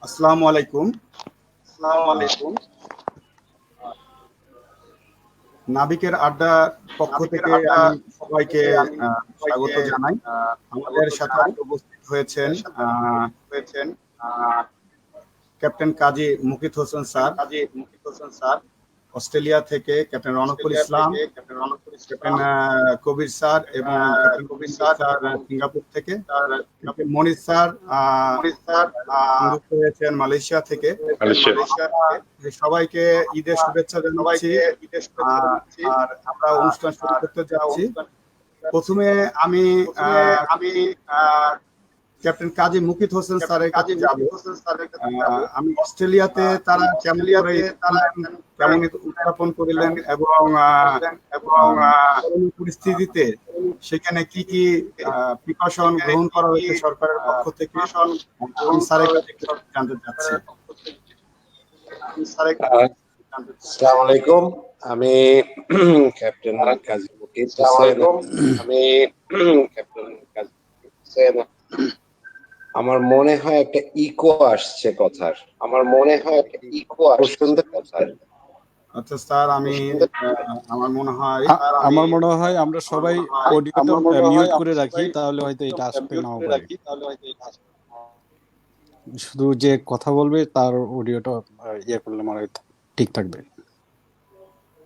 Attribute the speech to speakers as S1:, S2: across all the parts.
S1: আসসালামু আলাইকুম। নাবিকের আড্ডা পক্ষ থেকে আমি সবাইকে স্বাগত জানাই। আমাদের সাথে আজকে উপস্থিত হয়েছেন ক্যাপ্টেন কাজী মুকিত হোসেন স্যার অস্ট্রেলিয়া থেকে, ক্যাপ্টেন রনকুল ইসলাম, ক্যাপ্টেন কবির স্যার এবং ক্যাপ্টেন কবির স্যার সিঙ্গাপুর থেকে, ক্যাপ্টেন মনির স্যার সংযুক্ত হয়েছেন মালয়েশিয়া থেকে। সবাইকে ঈদের শুভেচ্ছা জানাচ্ছি। আর আমরা অনুষ্ঠান শুরু করতে যাচ্ছি। প্রথমে আমি ক্যাপ্টেন কাজী মুকিত হোসেন স্যারের কাছে যাব। আমি অস্ট্রেলিয়াতে তারা কেমন উদযাপন করিলেন এবং পরিস্থিতিতে সেখানে কি কি প্রিকশন গ্রহণ করা হয়েছে সরকারের পক্ষ থেকে স্যারের কাছে জানতে চাচ্ছি।
S2: আসসালামু আলাইকুম, আমি ক্যাপ্টেন কাজী মুকিত হোসেন। আমার মনে হয় একটা ইকো আসছে কথার।
S1: আচ্ছা স্যার, আমার মনে হয়
S3: আমরা সবাই অডিওটা মিউট করে রাখি, তাহলে হয়তো এটা আসতে নাও পারে। শুধু যে কথা বলবে তার অডিওটা করলে মনে হয় ঠিক থাকবে।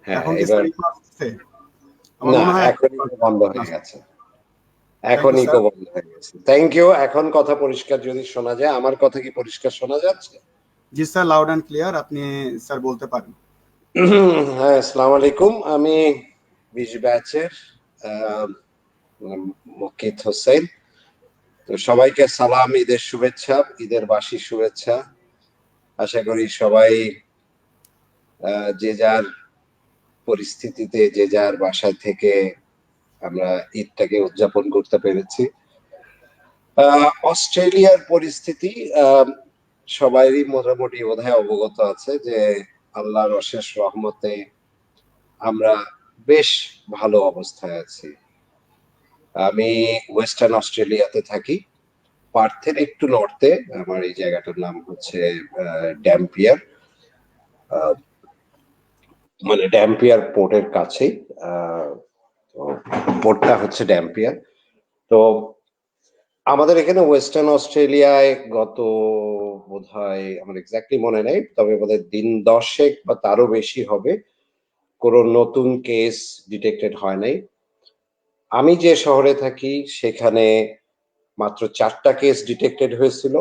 S1: এখন কি স্যার ইকো আসছে?
S2: আমার মনে হয় এখন বন্ধ হয়ে গেছে। Thank you. এখন কথা পরিষ্কার যদি শোনা যায়। আমার কথা কি পরিষ্কার শোনা যাচ্ছে?
S1: জি স্যার, লাউড এন্ড ক্লিয়ার। আপনি স্যার বলতে পারেন।
S2: হ্যাঁ, আসসালামু আলাইকুম। আমি 20 ব্যাচের মুকিত হোসেন। তো সবাইকে সালাম, ঈদের শুভেচ্ছা, ঈদের বাসি শুভেচ্ছা। আশা করি সবাই যে যার পরিস্থিতিতে যে যার বাসায় থেকে আমরা ঈদটাকে উদযাপন করতে পেরেছি। অস্ট্রেলিয়ার পরিস্থিতি সবারই মোটামুটি বোধহয় অবগত আছে যে আল্লাহর অশেষ রহমতে আমরা বেশ ভালো অবস্থায় আছি। আমি ওয়েস্টার্ন অস্ট্রেলিয়াতে থাকি, পার্থের একটু নর্থে। আমার এই জায়গাটার নাম হচ্ছে ড্যাম্পিয়ার, মানে ড্যাম্পিয়ার পোর্টের কাছেই। পোর্টটা হচ্ছে ড্যাম্পিয়ার। তো আমাদের এখানে ওয়েস্টার্ন অস্ট্রেলিয়ায় গত বোধহয় আমার এক্স্যাক্টলি মনে নেই, তবে বোধহয় দিন 10 বা তারও বেশি হবে কোনো নতুন কেস ডিটেক্টেড হয় নাই। আমি যে শহরে থাকি সেখানে মাত্র 4টা কেস ডিটেক্টেড হয়েছিল,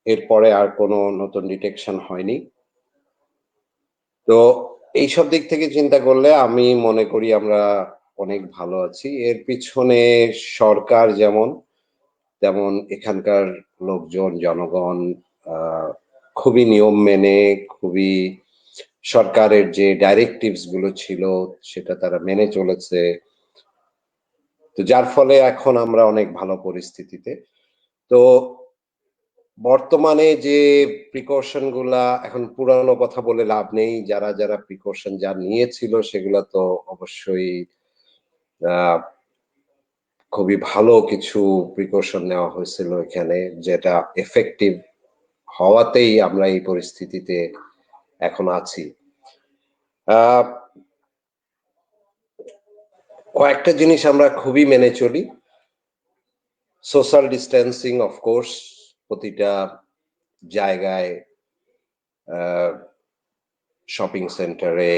S2: এরপরে আর কোনো নতুন ডিটেকশন হয়নি। তো এইসব দিক থেকে চিন্তা করলে আমি মনে করি আমরা অনেক ভালো আছি। এর পিছনে সরকার তেমন এখানকার লোকজন, জনগণ খুবই নিয়ম মেনে, খুবই সরকারের যে ডাইরেক্টিভস গুলো ছিল সেটা তারা মেনে চলেছে। তো যার ফলে এখন আমরা অনেক ভালো পরিস্থিতিতে। তো বর্তমানে যে প্রিকশন গুলা, এখন পুরানো কথা বলে লাভ নেই, যারা যারা প্রিকশন যা নিয়েছিল সেগুলা তো অবশ্যই খুবই ভালো কিছু প্রিকশন নেওয়া হয়েছিল এখানে, যেটা এফেক্টিভ হওয়াতেই আমরা এই পরিস্থিতিতে এখন আছি। কয়েকটা জিনিস আমরা খুবই মেনে চলি। সোশ্যাল ডিস্টেন্সিং অফকোর্স, প্রতিটা জায়গায়, শপিং সেন্টারে,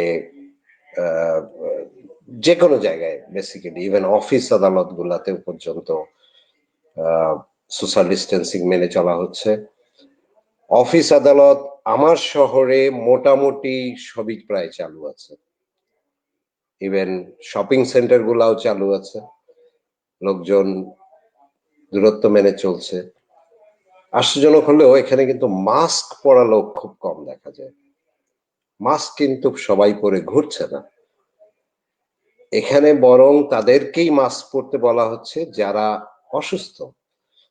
S2: যে কোনো জায়গায় বেসিক্যালি, ইভেন অফিস আদালত গুলাতেও পর্যন্ত সোশ্যাল ডিস্টেন্সিং মেনে চলা হচ্ছে। অফিস আদালত আমার শহরে মোটামুটি সবই প্রায় চালু আছে, ইভেন শপিং সেন্টার গুলাও চালু আছে, লোকজন দূরত্ব মেনে চলছে। আশ্চর্যজনক হলেও এখানে কিন্তু মাস্ক পরা লোক খুব কম দেখা যায়। মাস্ক কিন্তু সবাই পরে ঘুরছে না, এখানে বরং তাদেরকেই মাস্ক পরতে বলা হচ্ছে যারা অসুস্থ।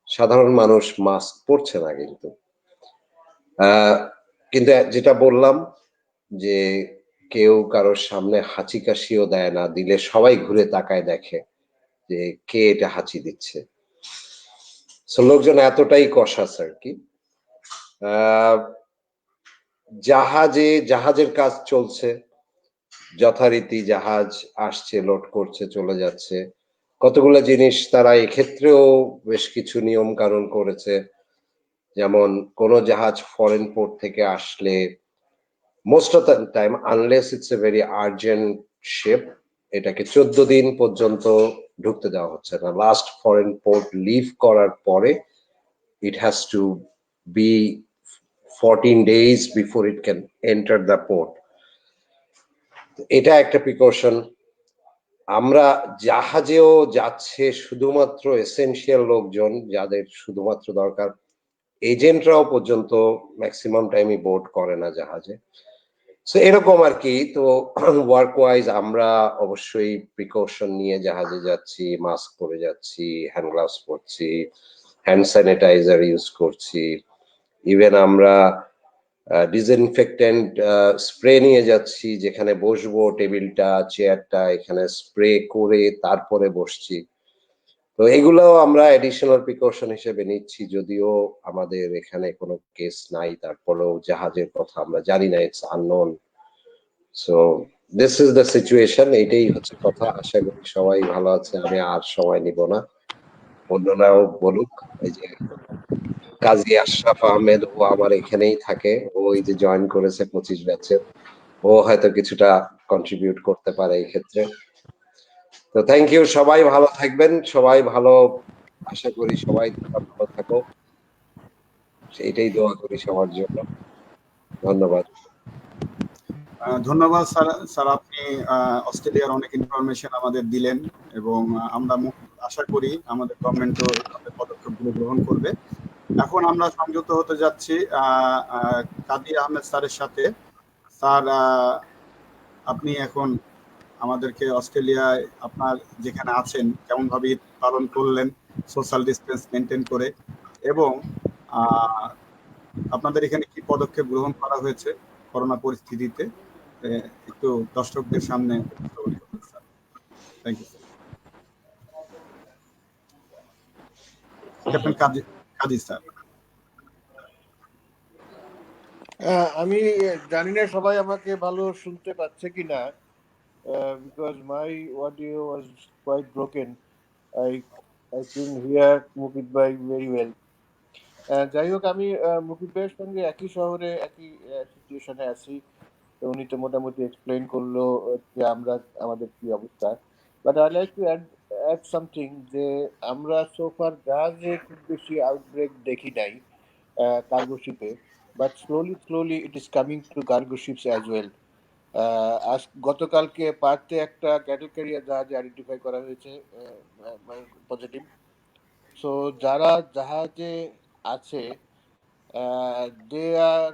S2: সাধারণ মানুষ মাস্ক পরছে না। কিন্তু যেটা বললাম যে কেউ কারোর সামনে হাঁচি কাশিও দেয় না, দিলে সবাই ঘুরে তাকায় দেখে যে কে এটা হাঁচি দিচ্ছে। লোকজন এতটাই কশাস আর কি। আহ, জাহাজের কাজ চলছে, যথারীতি জাহাজ আসছে, লোড করছে, চলে যাচ্ছে। কতগুলো জিনিস তারা এক্ষেত্রেও বেশ কিছু নিয়ম কানুন করেছে, যেমন কোন জাহাজ ফরেন পোর্ট থেকে আসলে most of the time, unless it's a very urgent ship, এটাকে 14 দিন পর্যন্ত ঢুকতে দেওয়া হচ্ছে না। লাস্ট ফরেন পোর্ট লিভ করার পরে it has to be 14 days before it can enter the port. এটা একটা প্রিকশন। আমরা জাহাজেও যাচ্ছে শুধুমাত্র এসেনশিয়াল লোকজন, যাদের শুধুমাত্র দরকার। এজেন্টরাও পর্যন্ত ম্যাক্সিমাম টাইমই বোর্ড করে না জাহাজে। সো এরকম আর কি। তো ওয়ার্ক ওয়াইজ আমরা অবশ্যই প্রিকশন নিয়ে জাহাজে যাচ্ছি, মাস্ক পরে যাচ্ছি, হ্যান্ড গ্লাভস পরছি, হ্যান্ড স্যানিটাইজার ইউজ করছি। ইভেন আমরা ডিসইনফেক্টেন্ট স্প্রে নিয়ে যাচ্ছি, যেখানে বসবো টেবিলটা চেয়ারটা এখানে স্প্রে করে তারপরে বসছি। তো এগুলোও আমরা এডিশনাল প্রিকশন হিসেবে নিচ্ছি, যদিও আমাদের এখানে কোনো কেস নাই, তারপরেও জাহাজের কথা আমরা জানি না, it's unknown. So this is the situation, এটাই হচ্ছে কথা। আশা করি সবাই ভালো আছে, আমি আর সময় নিব না, অন্যরাও বলুক। এই যে কাজী আশরাফ আহমেদ, ও আমার এখানেই থাকে, ও এই যে জয়েন করেছে 25 ব্যাচের, ও হয়তো কিছুটা কন্ট্রিবিউট করতে পারে এই ক্ষেত্রে। তো থ্যাংক ইউ, সবাই ভালো থাকবেন, সবাই ভালো, আশা করি সবাই তোমরা ভালো থাকো, সেইটাই দোয়া করি সবার জন্য। ধন্যবাদ।
S1: ধন্যবাদ স্যার। স্যার আপনি অস্ট্রেলিয়ার অনেক ইনফরমেশন আমাদের দিলেন এবং আমরা আশা করি আমাদের গভর্নমেন্টও এইভাবে পদক্ষেপগুলো গ্রহণ করবে। এখন আমরা সংযুক্ত হতে যাচ্ছি কাদি আহমেদ স্যারের সাথে। স্যার আপনি এখন আমাদেরকে অস্ট্রেলিয়ায় আপনার যেখানে আছেন কেমনভাবে ঈদ পালন করলেন সোশ্যাল ডিস্টেন্স মেনটেন করে, এবং আপনাদের এখানে কি পদক্ষেপ গ্রহণ করা হয়েছে করোনা পরিস্থিতিতে, একটু দর্শকদের সামনে thank you captain Kazi sir.
S4: আমি জানি না সবাই আমাকে ভালো শুনতে পাচ্ছে কিনা, because my audio was quite broken. I I couldn't hear Mukit ভাই ভেরি ওয়েল। যাই হোক, আমি মুকিত ভাইয়ের সঙ্গে একই শহরে একই সিচুয়েশনে আছি। তো উনি তো মোটামুটি এক্সপ্লেন করলো যে আমরা আমাদের কি অবস্থা। But I like to add something, যে আমরা সোফার জাহাজে খুব বেশি আউটব্রেক দেখি নাই কার্গো শিপে, but slowly it is coming to cargo ships as well. আজ গতকালকে পার্থে একটা ক্যাটেল ক্যারিয়ার জাহাজে আইডেন্টিফাই করা হয়েছে পজিটিভ। সো যারা জাহাজে আছে, দে আর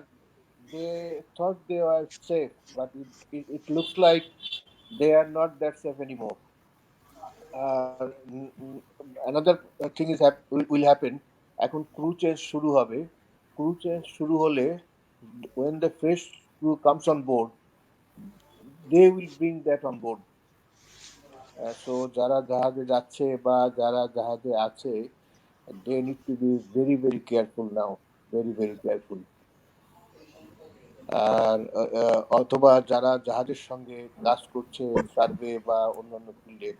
S4: they thought they were safe, but it looks like they are not that safe anymore. Another thing will happen. এখন ক্রু চেঞ্জ শুরু হবে। ক্রু চেঞ্জ শুরু হলে, when the fresh crew comes on board, they will bring that on board. So যারা জাহাজে যাচ্ছে বা যারা জাহাজে আছে, they need to be very very careful now, very very careful. আর অথবা যারা জাহাজের সঙ্গে কাজ করছে সার্ভে বা অন্যান্য ফিল্ডে,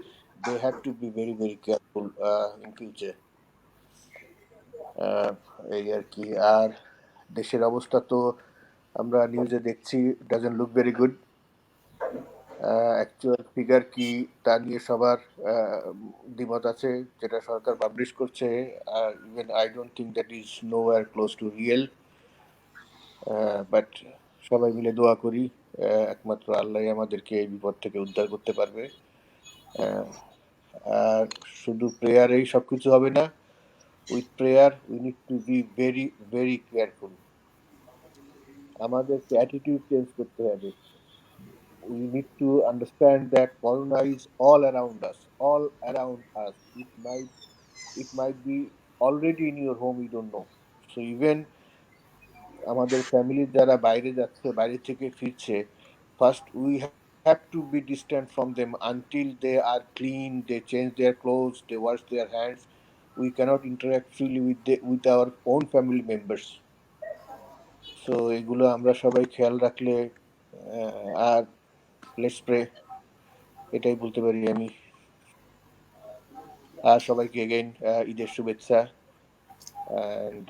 S4: they have to be very very careful in future. এই আর কি। আর দেশের অবস্থা তো আমরা নিউজে দেখছি, doesn't look very good. Actual figure কি তা নিয়ে সবার দ্বিমত আছে, যেটা সরকার পাবলিশ করছে। Even I don't think that is nowhere close two real. But সবাই মিলে দোয়া করি, একমাত্র আল্লাহ আমাদেরকে এই বিপদ থেকে উদ্ধার করতে পারবে। আর শুধু প্রেয়ারেই সব কিছু হবে না, with prayer we need to be very very careful. আমাদেরকে অ্যাটিটিউড চেঞ্জ করতে হবে। We need to understand that corona is all around us, all around us. It might be already in your home, you don't know. So even আমাদের ফ্যামিলির যারা বাইরে যাচ্ছে, বাইরে থেকে ফিরছে, first we have to be distant from them until they are clean, they change their clothes, they wash their hands. We can't interact freely with our own family members. So এগুলো আমরা সবাই খেয়াল রাখলে আর লেটস প্রে, এটাই বলতে পারি আমি। আর সবাইকে এগেইন ঈদের শুভেচ্ছা। অ্যান্ড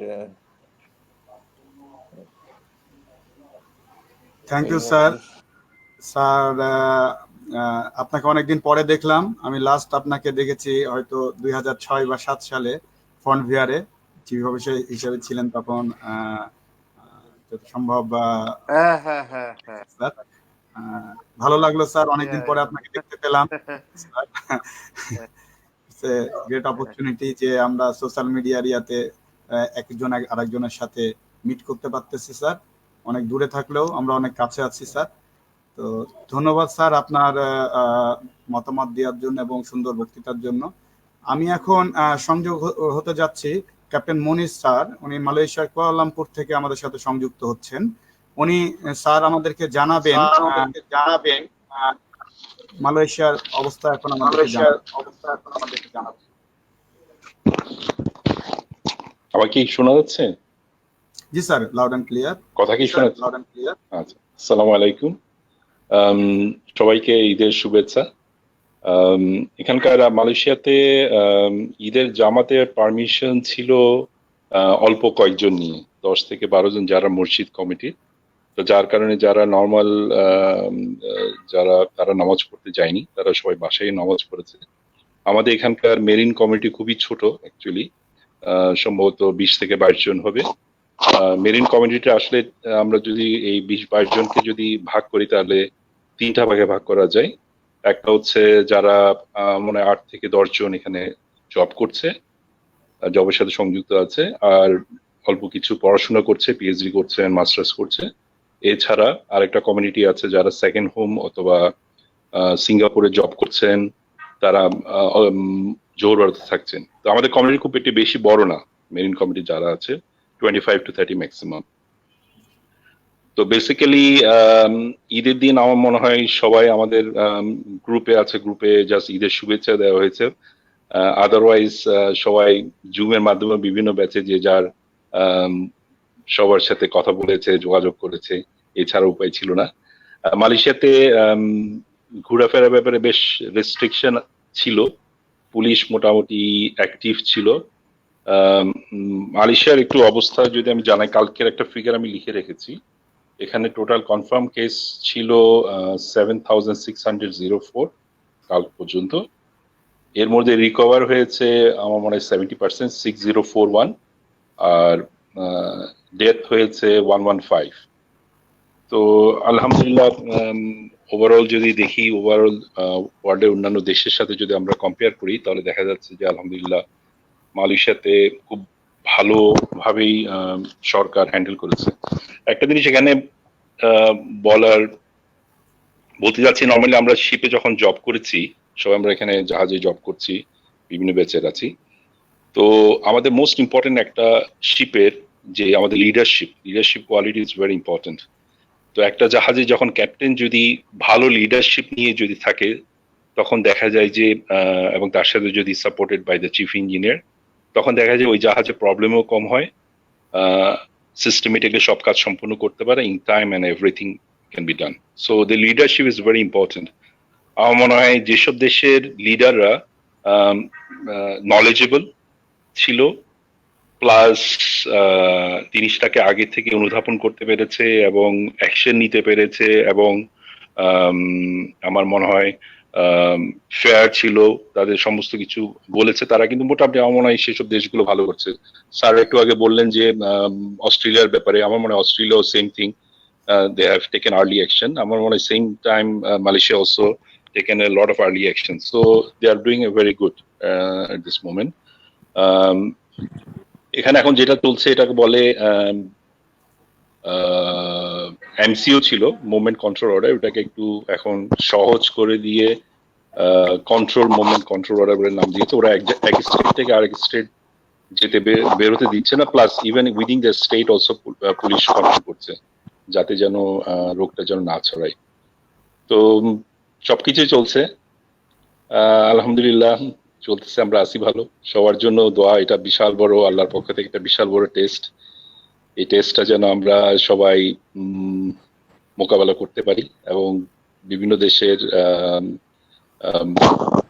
S1: থ্যাংক
S4: এই
S1: ইউ স্যার।
S4: মুহূর্তে
S1: স্যার আপনাকে অনেকদিন পরে দেখলাম। আমি লাস্ট আপনাকে দেখেছি হয়তো 2006 বা 7 সালে ফ্রন্টভিয়ারে চিফ অফিসার হিসেবে ছিলেন তখন, যত সম্ভব।
S4: হ্যাঁ হ্যাঁ হ্যাঁ হ্যাঁ
S1: স্যার ভালো লাগলো স্যার, অনেকদিন পরে
S4: Yeah,
S1: আপনাকে দেখতে পেলাম স্যার।
S4: yeah.
S1: গ্রেট অপরচুনিটি যে আমরা সোশ্যাল মিডিয়া এরিয়াতে একজন আরেকজনের সাথে মিট করতে পারতেছি স্যার। অনেক দূরে থাকলেও আমরা অনেক কাছে আছি স্যার। তো ধন্যবাদ স্যার আপনার মতামত দেওয়ার জন্য এবং সুন্দর বক্তৃতার জন্য। আমি এখন সংযোগ হতে যাচ্ছি ক্যাপ্টেন মনির স্যার। উনি মালয়েশিয়ার কুয়ালালামপুর থেকে আমাদের সাথে সংযুক্ত হচ্ছেন। উনি স্যার আমাদেরকে জানাবেন মালয়েশিয়ার অবস্থা এখন আমাদেরকে জানাবেন।
S5: আমার কি শোনা যাচ্ছে?
S1: জি স্যার, লাউড অ্যান্ড ক্লিয়ার।
S5: কথা কি শোনা যাচ্ছে? আচ্ছা, আসসালামু আলাইকুম। সবাইকে ঈদের শুভেচ্ছা। এখানকার মালয়েশিয়াতে ঈদের জামাতের পারমিশন ছিল অল্প কয়েকজন নিয়ে, 10 থেকে 12 জন যারা মসজিদ কমিটির। তো যার কারণে যারা নর্মাল তারা নামাজ পড়তে যায়নি, তারা সবাই বাসায় নামাজ পড়েছে। আমাদের এখানকার মেরিন কমিটি খুবই ছোট অ্যাকচুয়ালি, সম্ভবত 20 থেকে 22 জন হবে। মেরিন কমিটিটা আসলে আমরা যদি এই 20-22 জনকে যদি ভাগ করি তাহলে 3টা ভাগে ভাগ করা যায়। একটা হচ্ছে যারা মনে হয় 8 থেকে 10 জন এখানে জব করছে, জবের সাথে সংযুক্ত আছে, আর অল্প কিছু পড়াশোনা করছে, পিএইচডি করছেন, মাস্টার্স করছে। এছাড়া আরেকটা কমিউনিটি আছে যারা সেকেন্ড হোম অথবা সিঙ্গাপুরে জব করছেন, তারা জোহর বাড়িতে থাকছেন। তো আমাদের কমিউনিটি খুব একটি বেশি বড় না, মেরিন কমিটি যারা আছে 25 to 30 ম্যাক্সিমাম। তো বেসিক্যালি ঈদের দিন আমার মনে হয় সবাই আমাদের গ্রুপে আছে, গ্রুপে জাস্ট ঈদের শুভেচ্ছা দেওয়া হয়েছে। আদারওয়াইজ সবাই জুমের মাধ্যমে বিভিন্ন ব্যাচে যে যার সবার সাথে কথা বলেছে, যোগাযোগ করেছে, এছাড়া উপায় ছিল না। মালয়েশিয়াতে ঘোরাফেরার ব্যাপারে বেশ রেস্ট্রিকশন ছিল, পুলিশ মোটামুটি অ্যাক্টিভ ছিল। মালয়েশিয়ার একটু অবস্থা যদি আমি জানাই, কালকের একটা ফিগার আমি লিখে রেখেছি। এখানে টোটাল কনফার্ম কেস ছিল 7,604 কাল পর্যন্ত। এর মধ্যে রিকভার হয়েছে আমার মনে হয় 70%, 6041, আর ডেথ হয়েছে 115। তো আলহামদুলিল্লাহ, ওভারঅল যদি দেখি, ওভারঅল ওয়ার্ল্ডের অন্যান্য দেশের সাথে যদি আমরা কম্পেয়ার করি তাহলে দেখা যাচ্ছে যে আলহামদুলিল্লাহ মালয়েশিয়াতে খুব ভালোভাবেই সরকার হ্যান্ডেল করেছে। একটা জিনিস এখানে বলতে যাচ্ছি, নর্মালি আমরা শিপে যখন জব করেছি, সবাই আমরা এখানে জাহাজে জব করছি, বিভিন্ন ব্যাচের আছি। তো আমাদের মোস্ট ইম্পর্টেন্ট একটা শিপের যে আমাদের leadership quality is very important. তো একটা জাহাজে যখন ক্যাপ্টেন যদি ভালো লিডারশিপ নিয়ে যদি থাকে, তখন দেখা যায় যে এবং তার সাথে যদি supported by the chief engineer, তখন দেখা যায় ওই জাহাজে প্রবলেমও কম হয়, সিস্টেমেটিকলি সব কাজ সম্পূর্ণ করতে পারে in time and everything can be done. So the leadership is very important. আমার মনে হয় যেসব দেশের লিডাররা নলেজেবল ছিল, প্লাস জিনিসটাকে আগে থেকে অনুধাবন করতে পেরেছে এবং অ্যাকশন নিতে পেরেছে, এবং আমার মনে হয় ফেয়ার ছিল, তাদের সমস্ত কিছু বলেছে, তারা কিন্তু মোটামুটি আমার মনে হয় সেসব দেশগুলো ভালো করছে। স্যার একটু আগে বললেন যে অস্ট্রেলিয়ার ব্যাপারে, আমার মনে হয় অস্ট্রেলিয়াও same thing, they have taken early action. আমার মনে হয় same time Malaysia also taken a lot of early action, so they are doing a very good at this moment. এখানে এখন যেটা চলছে এটাকে বলে এমসিও ছিল, মুভমেন্ট কন্ট্রোল অর্ডার, ওটাকে একটু এখন সহজ করে দিয়ে মুভমেন্ট কন্ট্রোল অর্ডার বলে নাম দিয়েছে। ওরা এক স্টেট থেকে আরেক স্টেট যেতে বেরোতে দিচ্ছে না, plus even within the state also police control করছে যাতে যেন রোগটা যেন না ছড়ায়। তো সবকিছুই চলছে আলহামদুলিল্লাহ, চলতেছে, আমরা আছি ভালো। সবার জন্য দোয়া, এটা বিশাল বড়, আল্লাহর পক্ষ থেকে একটা বিশাল বড় টেস্ট। এই টেস্টটা যেন আমরা সবাই মোকাবেলা করতে পারি এবং বিভিন্ন দেশের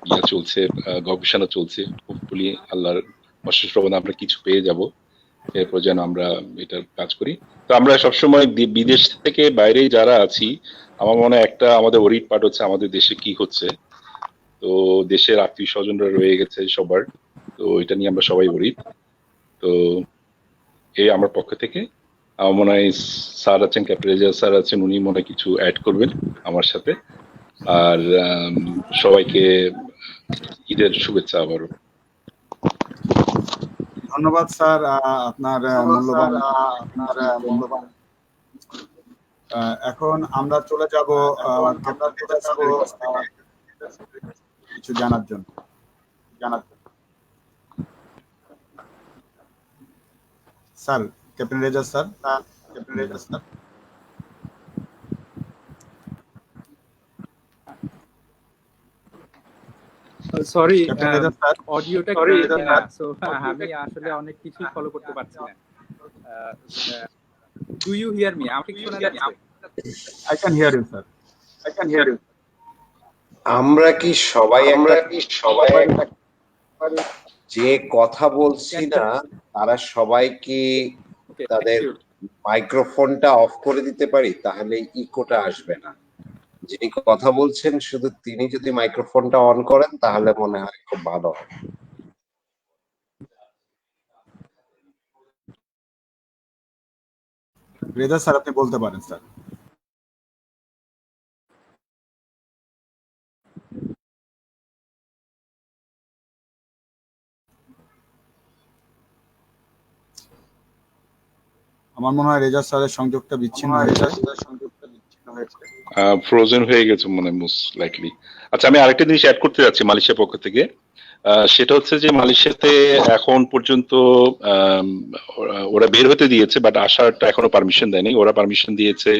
S5: ইয়ে চলছে, গবেষণা চলছে, হোপফুলি আল্লাহর অশেষ রহমতে আমরা কিছু পেয়ে যাব, এরপর যেন আমরা এটার কাজ করি। তো আমরা সবসময় বিদেশ থেকে বাইরে যারা আছি, আমার মনে হয় একটা আমাদের ওরিড পার্ট হচ্ছে আমাদের দেশে কি হচ্ছে। তো দেশের আত্মীয় স্বজনরা রয়ে গেছে সবার, তো এটা নিয়ে আমরা সবাই ওরিড। তো এই আমার পক্ষ থেকে আমার মনে হয় স্যার আছেন, ক্যাপ্টেন রেজাল স্যার আছেন, উনি মনে হয় কিছু অ্যাড করবেন আমার সাথে। আর সবাইকে ঈদের শুভেচ্ছা আবারও।
S1: ধন্যবাদ স্যার, আপনার মূল্যবান। এখন আমরা চলে যাব কিছু জানার জন্য। Sir, captain Rezal sir.
S6: Sorry,
S1: captain Rezal sir.
S6: অডিওটা ক্লিয়ার না, সো আমি আসলে অনেক কিছু ফলো করতে পারছি না। Do you hear me? আমাকে কি শোনা যাচ্ছে?
S1: I can hear you, sir.
S2: আমরা কি সবাই যে কথা বলছি না তারা সবাই কি
S6: Okay,
S2: তাদের
S6: thank you.
S2: মাইক্রোফোনটা অফ করে দিতে পারি? তাহলে ইকোটা আসবে না। যিনি কথা বলছেন শুধু তিনি যদি মাইক্রোফোনটা অন করেন তাহলে মনে হয় খুব ভালো হয়।
S1: রেজাল স্যার, আপনি বলতে পারেন স্যার। আমার মনে হয় রেজাল স্যারের সংযোগটা বিচ্ছিন্ন হয়েছে।
S5: ফ্রোজেন হয়ে গেছে মনে হয় মোস্ট লাইকলি। আচ্ছা, আমি আরেকটা জিনিস অ্যাড করতে যাচ্ছি মালয়েশিয়ার পক্ষ থেকে। সেটা হচ্ছে যে মালয়েশিয়াতে এখন পর্যন্ত ওরা বের হতে দিয়েছে, বাট আসারটা এখনো পারমিশন দেয়নি। ওরা পারমিশন দিয়েছে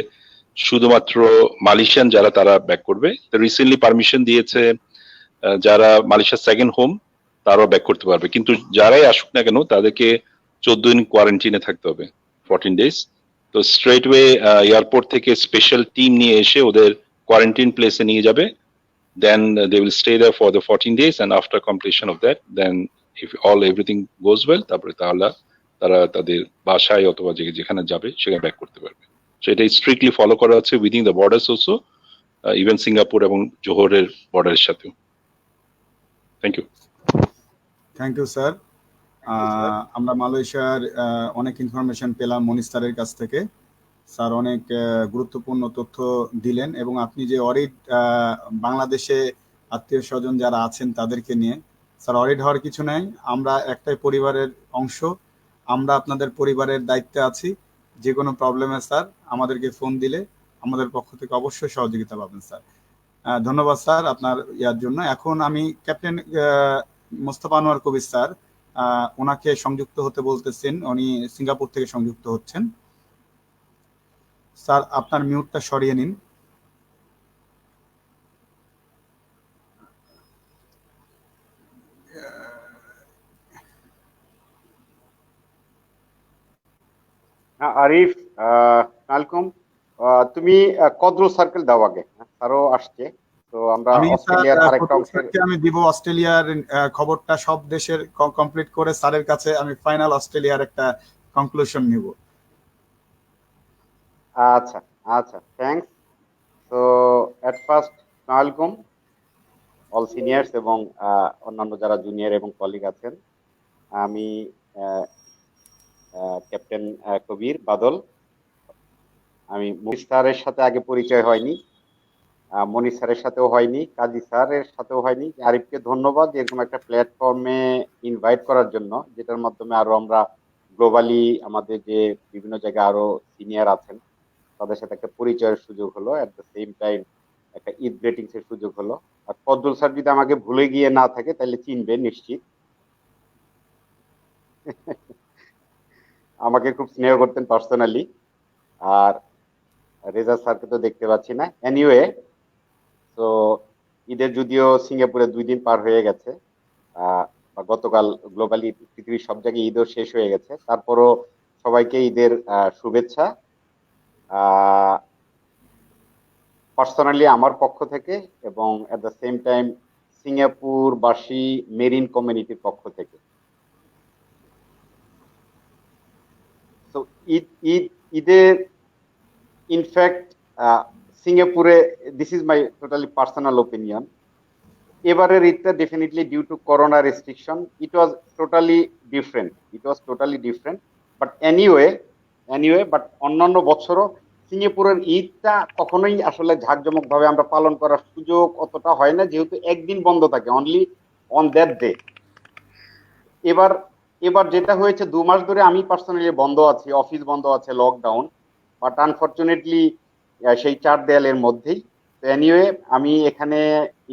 S5: শুধুমাত্র মালয়েশিয়ান যারা তারা ব্যাক করবে। রিসেন্টলি পারমিশন দিয়েছে যারা মালয়েশিয়ার সেকেন্ড হোম তারাও ব্যাক করতে পারবে, কিন্তু যারাই আসুক না কেন তাদেরকে 14 দিন কোয়ারেন্টিনে থাকতে হবে, 14 ডেজ। তো স্ট্রেট ওয়ে এয়ারপোর্ট থেকে স্পেশাল টিম নিয়ে এসে ওদের কোয়ারেন্টিন প্লেসে নিয়ে যাবে। Then they will stay there for the 14 days, and after completion of that, then if everything goes well, তারপরে তারা তাদের বাসায় অথবা যেখানে যাবে সেখানে ব্যাক করতে পারবে। সো এটা স্ট্রিক্টলি ফলো করা হচ্ছে within the borders also, even Singapore এবং জোহরের বর্ডারের সাথেও। Thank you.
S1: Thank you sir. আমরা মালয়েশিয়ার অনেক ইনফরমেশন পেলাম মনির স্যারের কাছ থেকে। স্যার অনেক গুরুত্বপূর্ণ তথ্য দিলেন, এবং আপনি যে অরিড বাংলাদেশে আত্মীয় স্বজন যারা আছেন তাদেরকে নিয়ে, স্যার অরিড হওয়ার কিছু নেই, আমরা একটাই পরিবারের অংশ, আমরা আপনাদের পরিবারের দায়িত্বে আছি। যে কোনো প্রবলেমে স্যার আমাদেরকে ফোন দিলে আমাদের পক্ষ থেকে অবশ্যই সহযোগিতা পাবেন স্যার। ধন্যবাদ স্যার আপনার ইয়ার জন্য। এখন আমি ক্যাপ্টেন মোস্তফা আনোয়ার কবির স্যার, ওনাকে সংযুক্ত হতে বলতেছেন, উনি সিঙ্গাপুর থেকে সংযুক্ত হচ্ছেন। স্যার আপনার মিউটটা সরিয়ে নিন।
S7: আরিফ, ওয়েলকাম। তুমি কদ্রো সার্কেল দাও আগে, আরো আসছে। তো আমরা অস্ট্রেলিয়ার আরেকটা অংশের
S1: আমি দিব অস্ট্রেলিয়ার খবরটা সব দেশের কমপ্লিট করে স্যারের কাছে আমি ফাইনাল অস্ট্রেলিয়ার একটা কনক্লুশন নিব।
S7: আচ্ছা আচ্ছা, থ্যাঙ্কস। তো at first welcome all seniors এবং অন্যান্য যারা জুনিয়র এবং কলিগ আছেন। আমি ক্যাপ্টেন কবির বাদল। আমি মনির স্যারের সাথে আগে পরিচয় হয়নি, মনির স্যারের সাথেও হয়নি, কাজী স্যারের সাথেও হয়নি। আরিফকে ধন্যবাদ এরকম একটা প্ল্যাটফর্মে ইনভাইট করার জন্য, যেটার মাধ্যমে আরো আমরা গ্লোবালি আমাদের যে বিভিন্ন জায়গায় আরো সিনিয়র আছেন তাদের সাথে একটা পরিচয়ের সুযোগ হলো, এট দ্য সেম টাইম একটা ঈদ গ্রেটিংস এর সুযোগ হলো। আর ফজল স্যার যদি আমাকে ভুলে গিয়ে না থাকে তাহলে চিনবে নিশ্চিত। আমাকে খুব স্নেহ করতেন পার্সোনালি। আর রেজা স্যারকে তো দেখতে পাচ্ছি না। এনিওয়ে, তো ঈদের যদিও সিঙ্গাপুরে 2 দিন পার হয়ে গেছে, গতকাল গ্লোবালি পৃথিবীর সব জায়গায় ঈদও শেষ হয়ে গেছে, তারপরও সবাইকে ঈদের শুভেচ্ছা। পার্সোনালি আমার পক্ষ থেকে এবং এট দ্য সেম টাইম সিঙ্গাপুরবাসী মেরিন কমিউনিটির পক্ষ থেকে। তো ঈদের ইনফ্যাক্ট সিঙ্গাপুরে, this is my totally personal opinion, এবারের ঈদটা definitely due to corona restriction it was totally different, but anyway but অন্যান্য বছরও সিঙ্গাপুরের ঈদটা কখনোই আসলে ঝাঁকজমক ভাবে আমরা পালন করার সুযোগ অতটা হয় না, যেহেতু একদিন বন্ধ থাকে, অনলি অন দ্যাট ডে। এবার যেটা হয়েছে, 2 মাস ধরে আমি পার্সোনালি বন্ধ আছি, অফিস বন্ধ আছে, লকডাউন, বাট আনফরচুনেটলি সেই 4 দেয়ালের মধ্যেই। তো এনিওয়ে আমি এখানে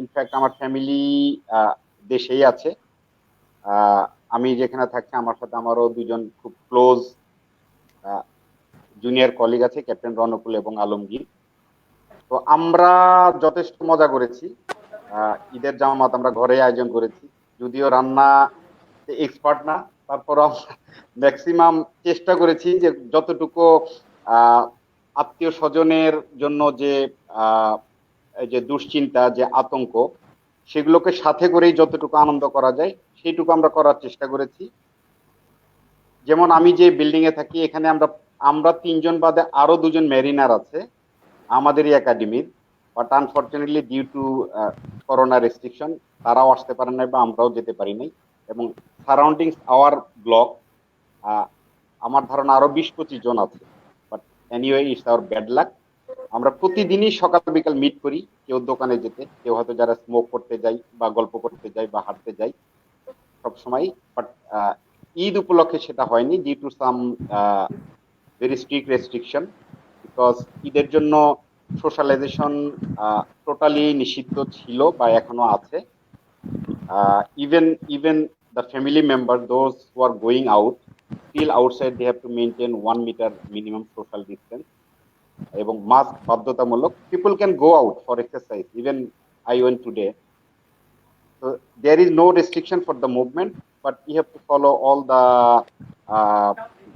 S7: ইনফ্যাক্ট আমার ফ্যামিলি দেশেই আছে। আমি যেখানে থাকছি আমার সাথে আমারও 2জন খুব ক্লোজ জুনিয়র কলিগ আছে, ক্যাপ্টেন রনকুল এবং আলমগীর। তো আমরা যথেষ্ট মজা করেছি। ঈদের জামাত আমরা ঘরে আয়োজন করেছি, যদিও রান্না এক্সপার্ট না, তারপর ম্যাক্সিমাম চেষ্টা করেছি যে যতটুকু আত্মীয় স্বজনের জন্য যে দুশ্চিন্তা, যে আতঙ্ক, সেগুলোকে সাথে করেই যতটুকু আনন্দ করা যায় সেইটুকু আমরা করার চেষ্টা করেছি। যেমন আমি যে বিল্ডিং এ থাকি, এখানে আমরা 3জন বাদে আরো 2জন মেরিনার আছে আমাদেরই একাডেমির, but unfortunately due to corona restriction তারাও আসতে পারে নাই বা আমরাও যেতে পারি নাই। এবং সারাউন্ডিংস আওয়ার ব্লক আমার ধারণা আরো 20-25 জন আছে, but anyway it's our bad luck. আমরা প্রতিদিনই সকাল বিকাল মিট করি, কেউ দোকানে যেতে, কেউ হয়তো যারা স্মোক করতে যাই বা গল্প করতে যাই বা হাঁটতে যাই সবসময়, বাট ঈদ উপলক্ষে সেটা হয়নি due to some very strict restriction, because ঈদের জন্য সোশ্যালাইজেশন টোটালি নিষিদ্ধ ছিল বা এখনো আছে। Even the family members, those who are going out, still outside they have to maintain 1 meter minimum social distance এবং মাস্ক বাধ্যতামূলক। People can go out for exercise, even I went today. So there is no restriction for the movement, but you have to follow all the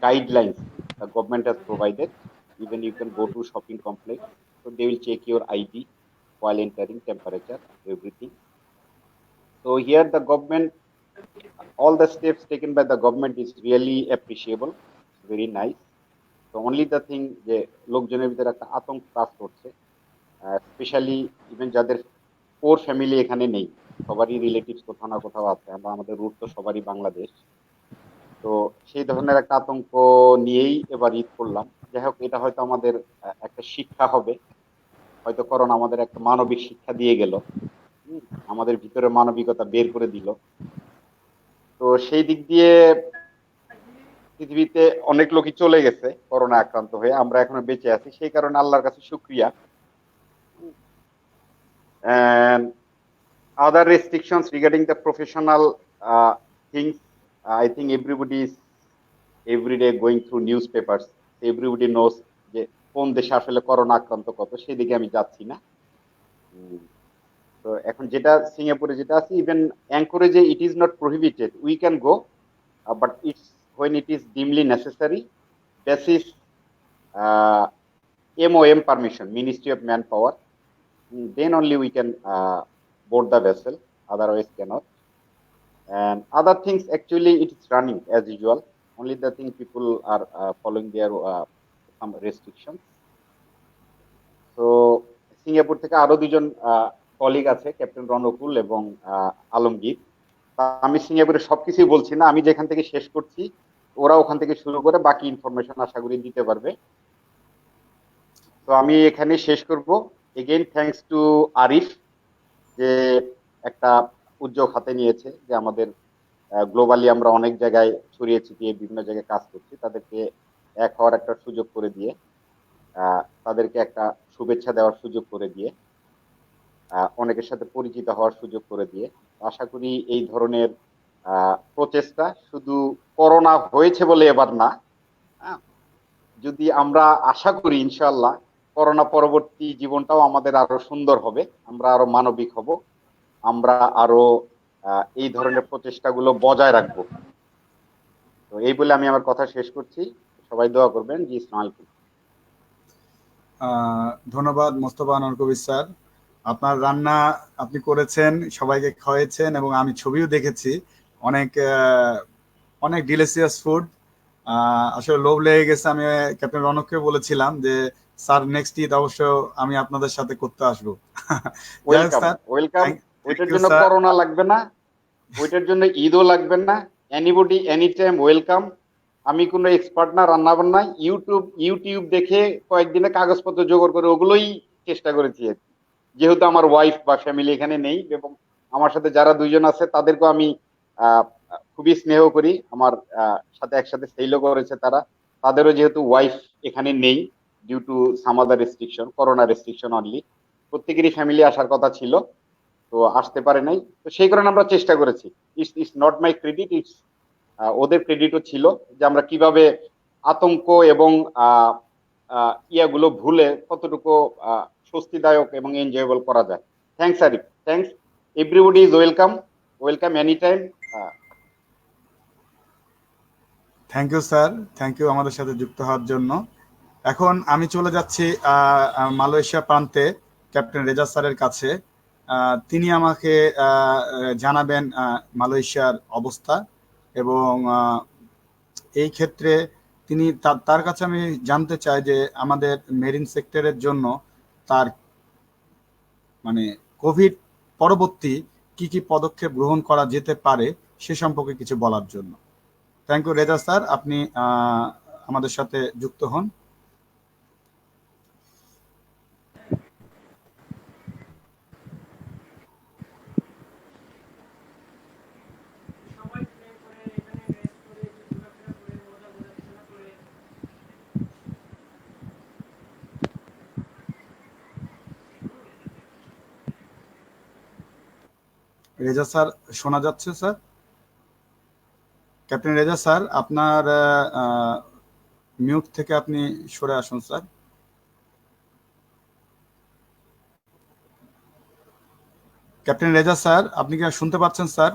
S7: guidelines the government has provided. Even you can go to shopping complex, so they will check your ID while entering, temperature, everything. So here the government, all the steps taken by the government is really appreciable, very nice. So only the thing যে লোকজনের ভিতরে একটা আতঙ্ক কাজ করছে, specially even যাদের core family এখানে নেই, সবারই রিলেটিভস কোথাও না কোথাও আছে, আমাদের রুট তো সবারই বাংলাদেশ। তো সেই ধরনের একটা আতঙ্ক নিয়েই এবার ঈদ করলাম। যাই হোক, এটা হয়তো আমাদের একটা শিক্ষা হবে, হয়তো করোনা আমাদের একটা মানবিক শিক্ষা দিয়ে গেল, আমাদের ভিতরে মানবিকতা বের করে দিল। তো সেই দিক দিয়ে পৃথিবীতে অনেক লোকই চলে গেছে করোনা আক্রান্ত হয়ে, আমরা এখনো বেঁচে আছি, সেই কারণে আল্লাহর কাছে শুকরিয়া। And other restrictions regarding the professional things, I think everybody is every day going through newspapers, everybody knows যে কোন দেশে আসলে করোনা আক্রান্ত কত, সেই দিকে আমি যাচ্ছি না। তো এখন যেটা সিঙ্গাপুরে যেটা আছে, ইভেন অ্যাঙ্করেজে it is not prohibited, we can go, but it's when it is deemedly necessary, basis MOM permission, Ministry of Manpower, then only we can board the vessel, otherwise cannot. And other things actually it is running as usual, only the thing people are following their some restrictions. So Singapore থেকে আরো 2জন colleague আছে, captain রনকুল এবং আলমগীর। আমি সিঙ্গাপুরের সবকিছুই বলছি না, আমি যেখান থেকে শেষ করছি ওরা ওখান থেকে শুরু করে বাকি ইনফরমেশন আশা করি দিতে পারবে। তো আমি এখানে শেষ করব। এগেইন থ্যাঙ্কস টু আরিফ, যে একটা উদ্যোগ হাতে নিয়েছে, যে আমাদের গ্লোবালি আমরা অনেক জায়গায় ছড়িয়ে ছিটিয়ে বিভিন্ন জায়গায় কাজ করছি, তাদেরকে এক হওয়ার একটা সুযোগ করে দিয়ে, তাদেরকে একটা শুভেচ্ছা দেওয়ার সুযোগ করে দিয়ে, অনেকের সাথে পরিচিত হওয়ার সুযোগ করে দিয়ে, আশা করি এই ধরনের প্রচেষ্টা শুধু করোনা হয়েছে বলে এবার না, যদি আমরা আশা করি ইনশাআল্লাহ করোনা পরবর্তী জীবনটাও আমাদের আরো সুন্দর হবে, আমরা আরো মানবিক হব, আমরা আরো এই ধরনের প্রচেষ্টাগুলো বজায় রাখবো। তো এই বলে আমি আমার কথা শেষ করছি। সবাই দোয়া করবেন। জি, আসসালামু আলাইকুম।
S1: ধন্যবাদ মোস্তফা আনোয়ার কবির স্যার। আপনার রান্না আপনি করেছেন, সবাইকে খাওয়াইছেন এবং আমি ছবিও দেখেছি। অনেক অনেক ডিলিশিয়াস ফুড। আসলে লোভ লেগে গেছে। আমি ক্যাপ্টেন রনককে বলেছিলাম যে স্যার নেক্সট ঈদ অবশ্য আমি আপনাদের সাথে করতে আসবো। যাই হোক
S7: ওয়েলকাম,
S1: স্যার,
S7: ওয়েলকাম।
S1: থ্যাংক
S7: ওইটার
S1: ইউ
S7: জন্য
S1: স্যার।
S7: করোনা লাগবে না, ওইটার জন্য ঈদও লাগবে না। Anybody any time welcome. আমি কোনো এক্সপার্ট না রান্না বান্নায়। ইউটিউব দেখে কয়েকদিনে কাগজপত্র জোগাড় করে ওগুলোই চেষ্টা করেছি আর কি। যেহেতু আমার ওয়াইফ বা ফ্যামিলি এখানে নেই এবং আমার সাথে যারা দুইজন আছে তাদেরকেও আমি আহ, খুবই স্নেহ করি। আমার সাথে একসাথে সেইলও করেছে তারা। তাদেরও যেহেতু ওয়াইফ এখানে নেই due to some other restriction, corona restriction only, প্রত্যেকেরই ফ্যামিলি আসার কথা ছিল, তো আসতে পারে নাই। তো সেই কারণে আমরা চেষ্টা করেছি। It's not my credit, it's ওদের ক্রেডিটও ছিল যে আমরা কিভাবে আতঙ্ক এবং ইয়াগুলো ভুলে কতটুকু স্বস্তিদায়ক এবং এনজয়েবল করা যায়। Thanks Arif, thanks. Everybody is welcome, welcome any time.
S1: Thank you sir, thank you আমাদের সাথে যুক্ত হওয়ার জন্য। এখন আমি চলে যাচ্ছি মালয়েশিয়া প্রান্তে ক্যাপ্টেন রেজা স্যারের কাছে। তিনি আমাকে জানাবেন মালয়েশিয়ার অবস্থা এবং এই ক্ষেত্রে তিনি তার কাছে আমি জানতে চাই যে আমাদের মেরিন সেক্টরের জন্য তার মানে কোভিড পরবর্তী কি কি পদক্ষেপ গ্রহণ করা যেতে পারে সে সম্পর্কে কিছু বলার জন্য। থ্যাংক ইউ রেজা স্যার, আপনি আমাদের সাথে যুক্ত হন। রেজা স্যার শোনা যাচ্ছে স্যার? ক্যাপ্টেন রেজা স্যার, আপনার মিউট থেকে আপনি সরে আসুন স্যার। ক্যাপ্টেন রেজা স্যার, আপনি কি শুনতে পাচ্ছেন স্যার?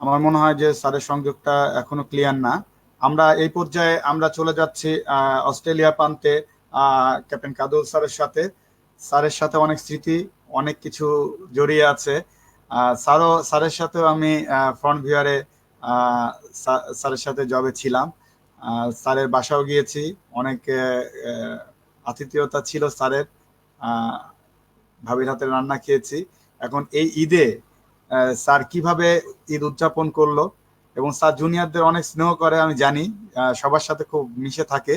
S1: আমার মনে হয় যে স্যারের সংযোগটা এখনো ক্লিয়ার না। আমরা এই পর্যায়ে আমরা চলে যাচ্ছি অস্ট্রেলিয়া প্রান্তে ক্যাপ্টেন কাদুল স্যারের সাথে। স্যারের সাথে অনেক স্মৃতি, অনেক কিছু জড়িয়ে আছে। স্যারের সাথেও আমি ফ্রন্ট ভিউয়ারে স্যারের সাথে জবে ছিলাম। স্যারের বাসাও গিয়েছি, অনেক আতিথেয়তা ছিল স্যারের। ভাবির হাতের রান্না খেয়েছি। এখন এই ঈদে স্যার কিভাবে ঈদ উদযাপন করলো এবং স্যার জুনিয়রদের অনেক স্নেহ করে আমি জানি, সবার সাথে খুব মিশে থাকে।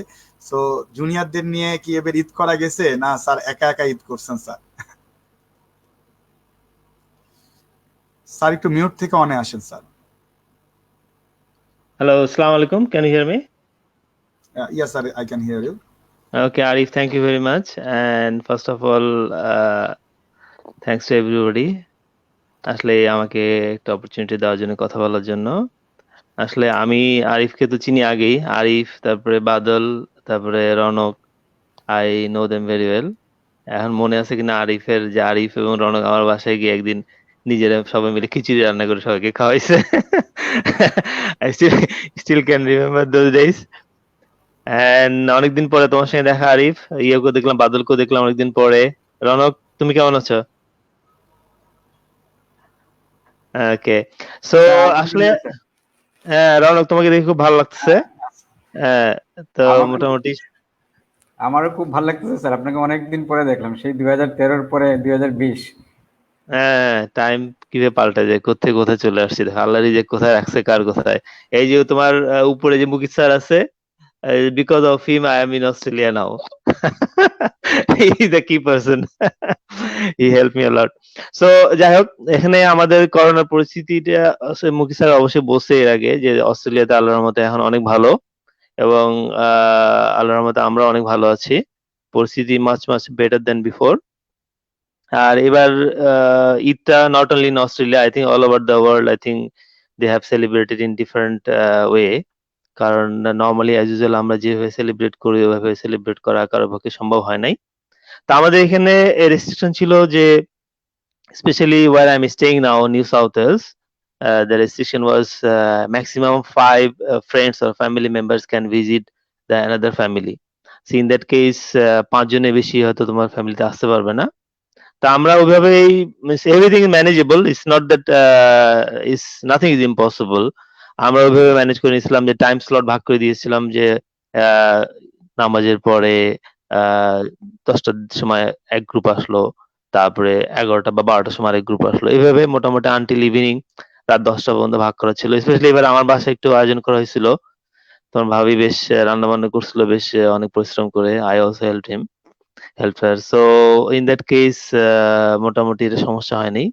S1: সো জুনিয়রদের নিয়ে কি এবার ঈদ করা গেছে না স্যার একা একা ঈদ করছেন স্যার? স্যার একটু মিউট থেকে অনে আসেন sir.
S8: Hello, Assalamu alaikum. Can you hear me?
S1: Yes sir, I can hear you.
S8: Okay, Arif, thank you very much. And first of all, thanks to everybody. আসলে আমাকে একটা অপরচুনিটি দেওয়ার জন্য, কথা বলার জন্য। আসলে আমি আরিফকে তো চিনি আগেই। আরিফ, তারপরে বাদল, তারপরে Ronok, I know them very well. এখন মনে আছে কিনা আরিফের যে আরিফ এবং রনক আমার বাসায় গিয়ে একদিন নিজেরা সবাই মিলে খিচুড়ি রান্না করে সবাইকে খাওয়াইছে। I still can remember those days. And অনেকদিন পরে তোমার সঙ্গে দেখা আরিফ। ইয়েকে দেখলাম, বাদলকেও দেখলাম অনেকদিন পরে। রনক, তুমি কেমন আছো? ওকে, সো আসলে রনক, তোমাকে দেখে খুব ভালো লাগছে। তো মোটামুটি
S6: আমারও খুব ভালো লাগতেছে স্যার, আপনাকে অনেকদিন পরে দেখলাম, সেই 2013 পরে 2020।
S8: হ্যাঁ, টাইম কিভাবে পাল্টে যায়, কোথায় কোথায় চলে আসছে, দেখো আল্লাহরই যে কোথায় রাখছে কার কোথায়। এই যে তোমার উপরে যে মুকিত স্যার আছে, because of him I am in Australia now. He is the key person. He helped me a lot. So যাই হোক, এখানে আমাদের করোনার পরিস্থিতিটা মুকিত স্যার অবশ্যই বলছে এর আগে যে অস্ট্রেলিয়াতে আল্লাহর রহমতে এখন অনেক ভালো এবং আল্লাহর রহমতে আমরা অনেক ভালো আছি। পরিস্থিতি মাচ বেটার দেন বিফোর। আর এবার ঈদটা not only in Australia, I think all over the world, I think they have celebrated in different way. কারণ নর্মালি অ্যাজ ইউজুয়াল আমরা যেভাবে সেলিব্রেট করি ওইভাবে সেলিব্রেট করা কারোর পক্ষে সম্ভব হয় নাই। তো আমাদের এখানে রেস্ট্রিকশন ছিল যে specially where I am staying now, New South Wales, the restriction was maximum 5 friends or family members can visit the another family. So in that case 5 জনের বেশি হয়তো তোমার ফ্যামিলিতে আসতে পারবে না। তো আমরা ওইভাবেই everything is manageable, it's not that is nothing is impossible. আমরা ওইভাবে ম্যানেজ করে নিয়েছিলাম যে টাইম স্লট ভাগ করে দিয়েছিলাম যে আহ, নামাজের পরে 10টার সময় এক গ্রুপ আসলো, তারপরে 11টা বা 12টার সময় আরেক গ্রুপ আসলো, এইভাবে মোটামুটি আনটিল ইভিনিং রাত 10টা পর্যন্ত ভাগ করা ছিল। স্পেশালি এবার আমার বাসায় একটু আয়োজন করা হয়েছিল, তোমার ভাবি বেশ রান্না বান্না করছিল, বেশ অনেক পরিশ্রম করে। I also help her. So in that case মোটামুটি এটা সমস্যা হয়নি।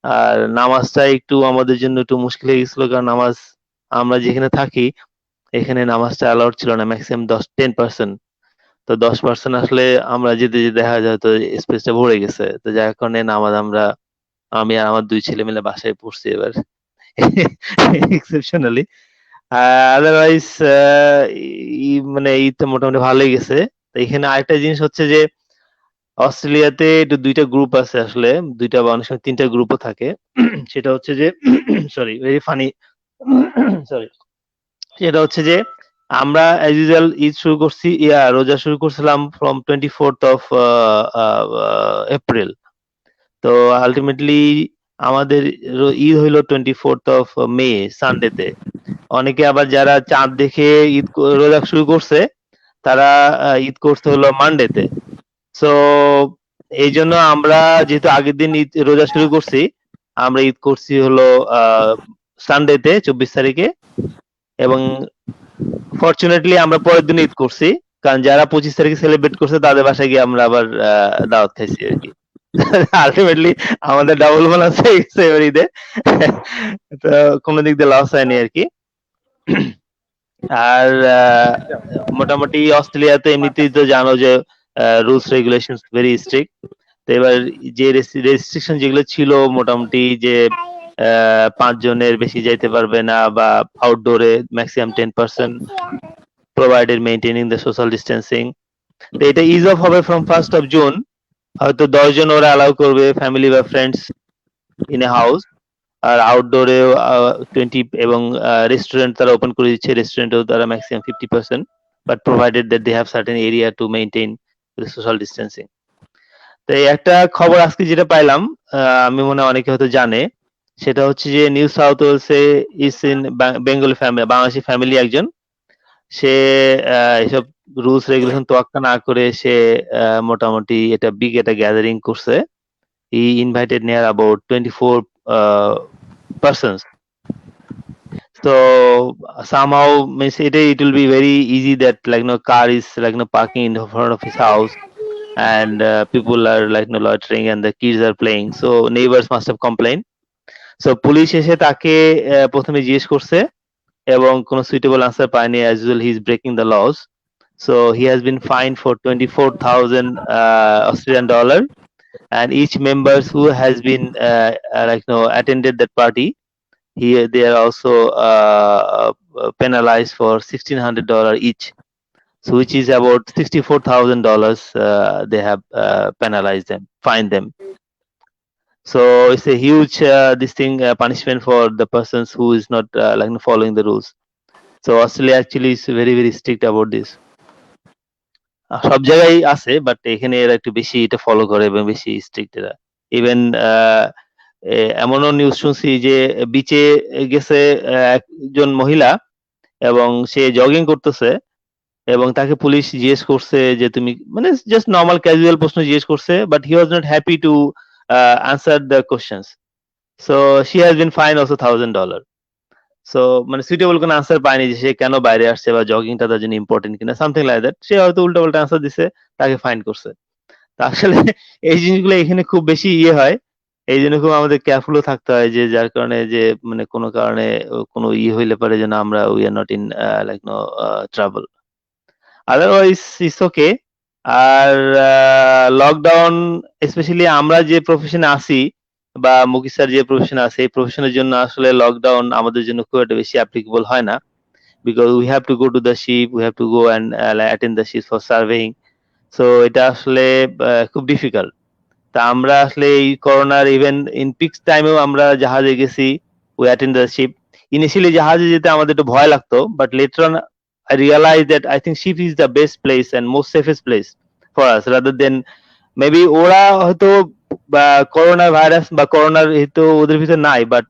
S8: আর নামাজটা একটু আমাদের জন্য একটু মুশকিল হয়ে গেছিল, কারণ নামাজ আমরা যেখানে থাকি এখানে নামাজটা অ্যালাউড ছিল না, ম্যাক্সিমাম 10% তো 10% আসলে আমরা যেতে যেতে দেখা যায় তো স্পেসটা ভরে গেছে, তো যার কারণে নামাজ আমি আর আমার 2 ছেলে মিলে বাসায় পড়ছি এবার এক্সেপশনালি। আদারওয়াইজ মানে ঈদটা মোটামুটি ভালোই গেছে। তো এখানে আরেকটা জিনিস হচ্ছে যে অস্ট্রেলিয়াতে একটু 2টা গ্রুপ আছে আসলে, 2টা বা অনেক সময় 3টা গ্রুপও থাকে। সেটা হচ্ছে যে সরি, ভেরি ফানি, সরি। সেটা হচ্ছে যে আমরা অ্যাজ ইউজুয়াল ঈদ শুরু করছি, রোজা শুরু করছিলাম ফ্রম 24th অফ এপ্রিল। তো আলটিমেটলি আমাদের ঈদ হইলো 24th অফ মে, সানডেতে। অনেকে আবার যারা চাঁদ দেখে রোজা শুরু করছে তারা ঈদ করতে হলো মানডেতে। সো এই জন্য আমরা যেহেতু আগের দিন ঈদ রোজা শুরু করছি, আমরা ঈদ করছি হলো সানডেতে 24 তারিখে, এবং ফরচুনেটলি আমরা পরের দিন ঈদ করছি, কারণ যারা 25 তারিখে সেলিব্রেট করছে তাদের বাসায় গিয়ে আমরা আবার দাওয়াত খাইছি আর কি। আলটিমেটলি আমাদের ডাবল বোনাস হয়ে গেছে এবার ঈদে। তো কোনো দিক দিয়ে লস হয়নি আর কি। আর মোটামুটি অস্ট্রেলিয়াতে এমনিতেই তো জানো যে রুলস রেগুলেশন ভেরি স্ট্রিক্ট। তো এবার যে রেস্ট্রিকশন যেগুলো ছিল মোটামুটি যে 5 জনের বেশি যাইতে পারবে না, বা আউটডোরে maximum 10% provided maintaining the social distancing. তো এটা ইজ অফ হবে ফ্রম 1st of June। হয়তো 10 জন ওরা অ্যালাউ করবে, ফ্যামিলি বা ফ্রেন্ডস ইন এ হাউস। আর আউটডোরে 20, এবং রেস্টুরেন্ট তারা ওপেন করে দিচ্ছে, রেস্টুরেন্টেও তারা maximum 50%, but provided that they have certain area to maintain social distancing. তো এই একটা খবর আজকে যেটা পাইলাম, আমি মনে হয় অনেকে হয়তো জানে, সেটা হচ্ছে যে নিউ সাউথ ওয়েলসে ইস in Bengali family, Bangladeshi family একজন, সে এসব রুলস রেগুলেশন তোয়াক্কা না করে সে মোটামুটি এটা বিগ একটা গ্যাদারিং করছে। He invited near about 24 persons. So somehow means it will be very easy that car is parking in front of his house, and people are loitering and the kids are playing, so neighbors must have complained. So police এসে তাকে প্রথমে জিজ্ঞেস করছে এবং কোনো suitable answer পায়নি। as usual he is breaking the laws, so he has been fined for 24,000 Australian dollar, and each members who has been attended that party, they are also penalized for $1,600 each, so which is about $64,000. They have penalized them, fined them. So it's a huge punishment for the persons who is not following the rules. So Australia actually is very very strict about this. সব জায়গায় আছে, but এখানে এরা একটু বেশি এটা follow করে এবং বেশি স্ট্রিক্ট এরা। ইভেন এমনও নিউজ শুনছি যে বিচে গেছে একজন মহিলা এবং সে জগিং করতেছে, এবং তাকে পুলিশ জিজ্ঞেস করছে যে তুমি জাস্ট নর্মাল ক্যাজুয়াল প্রশ্ন জিজ্ঞেস করছে, but he was not happy to answer the questions, so she has been fine also $1,000. So suitable কোনো আনসার পায়নি যে সে কেন বাইরে আসছে বা জগিংটা তার জন্য ইম্পর্টেন্ট কিনা, সামথিং লাইক দ্যাট। সে হয়তো উল্টা পাল্টা আনসার দিছে, তাকে ফাইন করছে। তা আসলে এই জিনিসগুলো এখানে খুব বেশি হয়, এই জন্য খুব আমাদের কেয়ারফুলও থাকতে হয়, যে যার কারণে যে কোনো কারণে কোনো হইলে পারে যেন আমরা we are not in trouble, otherwise it's okay. আর লকডাউন স্পেশালি আমরা যে প্রফেশনে আছি বা মুকিস স্যার যে প্রফেশনে আছে, এই প্রফেশনের জন্য আসলে লকডাউন আমাদের জন্য খুব একটা বেশি অ্যাপ্লিকেবল হয় না, because we have to go to the ship, we have to go and attend the ship for serving, so এটা আসলে খুব ডিফিকাল্ট। তা আমরা আসলে এই করোনার ইভেন ইন পিক টাইমেও আমরা জাহাজে গেছি, we attend the ship. Initially জাহাজে যেতে আমাদের একটু ভয় লাগতো, but later on I realized that I think ship is the best place and most safest place for us rather than maybe ওরা হয়তো বা করোনা ভাইরাস বা করোনার হয়তো ওদের ভিতরে নাই, but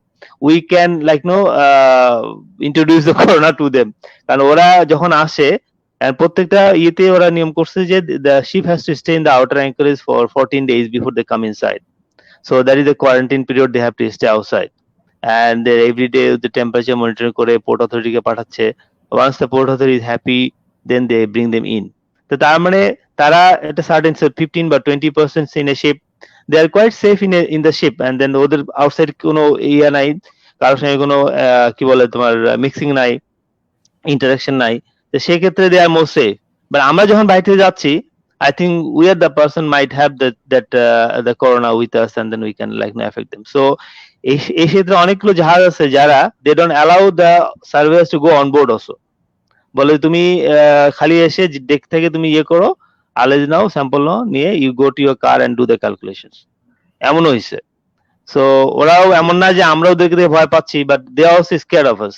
S8: we can like no introduce the corona to them, কারণ ওরা যখন আসে and প্রত্যেকটা ইয়েতে ওরা নিয়ম করছে যে the ship has to stay in the outer anchorage for 14 days before they come inside. So that is the quarantine period, they have to stay outside. And they every day the temperature monitor করে port authority কে পাঠাচ্ছে. Once the port authority is happy, then they bring them in. তো তার মানে তারা একটা certain 15 বা 20% in a ship, they are quite safe in the ship, and then ওদের outside কোনো ইয়া নাই, কারোর সঙ্গে কোনো কি বলে তোমার মিক্সিং নাই, ইন্টারাকশন নাই, তো সেই ক্ষেত্রে they are more safe. But আমরা যখন বাইরে যাচ্ছি, I think we are the person might have that the corona with us, and then we can like affect them. So এই ক্ষেত্রে অনেকগুলো জাহাজ আছে যারা they don't allow the surveyors to go on board also. বলে তুমি খালি এসে ডেক থেকে তুমি ইয়ে করো, আলেজ নাও, স্যাম্পল নাও, নিয়ে you go to your car and do the calculations. এমন হয়েছে। সো ওরাও এমন না যে আমরা ওদেরকে দেখে ভয় পাচ্ছি, but they are also scared of us.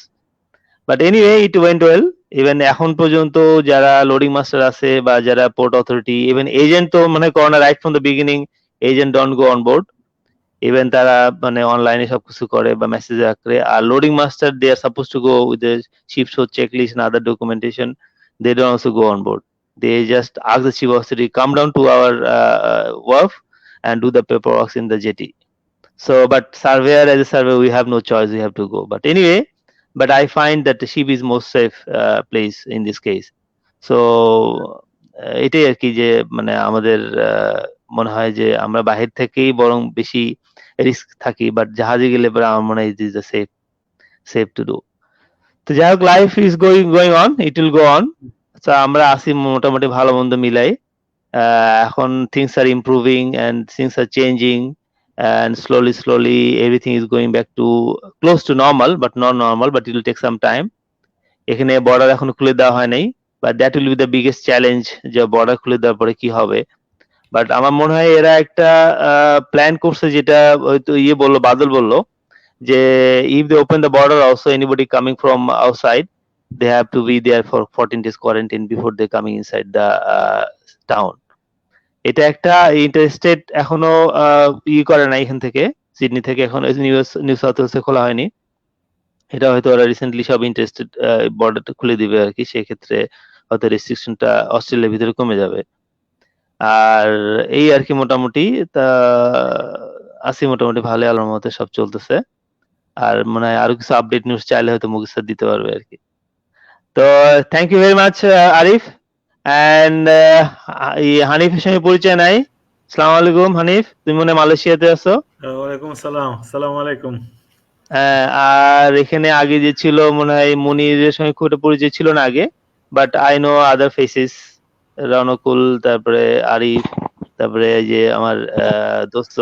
S8: But anyway it went well. Even এখন পর্যন্ত যারা লোডিং মাস্টার আছে বা যারা পোর্ট অথরিটি, ইভেন এজেন্ট তো মানে corona right from the beginning agent don't go on board. Even তারা মানে অনলাইনে সবকিছু করে বা মেসেজ রাখে। আর loading master they are suppose to go with the ship show checklist and other documentation. They don't also go on board. They just ask the chief of city come down to our wharf and do the paperwork in the jetty. So but surveyor, as a surveyor we have no choice, we have to go. But anyway, but I find that the ship is most safe place in this case. So এটাই আর কি যে মানে আমাদের মনে হয় যে আমরা বাহির থেকেই বরং বেশি রিস্ক থাকি, বাট জাহাজে গেলে পরে আমার মনে হয় it is the safe to do. তো যাই হোক, life is going on, it will go on. তো আমরা আসি মোটামুটি ভালো মন্দ মিলাই। এখন things are improving and things are changing and slowly everything is going back to close to normal, but not normal, but it will take some time. এখানে border এখনো খুলে দেওয়া হয় নাই, but that will be the biggest challenge, যে border খুলে দেওয়ার পরে কি হবে। বাট আমার মনে হয় এরা একটা প্ল্যান করছে, যেটা হয়তো ইয়ে বললো, বাদল বললো যে if they open the border also, anybody coming from outside they have to be there for 14 days quarantine before they coming inside the town. এটা একটা ইন্টারস্টেট এখনো ই করে না, এখান থেকে সিডনি থেকে এখন নিউ সাউথ ওয়েলসে খোলা হয়নি। এটা হয়তো ওরা রিসেন্টলি সব ইন্টারেস্টেড বর্ডারটা খুলে দিবে আর কি, সেক্ষেত্রে হয়তো রেস্ট্রিকশনটা অস্ট্রেলিয়ার ভিতরে কমে যাবে। আর এই আর কি মোটামুটি তা আসি, মোটামুটি ভালো আলোর মতো সব চলতেছে। আর মনে হয় আরো কিছু আপডেট নিউজ চাইলে হয়তো মুকেশ স্যার দিতে পারবে আর কি। তো thank you very much Arif. And হানিফের সঙ্গে পরিচয় নাই। আসসালামু আলাইকুম হানিফ, তুমি মনে মালয়েশিয়াতে আছো?
S9: ওয়ালাইকুম আসসালাম, আসসালামু আলাইকুম।
S8: আর এখানে আগে যে ছিল মনে হয় মনিরের সঙ্গে খুব একটা পরিচয় ছিল না আগে, but I know other faces, Ronkul, তারপরে আরিফ, তারপরে যে আমার দোস্ত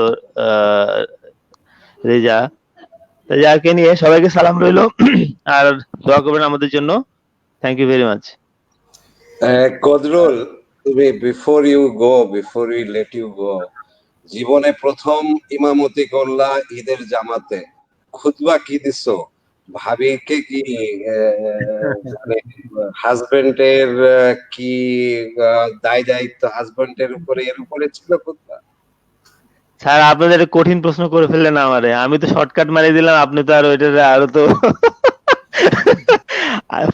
S8: রেজা, যাকে নিয়ে সবাইকে সালাম রইলো আর দোয়া করবেন আমাদের জন্য। Thank you very much.
S2: Kadrul, তুমি before we let you go, জীবনে প্রথম ইমামতি করলা ঈদের জামাতে, খুতবা কি দিছো? ভাবিকে কি হাজবেন্ডের কি দায়িত্ব হাজবেন্ডের উপরে, এর উপরে ছিল খুতবা?
S8: স্যার আপনাদের কঠিন প্রশ্ন করে ফেললেন আমারে, আমি তো শর্টকাট মারিয়ে দিলাম, আপনি তো আর ওইটা আরো তো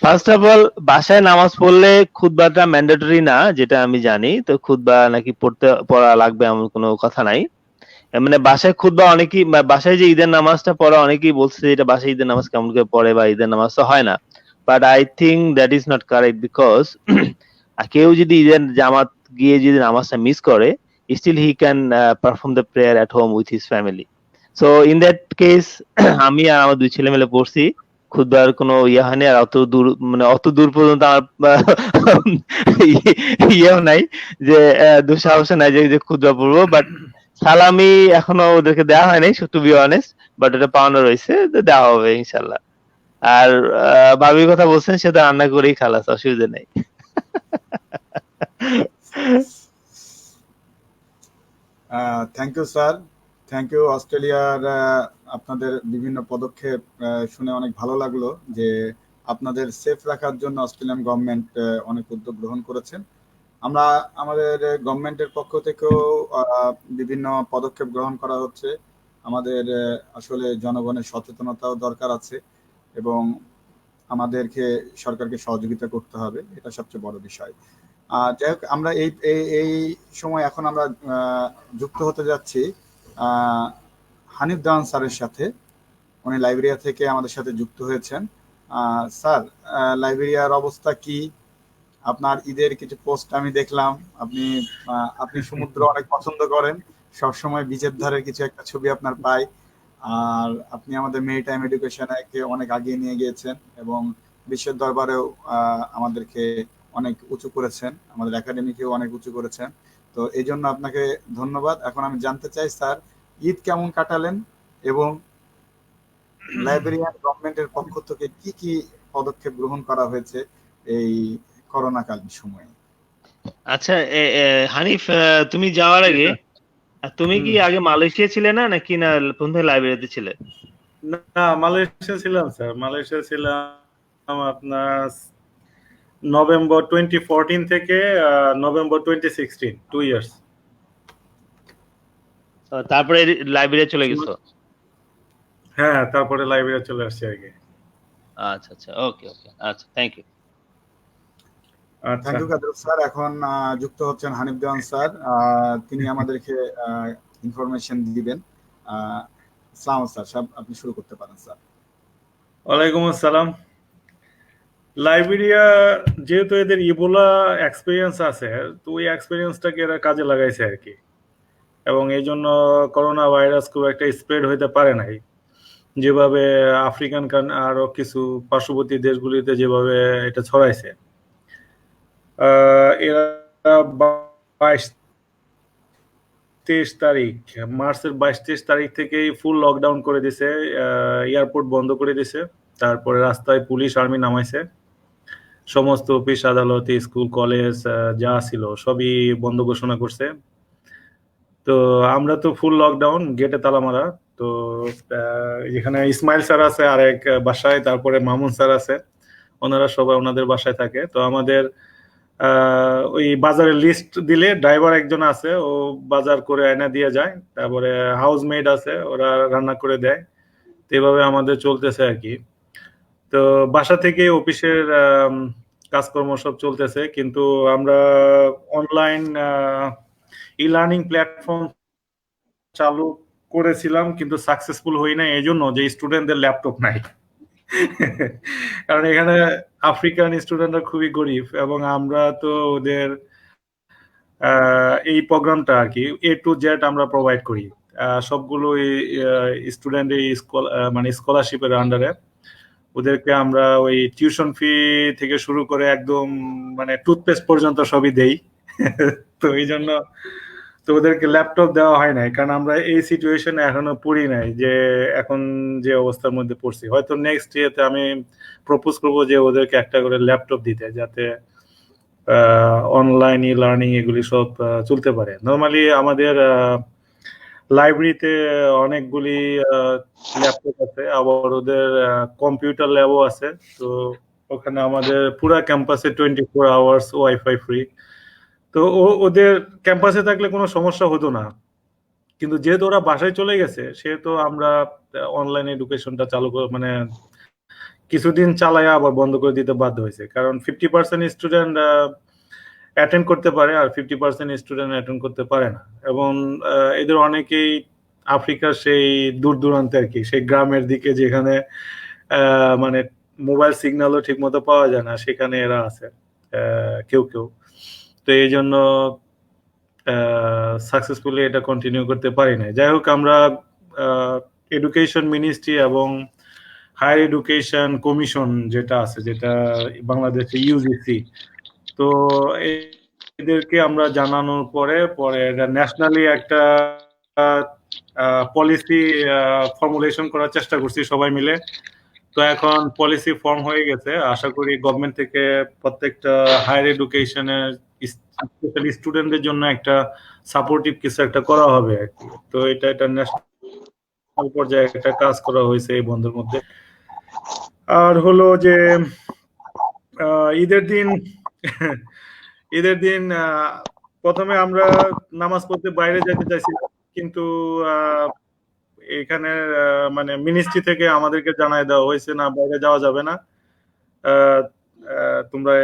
S8: ফার্স্ট অফ অল বাসায় নামাজ পড়লে খুতবাটা ম্যান্ডেটরি না, যেটা আমি জানি। তো খুতবা নাকি পড়া লাগবে এমন কোনো কথা নাই। মানে বাসায় খুতবা অনেকেই, বাসায় যে ঈদের নামাজটা পড়া অনেকেই বলছে যে এটা বাসায় ঈদের নামাজ কেমন করে পড়ে বা ঈদের নামাজ তো হয় না, but I think that is not correct, because কেউ যদি ঈদের জামাত গিয়ে যদি নামাজটা মিস করে, still he can perform the prayer at home with his family. So in that case আমি আর আমার দুই ছেলে মিলে পড়ছি, খুতবার কোনো ইয়ে হয়নি। আর অত দূর পর্যন্ত আমার ইয়েও নাই যে দুঃসাহস নাই যে খুতবা পড়বো, বাট সালামি এখনো ওদেরকে দেওয়া হয় নাই, টু বি অনেস্ট, বাট এটা পাওনা রয়েছে, দেওয়া হবে ইনশাল্লাহ। আর ভাবির কথা বলছেন, সেটা রান্না করেই খালাস, অসুবিধা নেই।
S1: Thank you sir. Thank you. অস্ট্রেলিয়ার আপনাদের বিভিন্ন পদক্ষেপ শুনে অনেক ভালো লাগলো যে আপনাদের সেফ রাখার জন্য অস্ট্রেলিয়ান গভর্নমেন্ট অনেক উদ্যোগ গ্রহণ করেছেন। আমরা আমাদের গভর্নমেন্টের পক্ষ থেকেও বিভিন্ন পদক্ষেপ গ্রহণ করা হচ্ছে। আমাদের আসলে জনগণের সচেতনতাও দরকার আছে এবং আমাদেরকে সরকারকে সহযোগিতা করতে হবে, এটা সবচেয়ে বড় বিষয়। যাই হোক, আমরা এই এই- এই সময় এখন আমরা যুক্ত হতে যাচ্ছি হানিফ দেওয়ান স্যারের সাথে। উনি লাইবেরিয়া থেকে আমাদের সাথে যুক্ত হয়েছেন। স্যার, লাইবেরিয়ার অবস্থা কি? আপনার ঈদের কিছু পোস্ট আমি দেখলাম। আপনি সমুদ্র অনেক পছন্দ করেন, সবসময় বিচের ধারের কিছু একটা ছবি আপনার পাই। আর আপনি আমাদের মেরিটাইম এডুকেশনকে অনেক আগিয়ে নিয়ে গিয়েছেন এবং বিশ্বের দরবারেও আমাদেরকে অনেক উঁচু করেছেন, আমাদের একাডেমিকেও অনেক উঁচু করেছেন। তো এই জন্য আপনাকে ধন্যবাদ। এখন আমি জানতে চাই স্যার, ঈদ কেমন কাটালেন এবং লাইবেরিয়ান গভর্নমেন্টের পক্ষ থেকে কি কি পদক্ষেপ গ্রহণ করা হয়েছে এই করোনাকালীন সময়ে?
S8: আচ্ছা, হানিফ, তুমি যাওয়ার আগে তুমি কি আগে মালয়েশিয়া ছিলে নাকি না প্রথমে লাইবেরিয়াতে ছিলে?
S9: না, মালয়েশিয়া ছিলাম স্যার। মালয়েশিয়া ছিলাম আপনার নভেম্বর 2014 থেকে নভেম্বর 2016, 2 ইয়ার্স।
S8: তারপরে লাইবেরিয়া চলে গেছো?
S9: হ্যাঁ, তারপরে লাইবেরিয়া চলে আসছি আর কি।
S8: আচ্ছা আচ্ছা, ওকে ওকে, আচ্ছা, থ্যাংক ইউ।
S9: আচ্ছা,
S1: থ্যাংক ইউ কাদের স্যার। এখন যুক্ত হচ্ছেন হানিফ দেওয়ান স্যার। তিনি আমাদেরকে ইনফরমেশন দিবেন। আসসালামু স্যার, আপনি শুরু করতে পারেন স্যার।
S9: ওয়ালাইকুম আসসালাম। লাইবেরিয়া যেহেতু এদের ইবোলা এক্সপিরিয়েন্স আছে, তো ওই এক্সপিরিয়েন্সটাকে এরা কাজে লাগাইছে আর কি, এবং এই জন্য করোনা ভাইরাস খুব একটা স্প্রেড হইতে পারে নাই যেভাবে আফ্রিকান আরো কিছু পার্শ্ববর্তী দেশগুলিতে যেভাবে এটা ছড়াইছে। এরা 22-23 তারিখ, মার্চের 22-23 তারিখ থেকেই ফুল লকডাউন করে দিছে, এয়ারপোর্ট বন্ধ করে দিছে। তারপরে রাস্তায় পুলিশ আর্মি নামাইছে, সমস্ত অফিস আদালত, স্কুল কলেজ যা ছিল সবই বন্ধ ঘোষণা করছে। তো আমরা তো ফুল লকডাউন, গেটে তালা মারা। তো এখানে ইসমাইল স্যার আছে আরেক বাসায়, তারপরে মামুন স্যার আছে, ওনারা সবাই ওনাদের বাসায় থাকে। তো আমাদের ওই বাজারের লিস্ট দিলে ড্রাইভার একজন আছে, ও বাজার করে এনে দিয়ে যায়, তারপরে হাউসমেড আছে, ওরা রান্না করে দেয়। তো এভাবে আমাদের চলতেছে আর কি। তো বাসা থেকে অফিসের কাজকর্ম সব চলতেছে, কিন্তু আমরা অনলাইন ই লার্নিং প্ল্যাটফর্ম চালু করেছিলাম, কিন্তু সাকসেসফুল হই না, এই জন্য যে স্টুডেন্টদের ল্যাপটপ নাই। কারণ এখানে আফ্রিকান স্টুডেন্টরা খুবই গরিব, এবং আমরা তো ওদের এই প্রোগ্রামটা আর কি A to Z আমরা প্রোভাইড করি। সবগুলো স্টুডেন্ট এই মানে স্কলারশিপের আন্ডারে। ওদেরকে আমরা ওই টিউশন ফি থেকে শুরু করে একদম মানে টুথপেস্ট পর্যন্ত সবই দেই। তো এই জন্য তো ওদেরকে ল্যাপটপ দেওয়া হয় নাই, কারণ আমরা এই সিচুয়েশনে এখনো পড়ি নাই যে এখন যে অবস্থার মধ্যে পড়ছি। হয়তো নেক্সট ইয়েতে আমি প্রপোজ করবো যে ওদেরকে একটা করে ল্যাপটপ দিতে, যাতে অনলাইন ই লার্নিং এগুলি সব চলতে পারে। নর্মালি আমাদের লাইব্রেরিতে অনেকগুলি ল্যাপটপ আছে, আবার ওদের কম্পিউটার ল্যাবও আছে। তো ওখানে আমাদের পুরা ক্যাম্পাসে 24 আওয়ার্স ওয়াইফাই ফ্রি। তো ওদের ক্যাম্পাসে থাকলে কোনো সমস্যা হতো না, কিন্তু যেহেতু ওরা বাসায় চলে গেছে, সেহেতু আমরা অনলাইন এডুকেশনটা চালু করে মানে কিছুদিন চালায় আবার বন্ধ করে দিতে বাধ্য হয়েছে, কারণ 50% স্টুডেন্ট অ্যাটেন্ড করতে পারে আর 50% স্টুডেন্ট অ্যাটেন্ড করতে পারে না। এবং এদের অনেকেই আফ্রিকার সেই দূর দূরান্তে আর কি, সেই গ্রামের দিকে যেখানে মানে মোবাইল সিগন্যালও ঠিক মতো পাওয়া যায় না, সেখানে এরা আছে কেউ কেউ। তো এই জন্য সাকসেসফুলি এটা কন্টিনিউ করতে পারি না। যাই হোক, আমরা এডুকেশন মিনিস্ট্রি এবং হায়ার এডুকেশন কমিশন যেটা আছে, যেটা বাংলাদেশে ইউজিসি, তো এদেরকে আমরা জানানোর পরে এটা ন্যাশনালি একটা পলিসি ফর্মুলেশন করার চেষ্টা করছি সবাই মিলে। তো এখন পলিসি ফর্ম হয়ে গেছে, আশা করি গভর্নমেন্ট থেকে প্রত্যেকটা হায়ার এডুকেশনের স্পেশালি স্টুডেন্টদের জন্য একটা সাপোর্টিভ কিছু একটা করা হবে আর কি। তো এটা ন্যাশনাল পর্যায়ে একটা কাজ করা হয়েছে এই বন্ধের মধ্যে। আর হলো যে ঈদের দিন প্রথমে আমরা নামাজ পড়তে বাইরে যেতে চাইছিলাম, কিন্তু এখানে মানে মিনিস্ট্রি থেকে আমাদেরকে জানায় দেওয়া হয়েছে না, বাইরে যাওয়া যাবে না। তোমরা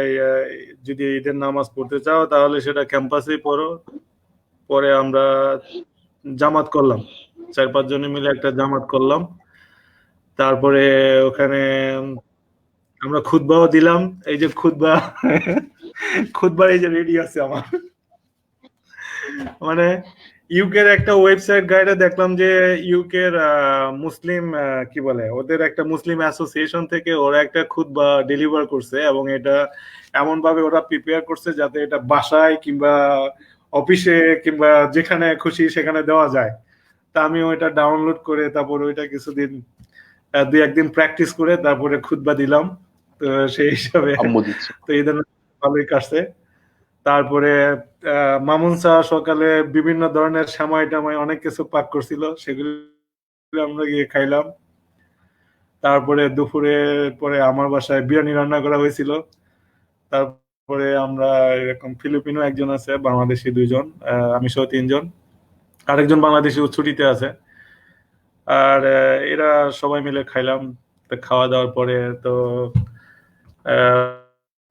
S9: যদি ঈদের নামাজ পড়তে চাও তাহলে সেটা ক্যাম্পাসেই পড়ো। পরে আমরা জামাত করলাম, 4-5 জনে মিলে একটা জামাত করলাম। তারপরে ওখানে আমরা খুতবাও দিলাম। এই যে খুতবা এই যে রেডি আছে আমার, মানে ইউকের একটা ওয়েবসাইট গাইডে দেখলাম যে ইউকের মুসলিম কি বলে ওদের একটা মুসলিম অ্যাসোসিয়েশন থেকে ওরা একটা খুতবা ডেলিভার করছে, এবং এটা এমন ভাবে ওরা প্রিপেয়ার করছে যাতে এটা বাসায় কিংবা অফিসে কিংবা যেখানে খুশি সেখানে দেওয়া যায়। তা আমি ওইটা ডাউনলোড করে তারপর ওইটা কিছুদিন 2-1 দিন প্র্যাকটিস করে তারপরে খুতবা দিলাম। তো সেই হিসাবে তো ঈদের ভালোই কাটছে। তারপরে মামুন স্যার সকালে বিভিন্ন ধরনের সেমাই টামাই অনেক কিছু পাক করছিল, সেগুলো আমরা গিয়ে খাইলাম। তারপরে দুপুরে পরে আমার বাসায় বিরিয়ানি রান্না করা হয়েছিল। তারপরে আমরা এরকম ফিলিপিনো একজন আছে, বাংলাদেশি 2 জন, আমি সহ 3 জন, আরেকজন বাংলাদেশি ছুটিতে আছে। আর এরা সবাই মিলে খাইলাম। খাওয়া দাওয়ার পরে তো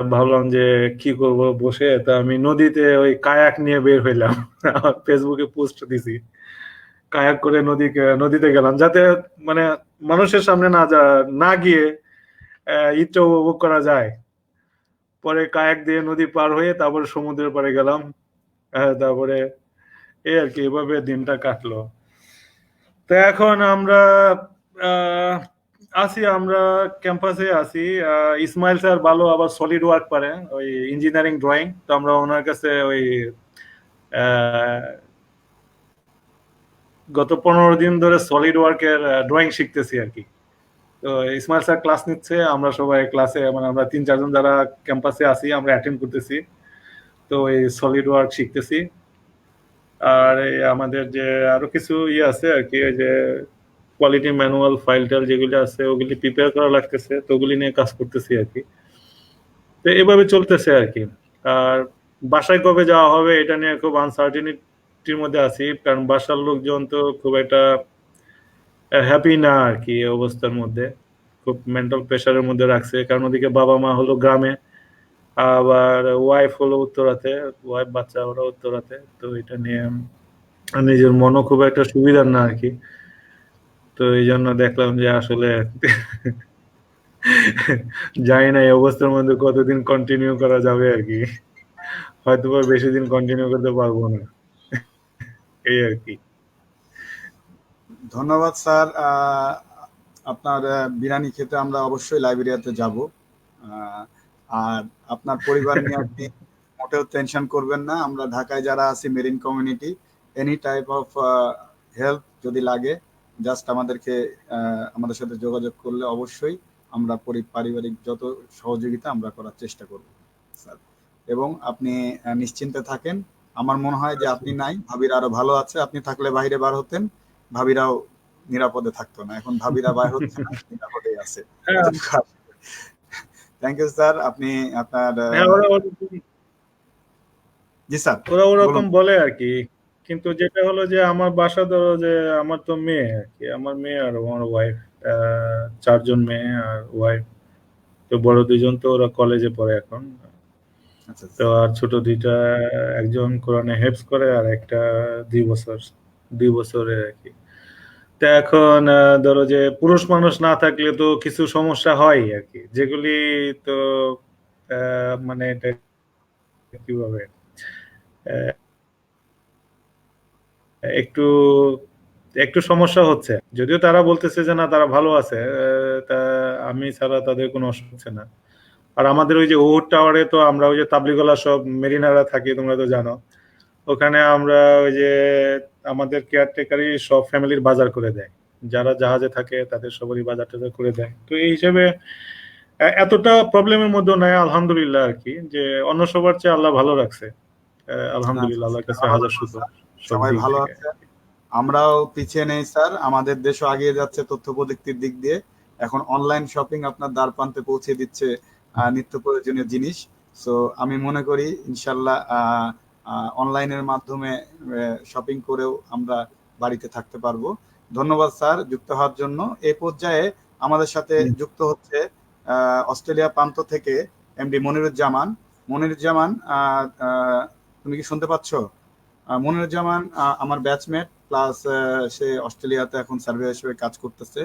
S9: ভাবলাম যে কি করব বসে, তা আমি নদীতে ওই কায়াক নিয়ে বের হইলাম। ফেসবুকে পোস্ট দিছি, কায়াক করে নদীতে গেলাম, যাতে মানে মানুষের সামনে না গিয়ে ঈদটা উপভোগ করা যায়। পরে কায়াক দিয়ে নদী পার হয়ে তারপরে সমুদ্রের পাড়ে গেলাম। তারপরে এই আর কি, এভাবে দিনটা কাটলো। তো এখন আমরা আমরা ক্যাম্পাসে আছি। ইসমাইল স্যার ভালো আবার সলিড ওয়ার্ক পারে, ওই ইঞ্জিনিয়ারিং ড্রয়িং। তো আমরা ওনার কাছে ওই গত 15 দিন ধরে সলিড ওয়ার্কের ড্রয়িং শিখতেছি আর কি। তো ইসমাইল স্যার ক্লাস নিচ্ছে, আমরা সবাই ক্লাসে মানে আমরা 3-4 জন যারা ক্যাম্পাসে আছি আমরা অ্যাটেন্ড করতেছি। তো এই সলিড ওয়ার্ক শিখতেছি। আর আমাদের যে আরো কিছু আছে আর কি, ওই যে কোয়ালিটি ম্যানুয়াল ফাইল যেগুলি আছে ওগুলি প্রিপেয়ার করা লাগতেছে, তো ওগুলি নিয়ে কাজ করতেছি আর কি। তো এভাবে চলতেছে আর কি। আর বাসায় কবে যাওয়া হবে এটা নিয়ে খুব আনসার্টেনিটির মধ্যে আছি, কারণ বাসার লোকজন তো খুব একটা হ্যাপি না আর কি এই অবস্থার মধ্যে, খুব মেন্টাল প্রেশারের মধ্যে রাখছে। কারণ ওদিকে বাবা মা হলো গ্রামে, আবার ওয়াইফ হলো উত্তরাতে, ওয়াইফ বাচ্চা ওরা উত্তরাতে। তো এটা নিয়ে নিজের মনও খুব একটা সুবিধার না আর কি। তো এই জন্য দেখলাম যে আসলে জানি না এই অবস্থার মধ্যে কতদিন কন্টিনিউ করা যাবে আর কি, হয়তো বেশি দিন কন্টিনিউ করতে পারবো না, এই আর কি।
S1: ধন্যবাদ স্যার। আপনার বিরিয়ানি খেতে আমরা অবশ্যই লাইবেরিয়াতে যাব। আর আপনার পরিবার নিয়ে আপনি মোটেও টেনশন করবেন না। আমরা ঢাকায় যারা আছি marine community, any type of help যদি লাগে জাস্ট আমাদের সাথে যোগাযোগ করলে অবশ্যই আমরা পারিবারিক যত সহযোগিতা আমরা করার চেষ্টা করব স্যার। এবং আপনি নিশ্চিন্তে থাকেন। আমার মনে হয় যে আপনি নাই, ভাবিরা আরো ভালো আছে। আপনি থাকলে বাইরে বার হতেন, ভাবিরাও নিরাপদে থাকতো না। এখন ভাবিরা বাইরে হচ্ছে না, নিরাপদেই আছে। Thank you sir. আপনি আপনার জি স্যার
S9: ওরা ওরকম বলে আর কি, কিন্তু যেটা হলো যে আমার বাসা ধরো যে আমার তো মেয়ে আর কি, আমার মেয়ে আর আমার ওয়াইফ, 4 জন মেয়ে আর ওয়াইফ। তো বড় 2 জন তো ওরা কলেজে পড়ে এখন। তো আর ছোট 2টা, একজন কোরআনে হেফজ করে আর একটা 2 বছরের আর কি। তো এখন ধরো যে পুরুষ মানুষ না থাকলে তো কিছু সমস্যা হয় আর কি, যেগুলি তো মানে এটা কিভাবে একটু একটু সমস্যা হচ্ছে, যদিও তারা বলতেছে যে না তারা ভালো আছে, তা আমি ছাড়া তাদের কোনো অসুবিধা হচ্ছে না। আর আমাদের ওই যে উহুদ টাওয়ারে তো আমরা ওই যে তাবলিগওয়ালা সব মেরিনারা থাকি, তোমরা তো জানো, ওখানে আমরা ওই যে আমাদের কেয়ারটেকারই সব ফ্যামিলির বাজার করে দেয়। যারা জাহাজে থাকে তাদের সবারই বাজার টাজার করে দেয়। তো এই হিসেবে এতটা প্রবলেমের মধ্যে নাই আলহামদুলিল্লাহ আর কি, যে অন্য সবার চেয়ে আল্লাহ ভালো রাখছে। আলহামদুলিল্লাহ, আল্লাহর কাছে হাজার শুকর সব
S1: সবাই
S9: দিক
S1: ভালো
S9: থেকে।
S1: আছে, আমরাও পিছিয়ে নেই স্যার, আমাদের দেশও এগিয়ে যাচ্ছে তথ্য প্রযুক্তির দিক দিয়ে। এখন অনলাইন শপিং আপনার দ্বার প্রান্তে পৌঁছে দিচ্ছে নিত্য প্রয়োজনীয় জিনিস। সো আমি মনে করি ইনশাল্লাহ অনলাইনের মাধ্যমে শপিং করেও আমরা বাড়িতে থাকতে পারবো। ধন্যবাদ স্যার যুক্ত হওয়ার জন্য। এই পর্যায়ে আমাদের সাথে যুক্ত হচ্ছে অস্ট্রেলিয়া প্রান্ত থেকে এমডি মনিরুজ্জামান। মনিরুজ্জামান, তুমি কি শুনতে পাচ্ছ? মনিরুজ্জামান আমার ব্যাচমেট, প্লাস সে অস্ট্রেলিয়াতে এখন সার্ভে হিসেবে কাজ করতেছে।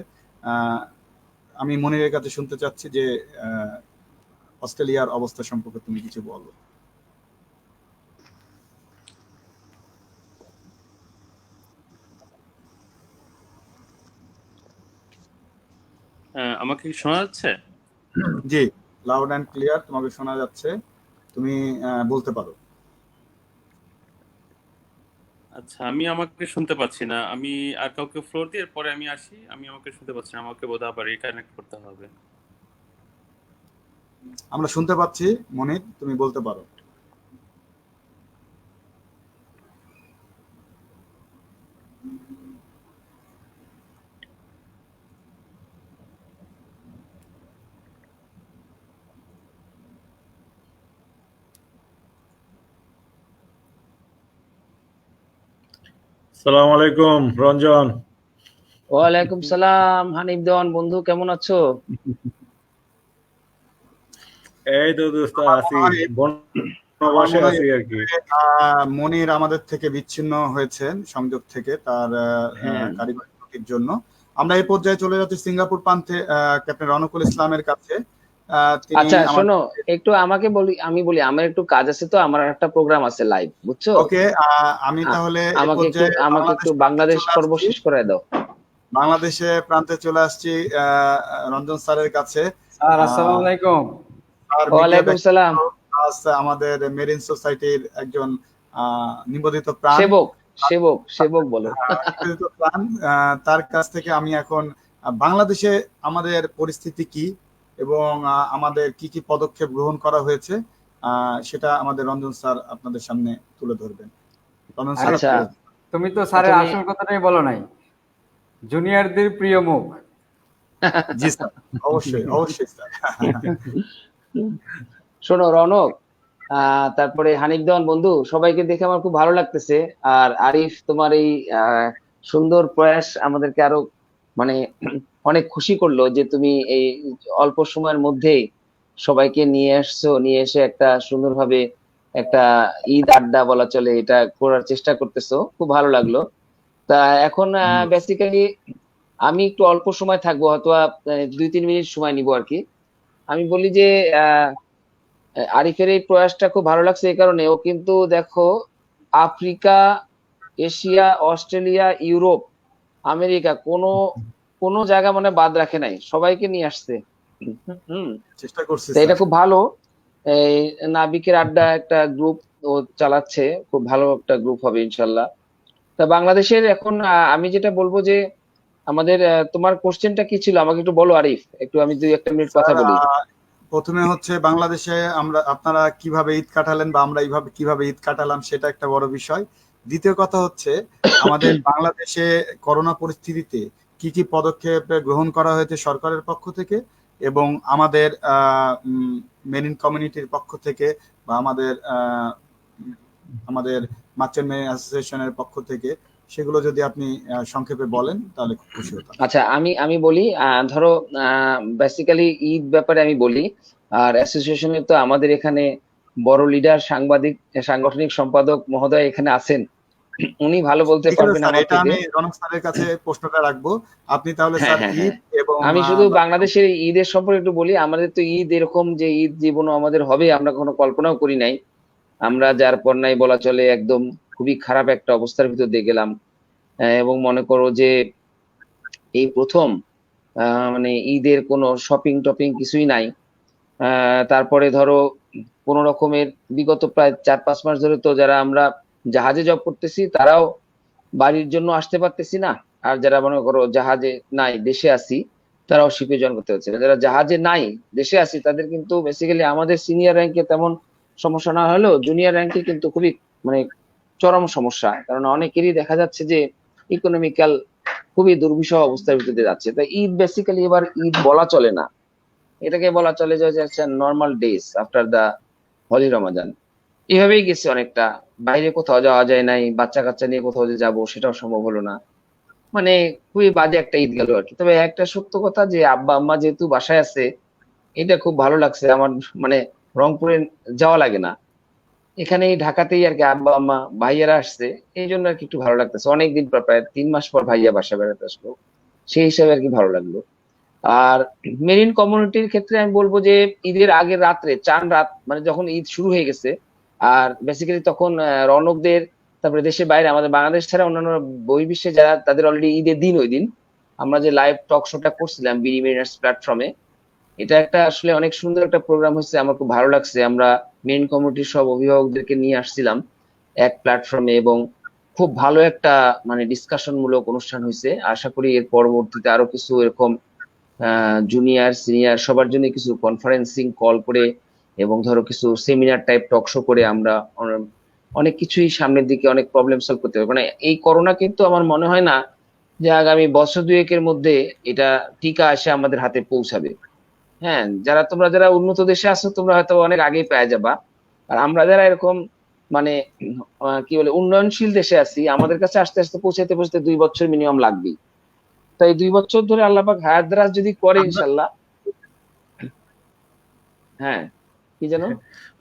S1: আমি মনিরের কাছে শুনতে চাচ্ছি যে অস্ট্রেলিয়ার অবস্থা সম্পর্কে তুমি কিছু বলো।
S10: আমাকে কি শোনা যাচ্ছে?
S1: জি, লাউড অ্যান্ড ক্লিয়ার তোমাকে শোনা যাচ্ছে, তুমি বলতে পারো।
S10: আচ্ছা, আমি আমাকে শুনতে পাচ্ছি না। আমি আর কাউকে ফ্লোর দিয়ে পরে আমি আসি। আমি আমাকে শুনতে পাচ্ছি না, আমাকে বোধহয় আবার রিকানেক্ট করতে হবে।
S1: আমরা শুনতে পাচ্ছি মনির, তুমি বলতে পারো।
S9: সালাম আলাইকুম রঞ্জন।
S11: ওয়ালাইকুম সালাম হানিফ দেওয়ান, বন্ধু কেমন আছো?
S9: এই তো দোস্ত আছি, বসে আছি আর কি।
S1: মনির আমাদের থেকে বিচ্ছিন্ন হয়েছেন সংযোগ থেকে তার কারিগরি ত্রুটির জন্য। আমরা এই পর্যায়ে চলে যাচ্ছি সিঙ্গাপুর প্রান্তে ক্যাপ্টেন রনকুল ইসলামের কাছে।
S11: আচ্ছা শোনো, একটু আমাকে আমি বলি আমার একটু কাজ আছে, তো আমার একটা প্রোগ্রাম আছে লাইভ, বুঝছো?
S1: ওকে, আমি তাহলে
S11: আমাকে একটু বাংলাদেশ পর্ব শেষ করে দাও।
S1: বাংলাদেশে প্রান্তে চলে আসছি রঞ্জন স্যারের কাছে।
S6: স্যার আসসালামু আলাইকুম।
S11: ওয়ালাইকুম সালাম।
S1: আমাদের মেরিন সোসাইটির একজন নিবেদিত প্রাণ,
S11: সেবক বলো।
S1: নিবেদিত প্রাণ, তার কাছ থেকে আমি এখন বাংলাদেশে আমাদের পরিস্থিতি কি এবং আমাদের কি কি পদক্ষেপ গ্রহণ করা হয়েছে সেটা আমাদের রঞ্জন স্যার আপনাদের সামনে তুলে ধরবেন। রঞ্জন স্যার,
S11: আচ্ছা,
S6: তুমি তো স্যারের আসল কথাটাই বলো নাই, জুনিয়রদের প্রিয় মুখ।
S1: জি স্যার, অবশ্যই অবশ্যই স্যার।
S11: শোনো রনক, তারপরে হানিফ দেওয়ান বন্ধু, সবাইকে দেখে আমার খুব ভালো লাগতেছে। আর আরিফ, তোমার এই সুন্দর প্রয়াস আমাদেরকে আরো মানে অনেক খুশি করলো যে তুমি এই অল্প সময়ের মধ্যেই সবাইকে নিয়ে আসছো, নিয়ে এসে একটা সুন্দরভাবে একটা ঈদ আড্ডা বলা চলে এটা করার চেষ্টা করতেছো, খুব ভালো লাগলো। তা এখন বেসিক্যালি আমি একটু অল্প সময় থাকবো, হয়তো 2-3 মিনিট সময় নিব আর কি। আমি বলি যে আরিফের এই প্রয়াসটা খুব ভালো লাগছে এই কারণে, ও কিন্তু দেখো Africa, Asia, Australia, Europe, America কোনো জায়গা মানে বাদ রাখে নাই, সবাইকে নিয়ে আসছে।
S1: চেষ্টা করছি,
S11: এটা খুব ভালো। এই নাবিকের আড্ডা একটা গ্রুপ ও চালাচ্ছে, খুব ভালো একটা গ্রুপ হবে ইনশাল্লাহ। তা বাংলাদেশের এখন আমি যেটা বলবো যে আমাদের তোমার কোশ্চেনটা কি ছিল আমাকে একটু বলো আরিফ, একটু আমি 2-1 মিনিট কথা বলি।
S1: প্রথমে হচ্ছে বাংলাদেশে আপনারা কিভাবে ঈদ কাটালেন বা আমরা এইভাবে কিভাবে ঈদ কাটালাম সেটা একটা বড় বিষয়। দ্বিতীয় কথা হচ্ছে আমাদের বাংলাদেশে করোনা পরিস্থিতিতে কি কি পদক্ষেপ গ্রহণ করা হয়েছে সরকারের পক্ষ থেকে এবং আমাদের মেরিন কমিউনিটির পক্ষ থেকে বা আমাদের মার্চেন্ট মেরিন অ্যাসোসিয়েশনের পক্ষ থেকে, সেগুলো যদি আপনি সংক্ষেপে বলেন তাহলে খুব খুশি হতাম।
S11: আচ্ছা, আমি বলি, ধরো বেসিক্যালি ঈদ ব্যাপারে আমি বলি। আর অ্যাসোসিয়েশনের তো আমাদের এখানে বড় লিডার, সাংগঠনিক সম্পাদক মহোদয় এখানে আছেন, উনি ভালো বলতে পারবেন আমার থেকে।
S1: আমি রনক স্যারের কাছে প্রশ্নটা রাখবো, আপনি তাহলে স্যার ঈদ এবং
S11: আমি শুধু বাংলাদেশের ঈদের সম্পর্কে একটু বলি। আমাদের তো ঈদ এরকম যে ঈদ জীবনও আমাদের হবে আমরা কোনো কল্পনাও করি নাই। আমরা যার পর নাই বলা চলে একদম খুবই খারাপ একটা অবস্থার ভিতর দিয়ে গেলাম, এবং মনে করো যে এই প্রথম মানে ঈদের কোনো শপিং টপিং কিছুই নাই। তারপরে ধরো কোন রকমের বিগত প্রায় 4-5 মাস ধরে তো যারা আমরা জাহাজে জব করতেছি তারাও বাড়ির জন্য আসতে পারতেছি না, আর যারা মনে করো জাহাজে নাই দেশে আসি তারাও শিপে জয়েন করতে হচ্ছে। যারা জাহাজে নাই দেশে আসি তাদের কিন্তু বেসিক্যালি আমাদের সিনিয়র র্যাঙ্কে তেমন সমস্যা না হলেও জুনিয়র র্যাঙ্কে কিন্তু খুবই মানে চরম সমস্যা, কারণ অনেকেরই দেখা যাচ্ছে যে ইকোনমিক্যাল খুবই দুর্বিষহ অবস্থার ভিতরে যাচ্ছে। তাই ঈদ বেসিক্যালি এবার ঈদ বলা চলে না, এটাকে বলা চলে যে নর্মাল ডেজ আফটার দা হলি রমাজান। এভাবেই গেছে অনেকটা, বাইরে কোথাও যাওয়া যায় নাই, বাচ্চা কাচ্চা নিয়ে কোথাও যে যাবো সেটাও সম্ভব হলো না, মানে খুবই বাজে একটা ঈদ গেল আর কি। তবে একটা সত্য কথা যে আব্বা আম্মা যেহেতু বাসায় আছে এটা খুব ভালো লাগছে আমার, মানে রংপুরে যাওয়া লাগে না, এখানেই ঢাকাতেই আর কি আব্বা আম্মা ভাইয়ারা আসছে, এই জন্য আর কি একটু ভালো লাগতেছে। অনেকদিন পর প্রায় 3 মাস পর ভাইয়া বাসা বেড়াতে আসলো, সেই হিসাবে আর কি ভালো লাগলো। আর মেরিন কমিউনিটির ক্ষেত্রে আমি বলবো যে ঈদের আগের রাত্রে চান রাত মানে যখন ঈদ শুরু হয়ে গেছে আর বেসিক্যালি তখন রৌনকদের তারপরে দেশের বাইরে আমাদের বাংলাদেশ ছাড়া অন্যান্য বহির্বিশ্বে যারা তাদের অলরেডি ঈদের দিন ওই দিন আমরা যে লাইভ টক শোটা করছিলাম বিডি মেরিনার্স প্ল্যাটফর্মে, এটা একটা আসলে অনেক সুন্দর একটা প্রোগ্রাম হচ্ছে, আমার খুব ভালো লাগছে। আমরা মেইন কমিউনিটির সব অভিভাবকদেরকে নিয়ে আসছিলাম এক প্ল্যাটফর্মে এবং খুব ভালো একটা মানে ডিসকাশন মূলক অনুষ্ঠান হয়েছে। আশা করি এর পরবর্তীতে আরো কিছু এরকম জুনিয়র সিনিয়র সবার জন্য কিছু কনফারেন্সিং কল করে এবং ধরো কিছু সেমিনার টাইপ টক শো করে আমরা অনেক কিছুই সামনের দিকে অনেক প্রবলেম সলভ করতে হবে। মানে এই করোনা কিন্তু আমার মনে হয় না যে আগামী বছর দুয়েকের মধ্যে এটা টিকা এসে আমাদের হাতে পৌঁছাবে। হ্যাঁ, যারা উন্নত দেশে আছো তোমরা হয়তো অনেক আগেই পেয়ে যাবা, আর আমরা যারা এরকম মানে কি বলে উন্নয়নশীল দেশে আছি আমাদের কাছে আস্তে আস্তে পৌঁছাতে পৌঁছতে 2 বছর মিনিমাম লাগবেই। তাই 2 বছর ধরে আল্লাহ পাক হায়াত দারাজ যদি করে ইনশাল্লাহ। হ্যাঁ কি জানো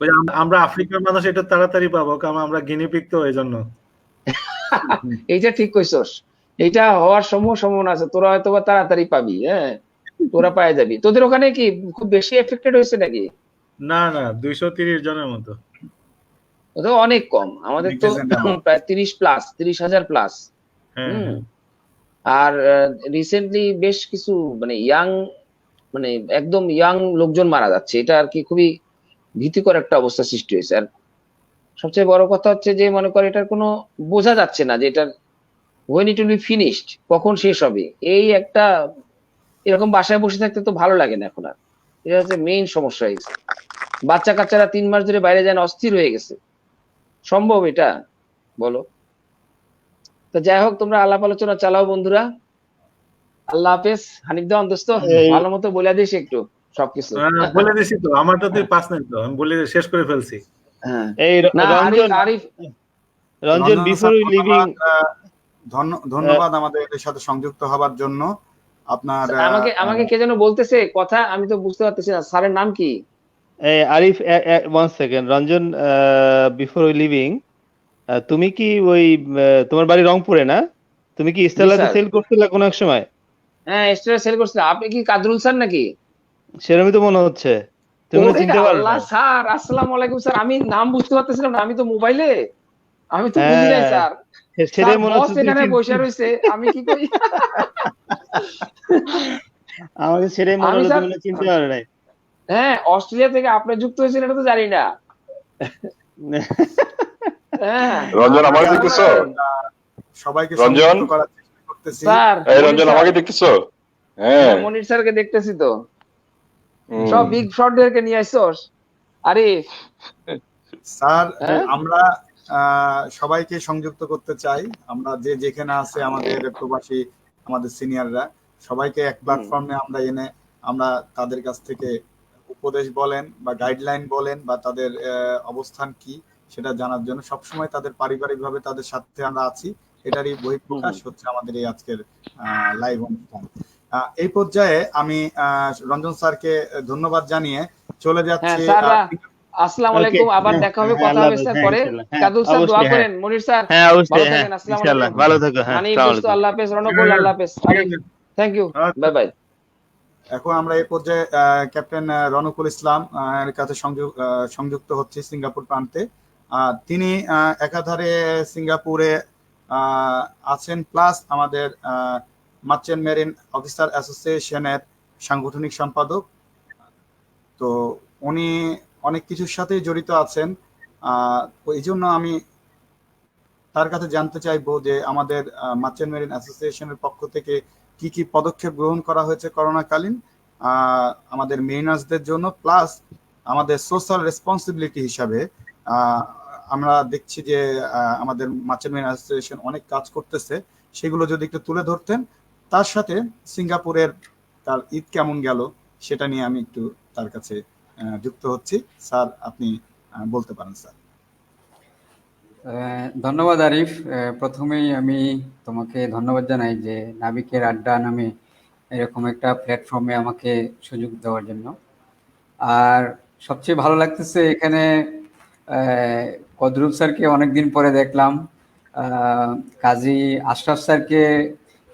S9: ওই আমরা আফ্রিকার মানুষ এটা তাড়াতাড়ি পাবো, কারণ আমরা গিনিপিগ তো এই জন্য।
S11: এইটা ঠিক কইছস, এইটা হওয়ার সম্ভাবনা আছে, তোরা হয়তো বা তাড়াতাড়ি পাবি। হ্যাঁ তোরা পায়ে যাবি। তোদের ওখানে কি খুব বেশি এফেক্টেড হয়েছে নাকি?
S9: না 230 জনের মতো।
S11: ওটা অনেক কম, আমাদের তো প্রায় 30,000 প্লাস। আর রিসেন্টলি বেশ কিছু মানে ইয়াং মানে একদম ইয়াং লোকজন মারা যাচ্ছে, এটা আর কি খুবই ভীতিকর একটা অবস্থা সৃষ্টি হয়েছে। আর সবচেয়ে বড় কথা হচ্ছে যে মনে করে এটার কোনো বোঝা যাচ্ছে না যে এটার when it will be finished কখন শেষ হবে। এই একটা এরকম বাসায় বসে থাকতে তো ভালো লাগে না এখন আর, এটা হচ্ছে মেইন সমস্যা হয়েছে। বাচ্চা কাচ্চারা 3 মাস ধরে বাইরে যায় না, অস্থির হয়ে গেছে। সম্ভব এটা বলো? তো যাই হোক তোমরা আলাপ আলোচনা চালাও বন্ধুরা। আল্লাহ হাফেজ। হানিফ দেওয়ান দোস্ত ভালো মতো বলে দিস একটু সবকিছু।
S9: বলে দিছি তো, আমারটা তুই পাস নাই তো, আমি বলে শেষ করে ফেলছি।
S11: হ্যাঁ
S8: এই রঞ্জন বিফোর উই লিভিং,
S1: ধন্যবাদ আমাদের এর সাথে সংযুক্ত হবার জন্য। আপনার
S11: আমাকে কে যেন বলতেছে কথা, আমি তো বুঝতে পারতেছি না স্যারের নাম কি?
S8: Arif 1 second. Ranjan before we living, তুমি কি ওই তোমার বাড়ি রংপুরে না? তুমি কি স্টেলাতে সেল করছিলে কোন এক সময়?
S11: হ্যাঁ স্টেলা সেল করছিলাম। আপনি কি কাদরুল স্যার নাকি?
S8: সেরকমই তো মনে হচ্ছে। তুমি চিনতে পারো না?
S11: স্যার আসসালামু আলাইকুম স্যার, আমি নাম বুঝতে পারতেছিলাম না, আমি তো মোবাইলে, আমি তো বুঝি নাই স্যার।
S8: সেটাই মনে হচ্ছে
S11: এখানে বসে রইছে, আমি কি করি?
S8: আমাকে সেটাই মনে হলো তুমি চিনতে পারো নাই।
S11: হ্যাঁ অস্ট্রেলিয়া থেকে আপনি যুক্ত হয়েছেন এটা তো জানি না।
S5: রঞ্জন আমাকে দেখতেছো?
S1: সবাইকে সংযুক্ত করার চেষ্টা করতেছি।
S11: স্যার
S5: এই রঞ্জন আমাকে দেখতেছো? হ্যাঁ
S11: মনির স্যারকে দেখতেছি তো। সব বিগ শটদেরকে নিয়ে আইছস? আরে
S1: স্যার আমরা সবাইকে সংযুক্ত করতে চাই। আমরা যে যেখানে আছে আমাদের প্রবাসী আমাদের সিনিয়ররা সবাইকে এক প্ল্যাটফর্মে আমরা এনে আমরা তাদের কাছ থেকে উপদেশ বলেন বা গাইডলাইন বলেন বা তাদের অবস্থান কি সেটা জানার জন্য সবসময় তাদের পারিবারিকভাবে তাদের সাথে আমরা আছি। এটারই বহিঃপ্রকাশ হচ্ছে আমাদের এই আজকের লাইভ অনুষ্ঠান। এই পর্যায়ে আমি রঞ্জন স্যারকে ধন্যবাদ জানিয়ে চলে যাচ্ছি।
S11: আসসালামু আলাইকুম, আবার দেখা হবে, কথা হবে স্যার পরে। কাদুল স্যার দোয়া করেন, মনির স্যার
S8: হ্যাঁ অবশ্যই, হ্যাঁ
S11: ইনশাআল্লাহ
S8: ভালো থাকো। হ্যাঁ
S11: আল্লাহ হাফেজ, রনকুল আল্লাহ হাফেজ, থ্যাংক ইউ, বাই বাই।
S1: এখন আমরা এই পর্যায়ে ক্যাপ্টেন রনকুল ইসলাম এর কাছে সংযুক্ত হচ্ছি সিঙ্গাপুর প্রান্তে। তিনি একাধারে সিঙ্গাপুরে আছেন প্লাস আমাদের মার্চেন্ট মেরিন অফিসার অ্যাসোসিয়েশনের সাংগঠনিক সম্পাদক। তো উনি অনেক কিছুর সাথে জড়িত আছেন, এই জন্য আমি তার কাছে জানতে চাইবো যে আমাদের মার্চেন্ট মেরিন অ্যাসোসিয়েশনের পক্ষ থেকে কি কি পদক্ষেপ গ্রহণ করা হয়েছে করোনাকালীন আমাদের মেরিনার্সদের জন্য, প্লাস আমাদের সোশ্যাল রেসপন্সিবিলিটি হিসাবে আমরা দেখছি যে আমাদের মার্চেন্ট মেরিন অ্যাসোসিয়েশন অনেক কাজ করতেছে, সেগুলো যদি একটু তুলে ধরতেন। তার সাথে সিঙ্গাপুরের তার ঈদ কেমন গেল সেটা নিয়ে আমি একটু তার কাছে যুক্ত হচ্ছি। স্যার, আপনি বলতে পারেন স্যার।
S6: ধন্যবাদ আরিফ। প্রথমেই আমি তোমাকে ধন্যবাদ জানাই যে নাবিকের আড্ডা নামে এরকম একটা প্ল্যাটফর্মে আমাকে সুযোগ দেওয়ার জন্য। আর সবচেয়ে ভালো লাগতেছে এখানে কদরুল স্যারকে অনেকদিন পরে দেখলাম, কাজী আশরাফ স্যারকে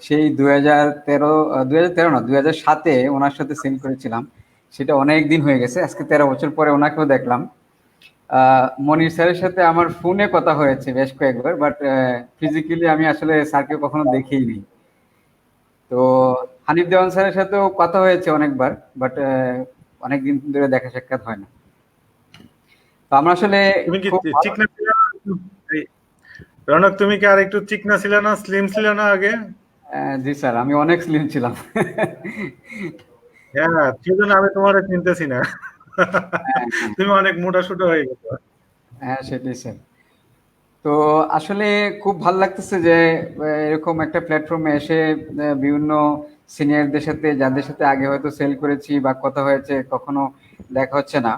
S6: সেই 2013 না 2007-এ ওনার সাথে সেন্ড করেছিলাম, সেটা অনেক দিন হয়ে গেছে। আজকে 13 বছর পরে ওনাকেও দেখলাম। মনির স্যারের সাথে আমার ফোনে কথা হয়েছে বেশ কয়েকবার, বাট ফিজিক্যালি আমি আসলে স্যারকে কখনো দেখিনি। তো হানিফ দেওয়ান স্যারের সাথেও কথা হয়েছে অনেকবার, বাট অনেকদিন ধরে দেখা সাক্ষাৎ হয় না। তো আমরা আসলে
S9: তুমি কি চিকনা ছিল না? রনক, তুমি কি আর একটু চিকনা ছিল না, স্লিম ছিল না আগে?
S6: জি স্যার, আমি অনেক স্লিম ছিলাম।
S9: হ্যাঁ, সেজন্য আমি তোমার চিনতেছি না। তুমি অনেক মোটা সোটা হয়ে গেছো।
S6: হ্যাঁ, সেটাই স্যার। তো আসলে খুব ভালো লাগতেছে যে এরকম একটা প্ল্যাটফর্মে এসে বিভিন্ন সিনিয়রদের সাথে, যাদের সাথে আগে হয়তো সেল করেছি বা কথা হয়েছে, কখনো দেখা হচ্ছে না।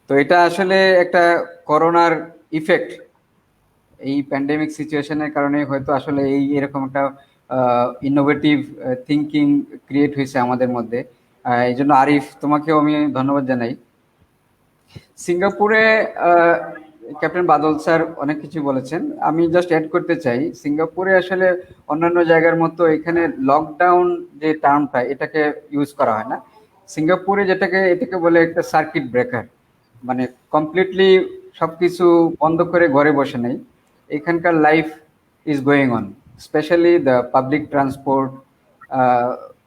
S6: তো এটা আসলে একটা করোনার ইফেক্ট। এই প্যান্ডেমিক সিচুয়েশনের কারণে হয়তো আসলে এরকম একটা ইনোভেটিভ থিঙ্কিং ক্রিয়েট হয়েছে আমাদের মধ্যে। এই জন্য আরিফ, তোমাকেও আমি ধন্যবাদ জানাই। সিঙ্গাপুরে ক্যাপ্টেন বাদল স্যার অনেক কিছু বলেছেন, আমি জাস্ট অ্যাড করতে চাই, সিঙ্গাপুরে আসলে অন্যান্য জায়গার মতো এখানে লকডাউন যে টার্মটা, এটাকে ইউজ করা হয় না। সিঙ্গাপুরে এটাকে বলে একটা সার্কিট ব্রেকার, মানে কমপ্লিটলি সবকিছু বন্ধ করে ঘরে বসে নেই। এখানকার life is going on, specially the public transport,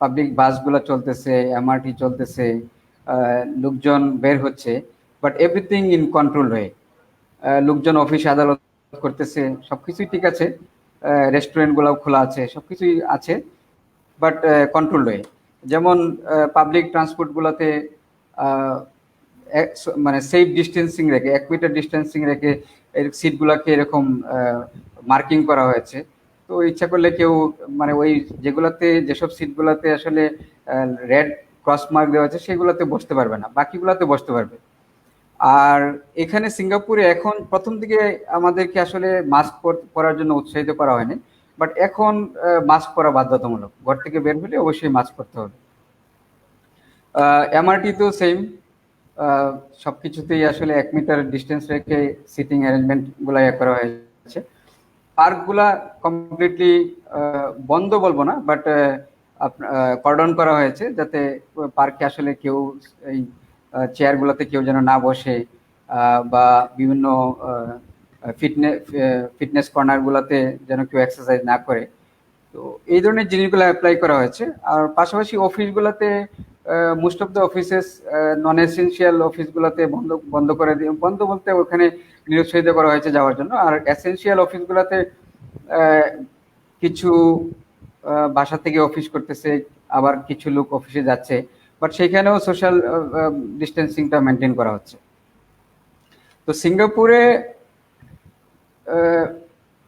S6: public বাসগুলো চলতেছে, এমআরটি চলতেছে, লোকজন বের হচ্ছে, বাট এভরিথিং ইন কন্ট্রোল হয়ে। লোকজন অফিস আদালত করতেছে, সবকিছুই ঠিক আছে, রেস্টুরেন্টগুলোও খোলা আছে, সবকিছুই আছে, বাট কন্ট্রোল হয়ে। যেমন পাবলিক ট্রান্সপোর্টগুলোতে মানে সেফ ডিস্টেন্সিং রেখে, 1 মিটার ডিস্টেন্সিং রেখে সিটগুলোকে এরকম মার্কিং করা হয়েছে। তো ইচ্ছা করলে কেউ, মানে ওই যেসব সিটগুলোতে আসলে রেড ক্রস মার্ক দেওয়া আছে সেগুলোতে বসতে পারবে না, বাকিগুলোতে বসতে পারবে। আর এখানে সিঙ্গাপুরে এখন প্রথম দিকে আমাদেরকে আসলে মাস্ক পরার জন্য উৎসাহিত করা হয়নি, বাট এখন মাস্ক পরা বাধ্যতামূলক, ঘর থেকে বের হলে অবশ্যই মাস্ক পরতে হবে। এমআরটি তো সেম, সবকিছুতেই আসলে 1 মিটার ডিস্টেন্স রেখে সিটিং অ্যারেঞ্জমেন্ট গুলা করা হয়েছে। পার্কগুলা কমপ্লিটলি বন্ধ বলবো না, বাট কর্ডন করা হয়েছে, যাতে পার্কে আসলে কেউ এই চেয়ারগুলোতে কেউ যেন না বসে, বা বিভিন্ন ফিটনেস কর্নারগুলোতে যেন কেউ এক্সারসাইজ না করে। তো এই ধরনের জিনিসগুলো অ্যাপ্লাই করা হয়েছে। আর পাশাপাশি অফিসগুলোতে, most of the offices, non essential অফিসগুলোতে বন্ধ করে দিয়ে, বন্ধ বলতে ওখানে নিরুৎসাহিত করা হয়েছে যাওয়ার জন্য। আর এসেনশিয়াল অফিসগুলোতে কিছু বাসা থেকে অফিস করতেছে, আবার কিছু লোক অফিসে যাচ্ছে, বাট সেখানেও সোশ্যাল ডিস্টেন্সিংটা মেনটেন করা হচ্ছে। তো সিঙ্গাপুরে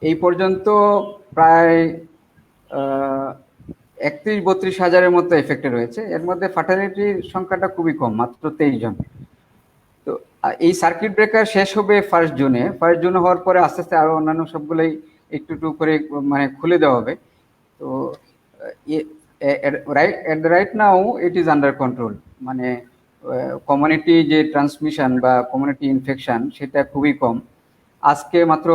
S6: এই পর্যন্ত প্রায় 31-32 হাজারের মতো এফেক্টেড হয়েছে। এর মধ্যে ফার্টিলিটির সংখ্যাটা খুবই কম, মাত্র 23 জন। তো এই সার্কিট ব্রেকার শেষ হবে 1 জুনে। 1 জুন হওয়ার পরে আস্তে আস্তে আরো অন্যান্য সবগুলোই একটু একটু করে মানে খুলে দেওয়া হবে। তো right now it is under control, মানে কমিউনিটি যে ট্রান্সমিশন বা কমিউনিটি ইনফেকশন সেটা খুবই কম। আজকে মাত্র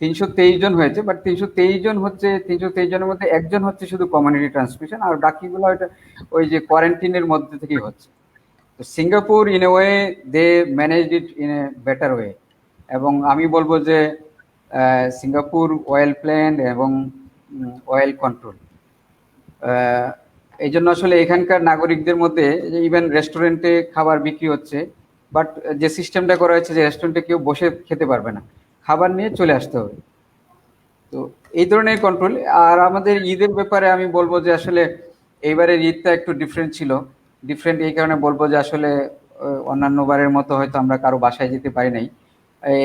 S6: 323 জন হয়েছে, বাট 323 জন হচ্ছে, 323 জনের মধ্যে 1 জন হচ্ছে শুধু কমিউনিটি ট্রান্সমিশন, আর বাকিগুলো ওই যে কোয়ারেন্টিনের মধ্যে থেকেই হচ্ছে। তো Singapore in a way they managed it in a better way, এবং আমি বলবো যে সিঙ্গাপুর ওয়েল প্ল্যান্ড এবং ওয়েল কন্ট্রোল। এই জন্য আসলে এখানকার নাগরিকদের মধ্যে ইভেন রেস্টুরেন্টে খাবার বিক্রি হচ্ছে, বাট যে সিস্টেমটা করা হয়েছে যে রেস্টুরেন্টে কেউ বসে খেতে পারবে না, খাবার নিয়ে চলে আসতে হবে। তো এই ধরনের কন্ট্রোল। আর আমাদের ঈদের ব্যাপারে আমি বলবো যে আসলে এইবারের ঈদটা একটু ডিফারেন্ট ছিল। ডিফারেন্ট এই কারণে বলবো যে আসলে অন্যান্য বারের মতো হয়তো আমরা কারো বাসায় যেতে পারি নাই।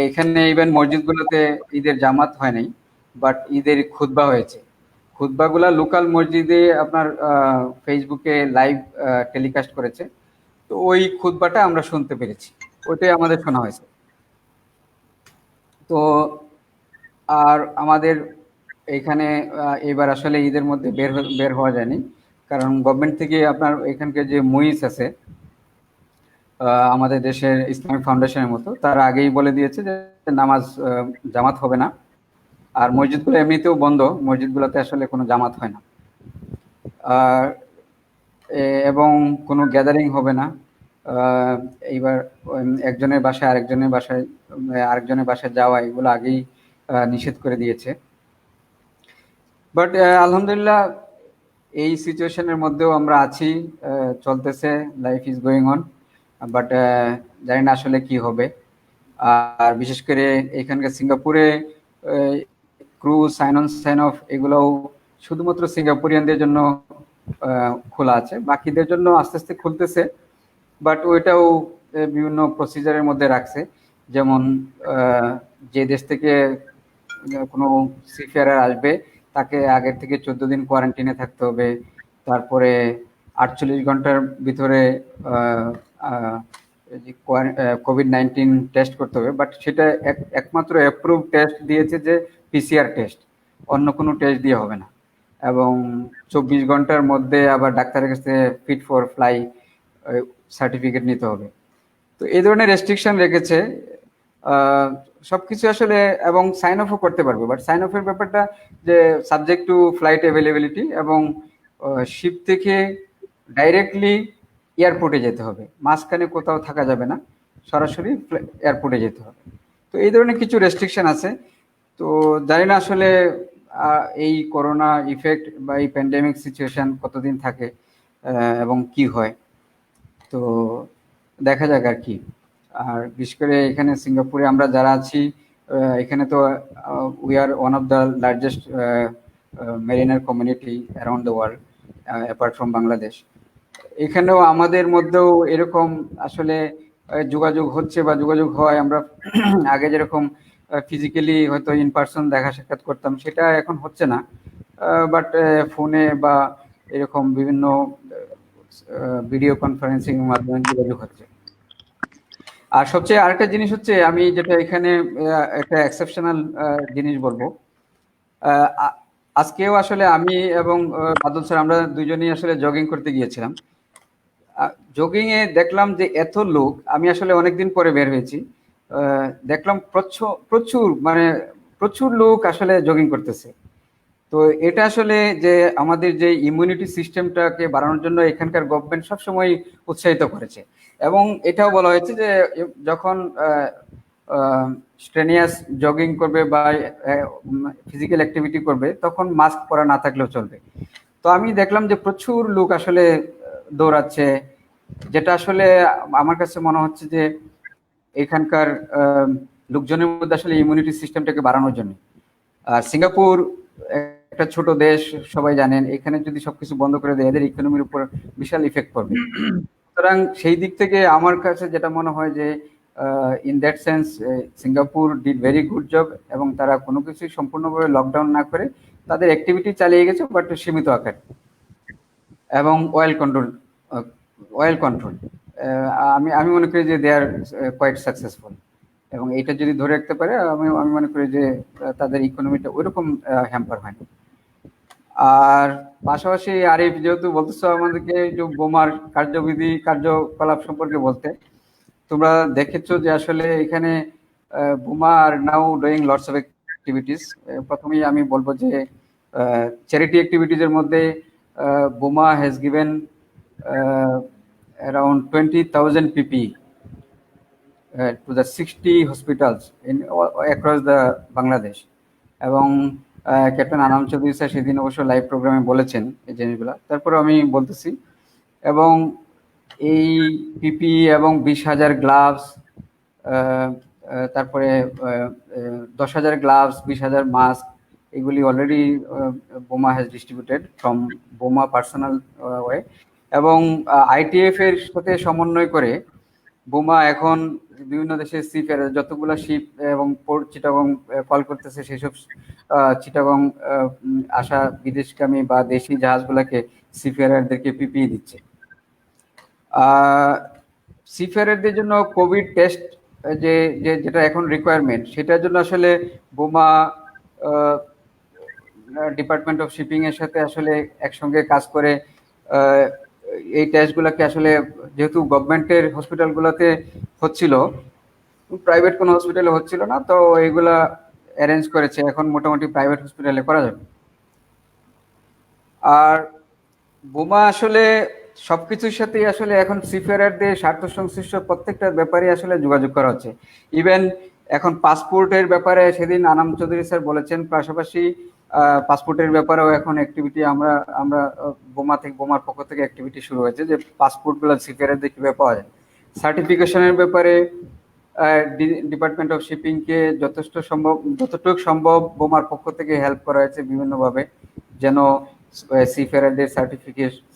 S6: এখানে ইভেন মসজিদগুলোতে ঈদের জামাত হয় নাই, বাট ঈদের খুতবা হয়েছে। খুতবাগুলা লোকাল মসজিদে আপনার ফেসবুকে লাইভ টেলিকাস্ট করেছে। তো ওই খুতবাটা আমরা শুনতে পেরেছি, ওইটাই আমাদের শোনা হয়েছে। তো আর আমাদের এখানে এবার আসলে ঈদের মধ্যে বের হওয়া যায়নি, কারণ গভর্নমেন্ট থেকে আপনার এখানকার যে মুইস আছে আমাদের দেশের ইসলামিক ফাউন্ডেশনের মতো, তারা আগেই বলে দিয়েছে যে নামাজ জামাত হবে না। আর মসজিদগুলো এমনিতেও বন্ধ, মসজিদগুলোতে আসলে কোনো জামাত হয় না। আর এবং কোনো গ্যাদারিং হবে না। এইবার একজনের বাসায় আরেকজনের বাসায় যাওয়া এগুলো আগেই নিষেধ করে দিয়েছে। বাট আলহামদুলিল্লাহ এই সিচুয়েশনের মধ্যেও আমরা আছি, চলতেছে, life is going on. But জানি না আসলে কি হবে। আর বিশেষ করে এখানকার সিঙ্গাপুরে crew sign on sign off এগুলোও শুধুমাত্র সিঙ্গাপুরিয়ানদের জন্য খোলা আছে, বাকিদের জন্য আস্তে আস্তে খুলতেছে। বাট ওইটাও বিভিন্ন প্রসিজারের মধ্যে রাখছে, যেমন যে দেশ থেকে কোনো সিফেয়ারার আসবে তাকে আগের থেকে 14 দিন কোয়ারেন্টাইনে থাকতে হবে। তারপরে 48 ঘন্টার ভিতরে কোভিড-19 টেস্ট করতে হবে। বাট সেটা একমাত্র অ্যাপ্রুভ টেস্ট দিয়েছে যে পিসিআর টেস্ট, অন্য কোনো টেস্ট দিয়ে হবে না। এবং 24 ঘন্টার মধ্যে আবার ডাক্তারের কাছে ফিট ফর ফ্লাই সার্টিফিকেট নিতে হবে। তো এই ধরনের রেস্ট্রিকশন রেখেছে সবকিছু আসলে, এবং সাইন অফও করতে পারবে। বাট সাইন অফের ব্যাপারটা যে সাবজেক্ট টু ফ্লাইট অ্যাভেলেবিলিটি, এবং শিপ থেকে ডাইরেক্টলি এয়ারপোর্টে যেতে হবে, মাঝখানে কোথাও থাকা যাবে না, সরাসরি এয়ারপোর্টে যেতে হবে। তো এই ধরনের কিছু রেস্ট্রিকশন আছে। তো জানি না আসলে এই করোনা ইফেক্ট বা এই প্যান্ডেমিক সিচুয়েশন কতদিন থাকে এবং কি হয়, তো দেখা যাক আর কি। আর বিশেষ করে এখানে সিঙ্গাপুরে আমরা যারা আছি, এখানে তো we R one of the largest mariner community around the world apart from Bangladesh. এখানেও আমাদের মধ্যেও এরকম আসলে যোগাযোগ হচ্ছে বা যোগাযোগ হয়। আমরা আগে যেরকম ফিজিক্যালি হয়তো ইন পার্সন দেখা সাক্ষাৎ করতাম, সেটা এখন হচ্ছে না, বাট ফোনে বা এরকম বিভিন্ন ভিডিও কনফারেন্সিং মাধ্যমে যোগাযোগ হচ্ছে। আর সবচেয়ে আরেকটা জিনিস হচ্ছে, আমি যেটা এখানে একটা এক্সেপশনাল জিনিস বলবো, আজকেও আসলে আমি এবং বাদল স্যার আমরা দুজনেই আসলে জগিং করতে গিয়েছিলাম। জগিং এ দেখলাম যে এত লোক, আমি আসলে অনেকদিন পরে বের হয়েছি, দেখলাম প্রচুর লোক আসলে জগিং করতেছে। তো এটা আসলে যে আমাদের যে ইমিউনিটি সিস্টেমটাকে বাড়ানোর জন্য এখানকার গভর্নমেন্ট সবসময় উৎসাহিত করেছে। এবং এটাও বলা হয়েছে যে যখন স্ট্রেনিয়াস জগিং করবে বা ফিজিক্যাল অ্যাক্টিভিটি করবে তখন মাস্ক পরা না থাকলেও চলবে। তো আমি দেখলাম যে প্রচুর লোক আসলে দৌড়াচ্ছে, যেটা আসলে আমার কাছে মনে হচ্ছে যে এখানকার লোকজনের মধ্যে আসলে ইমিউনিটি সিস্টেমটাকে বাড়ানোর জন্য। আর সিঙ্গাপুর একটা ছোট দেশ, সবাই জানেন, এখানে যদি সবকিছু বন্ধ করে দেয় এদের ইকোনমির উপর বিশাল ইফেক্ট পড়বে। সুতরাং সেই দিক থেকে আমার কাছে যেটা মনে হয় যে in that sense Singapore did very good job, এবং তারা কোনো কিছুই সম্পূর্ণভাবে লকডাউন না করে তাদের অ্যাক্টিভিটি চালিয়ে গেছে, বাট সীমিত আকারে। এবং অয়েল কন্ট্রোল আমি মনে করি যে দে আর কোয়াইট সাকসেসফুল, এবং এটা যদি ধরে রাখতে পারে আমি মনে করি যে তাদের ইকোনমিটা ওইরকম হ্যাম্পার হয়নি। আর পাশাপাশি আরিফ যেহেতু বলতেছো আমাদেরকে একটু বোমার কার্যকলাপ সম্পর্কে বলতে, তোমরা দেখেছো যে আসলে এখানে বোমা আর নাও ডুইং লটস অফ অ্যাক্টিভিটিস। প্রথমেই আমি বলবো যে চ্যারিটি অ্যাক্টিভিটিজের মধ্যে বোমা has given around 20,000 PPE to the 60 hospitals across the Bangladesh. এবং ক্যাপ্টেন আনাম চৌধুরী স্যার সেদিন অবশ্য লাইভ প্রোগ্রামে বলেছেন এই জিনিসগুলো, তারপরে আমি বলতেছি। এবং এই পিপিই এবং 20,000 গ্লাভস, তারপরে 10,000 গ্লাভস, 20,000 মাস্ক, এগুলি অলরেডি বোমা হ্যাজ ডিস্ট্রিবিউটেড ফ্রম বোমা পার্সোনাল ওয়ে, এবং আইটিএফ এর সাথে সমন্বয় করে বোমা এখন বিভিন্ন দেশের সিপের যতগুলো শিপ এবং পোর্ট চিটাগং কল করতেছে সেসব চিটাগং আসা বিদেশগামী বা দেশি জাহাজগুলোকে সিফেয়ারদেরকে পিপিই দিচ্ছে। সিফেয়ারদের জন্য কোভিড টেস্ট যেটা এখন রিকোয়ারমেন্ট, সেটার জন্য আসলে বোমা ডিপার্টমেন্ট অফ শিপিং এর সাথে আসলে একসঙ্গে কাজ করে এই টেস্টগুলোকে আসলে যেহেতু গভর্নমেন্টের হসপিটালগুলোতে হচ্ছিল, প্রাইভেট কোনো হসপিটালে হচ্ছিল না, তো এইগুলা অ্যারেঞ্জ করেছে, এখন মোটামুটি প্রাইভেট হসপিটালে করা যাবে। আর বোমা আসলে সবকিছুর সাথেই আসলে এখন সিফেয়ারদের স্বার্থ সংশ্লিষ্ট প্রত্যেকটা ব্যাপারে আসলে যোগাযোগ করা হচ্ছে। ইভেন এখন পাসপোর্টের ব্যাপারে সেদিন আনাম চৌধুরী স্যার বলেছেন, পাশাপাশি পাসপোর্টের ব্যাপারেও এখন অ্যাক্টিভিটি আমরা বোমার পক্ষ থেকে অ্যাক্টিভিটি শুরু হয়েছে, যে পাসপোর্টগুলো সিফেয়ারদের কীভাবে পাওয়া যায়। সার্টিফিকেশনের ব্যাপারে ডিপার্টমেন্ট অফ শিপিংকে যতটুকু সম্ভব বোমার পক্ষ থেকে হেল্প করা হয়েছে বিভিন্নভাবে, যেন সিফেয়ারদের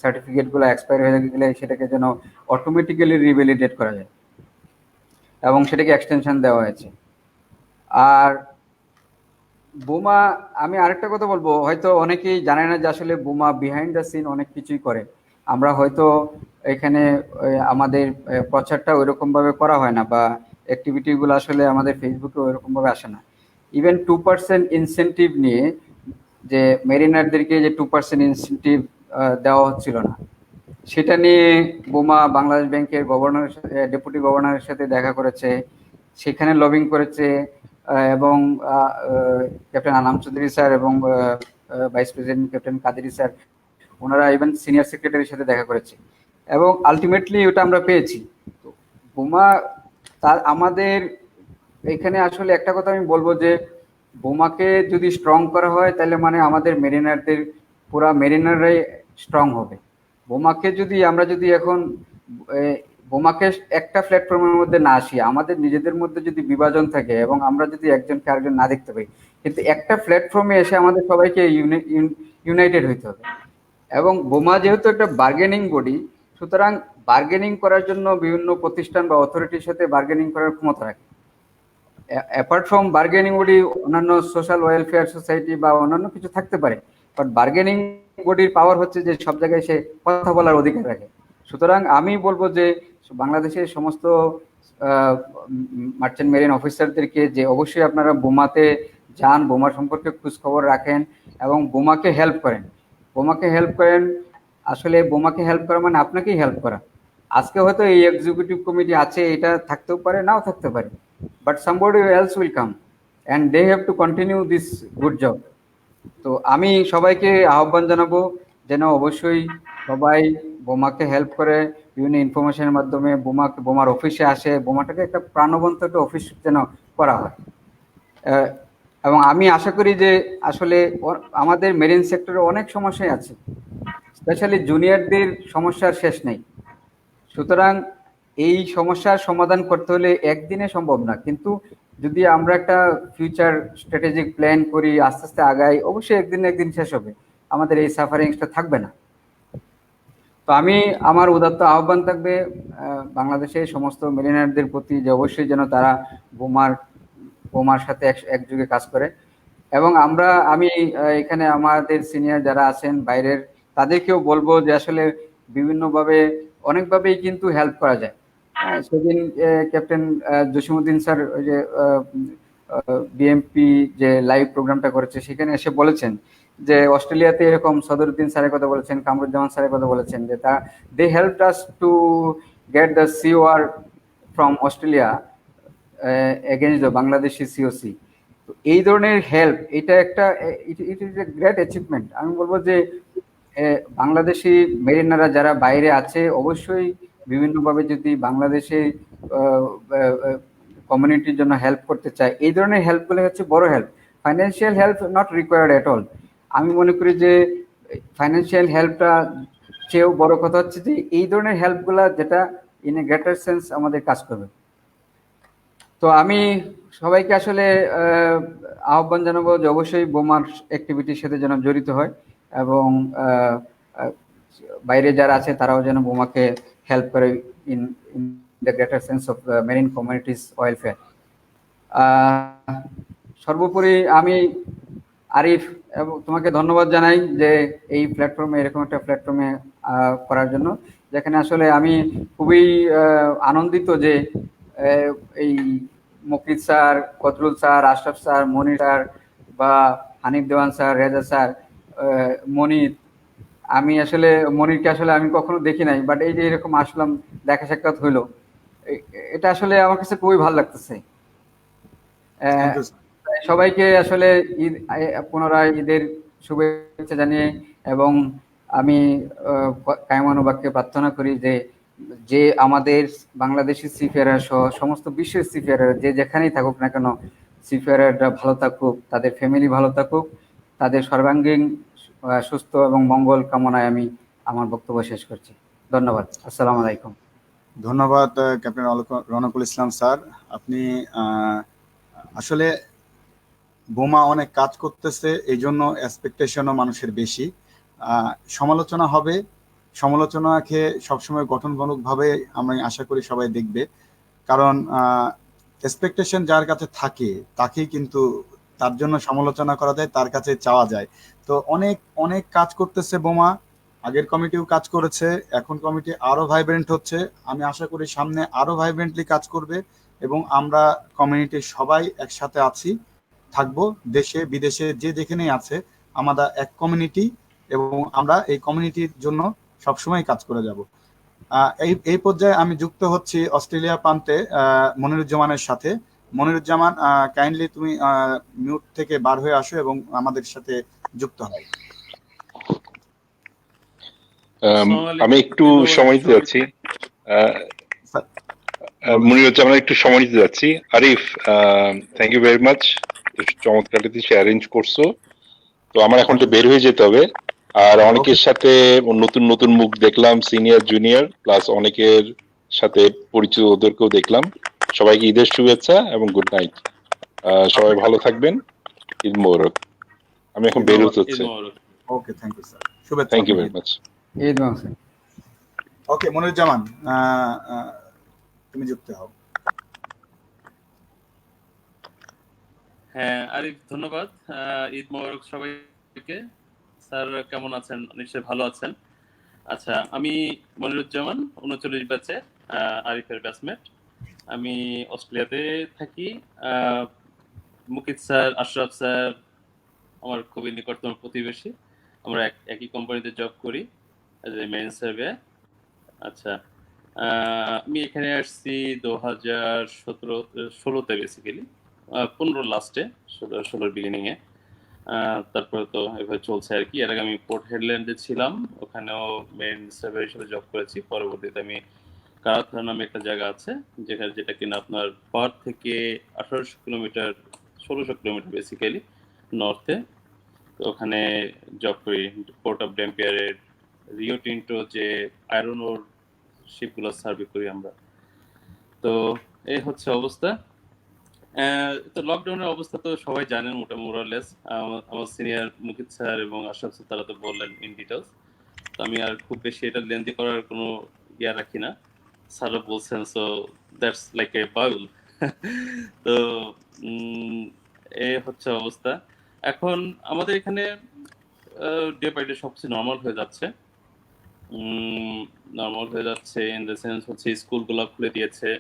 S6: সার্টিফিকেটগুলো এক্সপায়ার হয়ে গেলে সেটাকে যেন অটোমেটিক্যালি রিভ্যালিডেট করা যায়, এবং সেটাকে এক্সটেনশন দেওয়া হয়েছে। আর বোমা, আমি আরেকটা কথা বলবো, হয়তো অনেকেই জানে না যে আসলে বোমা বিহাইন্ড দ্য সিন অনেক কিছুই করে। আমরা হয়তো এখানে আমাদের প্রচারটা ওইরকম ভাবে করা হয় না, বা অ্যাক্টিভিটিগুলো আসলে আমাদের ফেসবুকে ওইরকম ভাবে আসে না। ইভেন 2% ইনসেন্টিভ নিয়ে, যে মেরিনারদেরকে যে 2% ইনসেন্টিভ দেওয়া হচ্ছিল না, সেটা নিয়ে বোমা বাংলাদেশ ব্যাংকের গভর্নরের সাথে, ডেপুটি গভর্নরের সাথে দেখা করেছে, সেখানে লবিং করেছে, এবং ক্যাপ্টেন আনাম চৌধুরী স্যার এবং vice president captain Qadri sir, ওনারা ইভেন সিনিয়র সেক্রেটারির সাথে দেখা করেছে, এবং আলটিমেটলি ওটা আমরা পেয়েছি। তো বোমা আমাদের এখানে আসলে একটা কথা আমি বলবো, যে বোমাকে যদি স্ট্রং করা হয় তাহলে মানে আমাদের মেরিনারদের পুরা মেরিনাররাই স্ট্রং হবে। বোমাকে আমরা যদি এখন বোমাকে একটা প্ল্যাটফর্মের মধ্যে না আসি, আমাদের নিজেদের মধ্যে যদি বিভাজন থাকে এবং আমরা যদি একজনকে আরেকজন না দেখতে পাই, কিন্তু একটা প্ল্যাটফর্মে এসে আমাদের সবাইকে ইউনাইটেড হইতে হবে। এবং বোমা যেহেতু একটা বার্গেনিং বডি, সুতরাং বার্গেনিং করার জন্য বিভিন্ন প্রতিষ্ঠান বা অথরিটির সাথে বার্গেনিং করার ক্ষমতা রাখে। অ্যাপার্ট ফ্রম বার্গেনিং বডি অন্যান্য সোশ্যাল ওয়েলফেয়ার সোসাইটি বা অন্যান্য কিছু থাকতে পারে, বাট বার্গেনিং বডির পাওয়ার হচ্ছে যে সব জায়গায় সে কথা বলার অধিকার রাখে। সুতরাং আমি বলবো যে বাংলাদেশের সমস্ত মার্চেন্ট মেরিন অফিসারদেরকে যে অবশ্যই আপনারা বোমাতে যান, বোমা সম্পর্কে খোঁজ খবর রাখেন এবং বোমাকে হেল্প করেন। আসলে বোমাকে হেল্প করা মানে আপনাকেই হেল্প করা। আজকে হয়তো এই এক্সিকিউটিভ কমিটি আছে, এটা থাকতেও পারে, নাও থাকতে পারে, but somebody else will come and they have to continue this good job. তো আমি সবাইকে আহ্বান জানাবো যেন অবশ্যই সবাই বোমাকে হেল্প করে, বিভিন্ন ইনফরমেশনের মাধ্যমে বোমার অফিসে আসে, বোমাটাকে একটা প্রাণবন্ত একটা অফিস যেন করা হয়। এবং আমি আশা করি যে আসলে আমাদের মেরিন সেক্টরে অনেক সমস্যাই আছে, স্পেশালি জুনিয়রদের সমস্যার শেষ নেই। সুতরাং এই সমস্যার সমাধান করতে হলে একদিনে সম্ভব না, কিন্তু যদি আমরা একটা ফিউচার স্ট্র্যাটেজিক প্ল্যান করি, আস্তে আস্তে আগাই, অবশ্যই একদিন শেষ হবে, আমাদের এই সাফারিংসটা থাকবে না। তো আমি আমার উদাত্ত আহ্বান থাকবে বাংলাদেশের সমস্ত মেরিনারদের প্রতি, যে অবশ্যই যেন তারা বোমার সাথে একযোগে কাজ করে। এবং আমি এখানে আমাদের সিনিয়র যারা আছেন বাইরের, তাদেরকেও বলবো যে আসলে বিভিন্নভাবে অনেকভাবেই কিন্তু হেল্প করা যায়। সেদিন ক্যাপ্টেন জসিমউদ্দিন স্যার ওই যে বিএমপি যে লাইভ প্রোগ্রামটা করেছে, সেখানে এসে বলেছেন যে অস্ট্রেলিয়াতে এরকম সদরুদ্দিন স্যারের কথা বলেছেন, কামরুজ্জামান স্যারের কথা বলেছেন, যে they help us to get the COR from Australia against the Bangladeshi COC. তো এই ধরনের হেল্প, এটা একটা it is a great achievement. আমি বলবো যে বাংলাদেশি মেরিনাররা যারা বাইরে আছে, অবশ্যই বিভিন্নভাবে যদি বাংলাদেশে কমিউনিটির জন্য হেল্প করতে চায়, এই ধরনের হেল্পগুলো হচ্ছে বড় help. Financial help not required at all. আমি মনে করি যে ফাইন্যান্সিয়াল হেল্পটা চেয়েও বড় কথা হচ্ছে যে এই ধরনের হেল্পগুলা যেটা ইন এ গ্রেটার সেন্স আমাদের কাজ করবে। তো আমি সবাইকে আসলে আহ্বান জানাবো যে অবশ্যই বোমার অ্যাক্টিভিটির সাথে যেন জড়িত হয়, এবং আহ, আহ, বাইরে যারা আছে তারাও যেন বোমাকে হেল্প করে in in the greater sense of marine communities welfare. সর্বোপরি আমি আরিফ এবং তোমাকে ধন্যবাদ জানাই যে এই প্ল্যাটফর্মে, এরকম একটা প্ল্যাটফর্মে করার জন্য, যেখানে আসলে আমি খুবই আনন্দিত যে এই Mukit sir, Kadrul sir, Ashraf sir, Monir sir বা হানিফ দেওয়ান স্যার, রেজা স্যার, মনির, আমি আসলে মনিরকে আসলে আমি কখনো দেখি নাই, বাট এই যে এরকম আসলাম, দেখা সাক্ষাৎ হইলো, এটা আসলে আমার কাছে খুবই ভালো লাগতেছে।
S1: Thank you.
S6: সবাইকে আসলে ঈদ, পুনরায় ঈদের শুভেচ্ছা জানিয়ে, এবং আমি কায়মানুবাক্যে প্রার্থনা করি যে যে আমাদের বাংলাদেশি সিফেয়ার সহ সমস্ত বিশ্বের সিফেয়ার যে যেখানেই থাকুক না কেন, সিফেয়াররা ভালো থাকুক, তাদের ফ্যামিলি ভালো থাকুক, তাদের সর্বাঙ্গীন সুস্থ এবং মঙ্গল কামনায় আমি আমার বক্তব্য শেষ করছি। ধন্যবাদ। আসসালামু আলাইকুম।
S1: ধন্যবাদ ক্যাপ্টেন রনকুল ইসলাম স্যার। আপনি আসলে বোমা অনেক কাজ করতেছে, এই জন্য এক্সপেকটেশনও মানুষের বেশি। সমালোচনা হবে, সমালোচনাকে সবসময় গঠনমূলকভাবে আমি আশা করি সবাই দেখবে, কারণ এক্সপেকটেশন যার কাছে থাকে তাকেই কিন্তু তার জন্য সমালোচনা করা যায়, তার কাছে চাওয়া যায়। তো অনেক অনেক কাজ করতেছে বোমা, আগের কমিটিও কাজ করেছে, এখন কমিটি আরো ভাইব্রেন্ট হচ্ছে। আমি আশা করি সামনে আরো ভাইব্রেন্টলি কাজ করবে, এবং আমরা কমিউনিটির সবাই একসাথে আছি, থাকবো, দেশে বিদেশে যে যেখানেই আছে আমাদের এক কমিউনিটি, এবং আমরা এই কমিউনিটির জন্য সবসময় কাজ করে যাব। এই পর্যায়ে আমি যুক্ত হচ্ছি অস্ট্রেলিয়া প্রান্তে মনিরুজ্জামানের সাথে। মনিরুজ্জামান, কাইন্ডলি তুমি মিউট থেকে বার হয়ে আসো এবং আমাদের সাথে যুক্ত হও।
S5: আমি একটু সময় দিতে যাচ্ছি, মনিরুজ্জামান একটু সময় দিতে যাচ্ছি। Arif, thank you very much, চমৎকার অ্যারেঞ্জ করছো। তো আমার এখন তো বের হয়ে যেতে হবে, আর অনেকের সাথে নতুন নতুন মুখ দেখলাম, সিনিয়র জুনিয়র প্লাস অনেকের সাথে পরিচিত, ওদেরকেও দেখলাম। সবাইকে ঈদের শুভেচ্ছা এবং গুড নাইট। সবাই ভালো থাকবেন, ঈদ মোবারক। আমি এখন বের হতে হচ্ছে।
S1: ওকে, থ্যাংক ইউ স্যার, শুভেচ্ছা।
S5: Thank you very much.
S6: Eid মোবারক।
S1: ওকে মনিরুজ্জামান, তুমি যুক্ত হও।
S10: হ্যাঁ আরিফ, ধন্যবাদ। ঈদ মোবারক সবাইকে। স্যার কেমন আছেন? নিশ্চয়ই ভালো আছেন। আচ্ছা, আমি মনিরুজ্জামান, 39 ব্যাচে, আরিফের ব্যাচমেট। আমি অস্ট্রেলিয়াতে থাকি। মুকিত স্যার, আশরাফ স্যার আমার খুবই নিকটতম প্রতিবেশী, আমরা একই কোম্পানিতে জব করি এজ এ মেইন সার্ভে। আচ্ছা, আমি এখানে আসছি 2016-তে বেসিক্যালি, 15 লাস্টে, 16 বিগিনিংয়ে। তারপরে তো এভাবে চলছে আর কি। এর আগে আমি পোর্ট হেডল্যান্ডে ছিলাম, ওখানেও মেইন সার্ভে হিসেবে জব করেছি। পরবর্তীতে আমি কারাথা নামে একটা জায়গা আছে যেটা কিনা আপনার পার্থ থেকে 1800 কিলোমিটার, 1600 কিলোমিটার বেসিক্যালি নর্থে। তো ওখানে জব করি পোর্ট অফ ড্যাম্পিয়ারের রিও টিন্টো যে আয়রন ওর শিপগুলো সার্ভে করি আমরা। তো এই হচ্ছে অবস্থা। তো লকডাউনের অবস্থা তো সবাই জানেন মোটামুটি। আমার সিনিয়র মুকিত স্যার এবং আশরাফ স্যার তারা তো বললেন ইন ডিটেলস, তো আমি আর খুব বেশি এটা লেন্দি করার কোনো ইয়া রাখি না। স্যারও বলছেন, সো দ্যাটস লাইক এ বাউল। তো এই হচ্ছে অবস্থা। এখন আমাদের এখানে ডে বাই ডে সবকিছু নর্মাল হয়ে যাচ্ছে। ইন দ্য সেন্স হচ্ছে স্কুলগুলো খুলে দিয়েছে,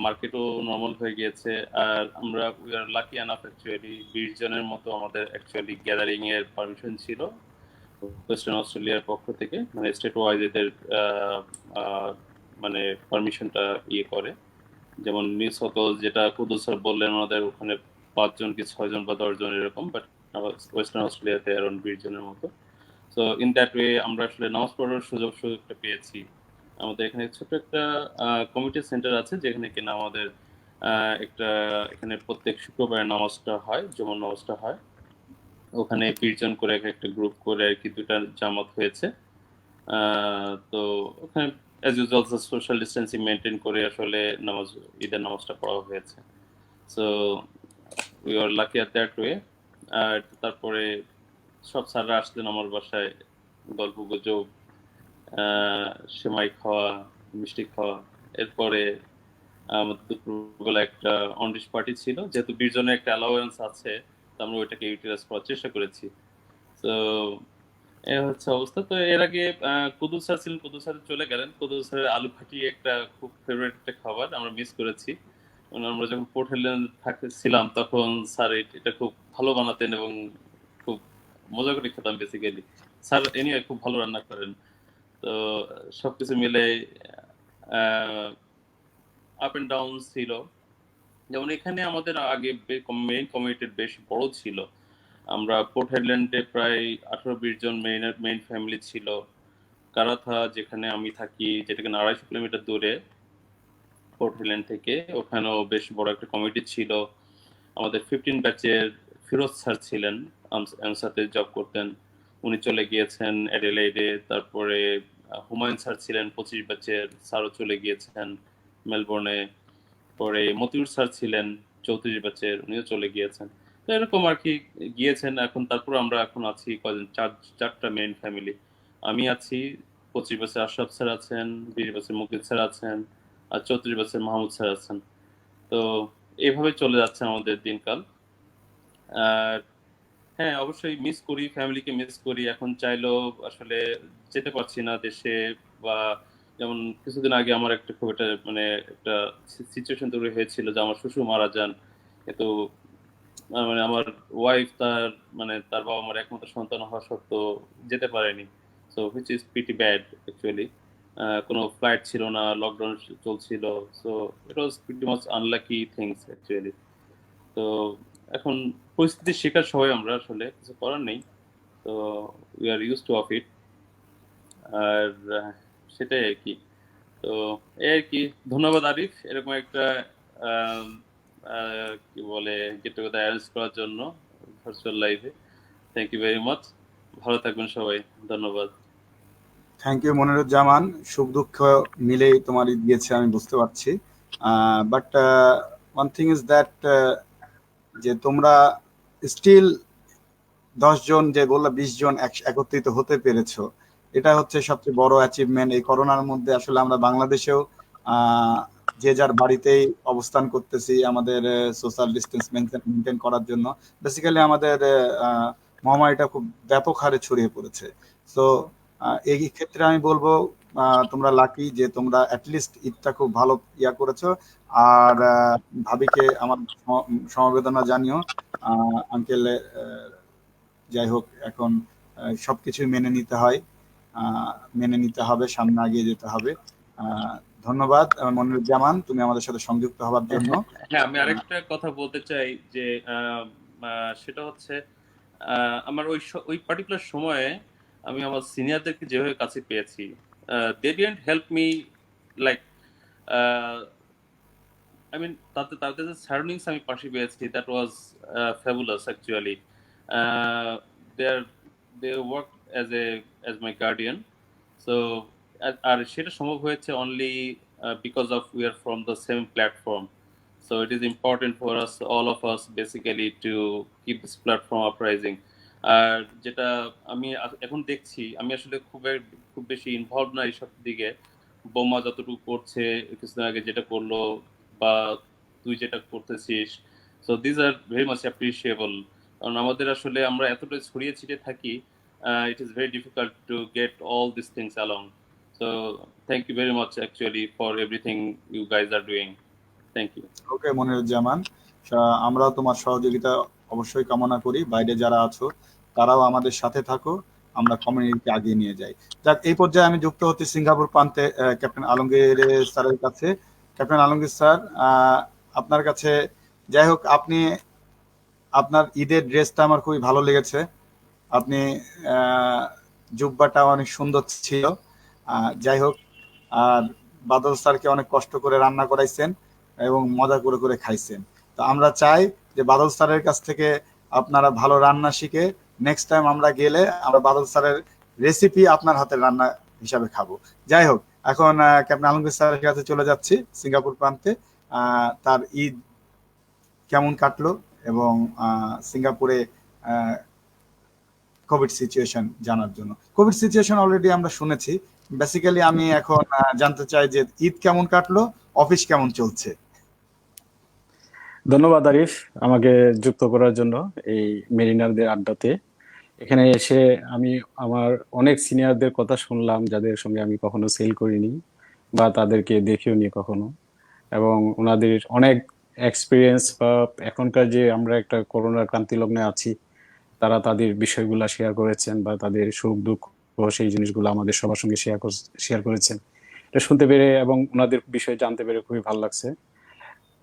S10: মার্কেটও নর্মাল হয়ে গিয়েছে। আর আমরা we are lucky enough actually 20 জনের মতো আমাদের অ্যাকচুয়ালি গ্যাদারিং এর পারমিশন ছিল ওয়েস্টার্ন অস্ট্রেলিয়ার পক্ষ থেকে, মানে স্টেট ওয়াইজ এদের মানে পারমিশনটা ইয়ে করে। যেমন নিউ সাউথ ওয়েলস, যেটা কুদুল স্যার বললেন, ওনাদের ওখানে 5 জন কি 6 জন বা 10 জন এরকম, বাট ওয়েস্টার্ন অস্ট্রেলিয়াতে অ্যারাউন্ড 20 জনের মতো। সো ইন দ্যাট ওয়ে আমরা আসলে নামাজ পড়ার সুযোগটা পেয়েছি। আমাদের এখানে ছোট একটা কমিউনিটি সেন্টার আছে, যেখানে কিনা আমাদের একটা এখানে প্রত্যেক শুক্রবার নামাজটা হয়, জুমার নামাজটা হয়। ওখানে 20 জন করে একটা গ্রুপ করে আর কি 2টা জামাত হয়েছে। তো ওখানে as usual social distancing maintain করে আসলে ঈদের নামাজটা পড়া হয়েছে। So we are lucky at that way. আর তারপরে সব স্যাররা আসলেন আমার বাসায়, গল্প গুজব, সেমাই খাওয়া, মিষ্টি খাওয়া। এরপরে আমাদের দুপুরবেলা একটা অনডিশ পার্টি ছিল, যেহেতু 20 জনের একটা অ্যালাওয়েন্স আছে, তো আমরা ওইটাকে ইউটিলাইজ করার চেষ্টা করেছি। তো এ হচ্ছে অবস্থা। তো এর আগে কুদুস স্যার ছিলেন, কুদুস স্যার চলে গেলেন। কুদুস স্যারের আলু ভাটি একটা খুব ফেভারিট একটা খাবার, আমরা মিস করেছি। আমরা যখন পোর্ট হেলেন ছিলাম তখন স্যার এটা খুব ভালো বানাতেন এবং খুব মজা করে খেতাম বেসিক্যালি। স্যার এনিওয়ে খুব ভালো রান্না করেন। তো সবকিছু মিলে আপ এন্ড ডাউন ছিল। যেমন এখানে আমাদের আগে মেইন কমিউনিটি বেশ বড় ছিল। আমরা পোর্ট হেডল্যান্ডে প্রায় 18-20 জন মেইন ফ্যামিলি ছিল। কারাথা, যেখানে আমি থাকি, যেটাকে 250 কিলোমিটার দূরে পোর্ট হেডল্যান্ড থেকে, ওখানেও বেশ বড় একটা কমিউনিটি ছিল। আমাদের 15 ব্যাচের ফিরোজ স্যার ছিলেন, আমসাতে জব করতেন, উনি চলে গিয়েছেন অ্যাডিলেইডে। তারপরে হুমায়ুন স্যার ছিলেন 25 ব্যাচের, স্যারও চলে গিয়েছেন মেলবোর্নে। পরে মতিউর স্যার ছিলেন 34 ব্যাচের, উনিও চলে গিয়েছেন। তো এরকম আর কি গিয়েছেন। এখন তারপর আমরা এখন আছি কজন, চারটা মেইন ফ্যামিলি। আমি আছি, 25 ব্যাচের আশরাফ স্যার আছেন, 20 ব্যাচের মুকিত স্যার আছেন, আর 34 ব্যাচের মাহমুদ স্যার আছেন। তো এইভাবে চলে যাচ্ছে আমাদের দিনকাল। আর হ্যাঁ, অবশ্যই মিস করি, ফ্যামিলিকে মিস করি। এখন চাইলেও আসলে যেতে পারছি না দেশে। বা যেমন কিছুদিন আগে আমার একটা খুব একটা মানে একটা সিচুয়েশন তৈরি হয়েছিল যে আমার শ্বশুর মারা যান। কিন্তু মানে আমার ওয়াইফ তার বাবা মার একমাত্র সন্তান হওয়া সত্ত্বেও যেতে পারেনি। So which is pretty bad actually. কোনো ফ্লাইট ছিল না, লকডাউন চলছিল। So it was pretty much unlucky things actually. তো এখন পরিস্থিতির শিকার সবাই আমরা, আসলে কিছু করার নেই। তো we are use to of it. আর সেটাই আর কি। তো এই আর কি। ধন্যবাদ আরিফ, এরকম একটা কি বলে গেট টুগেদার অ্যারেঞ্জ করার জন্য ভার্চুয়াল লাইভে। Thank you very much. ভালো থাকবেন সবাই। ধন্যবাদ।
S1: Thank you Moniruzzaman. সুখ দুঃখ মিলেই তোমার ঈদ গিয়েছে, আমি বুঝতে পারছি। But one thing is that, যে তোমরা স্টিল 10 জন, যে বললা 20 জন একত্রিত হতে পেরেছো, এটা হচ্ছে সবচেয়ে বড় অ্যাচিভমেন্ট। এই করোনার মধ্যে আসলে আমরা বাংলাদেশেও যে যার বাড়িতেই অবস্থান করতেছি আমাদের সোশ্যাল ডিস্টেন্স মেনটেন করার জন্য। বেসিক্যালি আমাদের মহামারীটা খুব ব্যাপক হারে ছড়িয়ে পড়েছে। সো এই ক্ষেত্রে আমি বলবো তোমরা লাকি যে তোমরা অ্যাটলিস্ট ঈদটা খুব ভালো করেছো। আর ভাবিকে আমার সমবেদনা জানিও। আঙ্কেল, যাই হোক, এখন সবকিছু মেনে নিতে হয়, মেনে নিতে হবে, সামনে এগিয়ে যেতে হবে। ধন্যবাদ মনিরুজ্জামান, তুমি আমাদের সাথে সংযুক্ত হওয়ার জন্য।
S10: হ্যাঁ, আমি আরেকটা কথা বলতে চাই যে সেটা হচ্ছে আমার ওই পার্টিকুলার সময়ে আমি আমার সিনিয়রদেরকে যেভাবে কাছে পেয়েছি, they didn't help me like I mean, তাদের যে সারাউন্ডিংস আমি পাশে পেয়েছি, that was fabulous actually. They work as my guardian. So আর সেটা সম্ভব হয়েছে only because of we are from the same platform. So it is important for us, all of us basically, to keep this platform uprising. আর যেটা আমি এখন দেখছি, আমি আসলে খুব বেশি ইনভলভ না এইসব দিকে। বোমা যতটুকু করছে, কিছুদিন আগে যেটা করলো, বা তুই যেটা করতেছিস, so this are very much appreciable. কারণ আমাদের আসলে আমরা এতটা ছড়িয়ে ছিটিয়ে থাকি, it is very difficult to get all this things along. So thank you very much actually for everything you guys are doing. Thank you.
S1: Okay Moniruzzaman, আমরাও তোমার সহযোগিতা অবশ্যই কামনা করি। বাইরে যারা আছো তারাও আমাদের সাথে থাকো, আমরা কমিউনিটিকে আগিয়ে নিয়ে যাই। যাক, এই পর্যায়ে আমি যুক্ত হচ্ছি সিঙ্গাপুর প্রান্তে ক্যাপ্টেন আলমগীর স্যারের কাছে। ক্যাপ্টেন আলমগীর স্যার, আপনার কাছে, যাই হোক, আপনি আপনার ঈদের ড্রেসটা আমার খুবই ভালো লেগেছে। আপনি জুব্বাটা অনেক সুন্দর ছিল। যাই হোক, আর বাদল স্যারকে অনেক কষ্ট করে রান্না করাইছেন এবং মজা করে করে খাইছেন। তো আমরা চাই যে বাদল স্যারের কাছ থেকে আপনারা ভালো রান্না শিখে নেক্সট টাইম আমরা গেলে আমরা বাদল স্যারের রেসিপি আপনার হাতের রান্না হিসাবে খাবো। যাই হোক, এখন ক্যাপ্টেন আলমগীর স্যারের কাছে চলে যাচ্ছি সিঙ্গাপুর প্রান্তে। তার ঈদ কেমন কাটলো এবং সিঙ্গাপুরে কোভিড সিচুয়েশন জানার জন্য। কোভিড সিচুয়েশন অলরেডি আমরা শুনেছি, বেসিক্যালি আমি এখন জানতে চাই যে ঈদ কেমন কাটলো, অফিস কেমন চলছে।
S3: ধন্যবাদ আরিফ আমাকে যুক্ত করার জন্য এই মেরিনারদের আড্ডাতে। এখানে এসে আমি আমার অনেক সিনিয়রদের কথা শুনলাম, যাদের সঙ্গে আমি কখনো সেল করিনি বা তাদেরকে দেখিও নি কখনো, এবং ওনাদের অনেক এক্সপিরিয়েন্স বা এখনকার যে আমরা একটা করোনার ক্রান্তি লগ্নে আছি, তারা তাদের বিষয়গুলো শেয়ার করেছেন বা তাদের সুখ দুঃখ সেই জিনিসগুলো আমাদের সবার সঙ্গে শেয়ার করেছেন। এটা শুনতে পেরে এবং ওনাদের বিষয়ে জানতে পেরে খুবই ভালো লাগছে।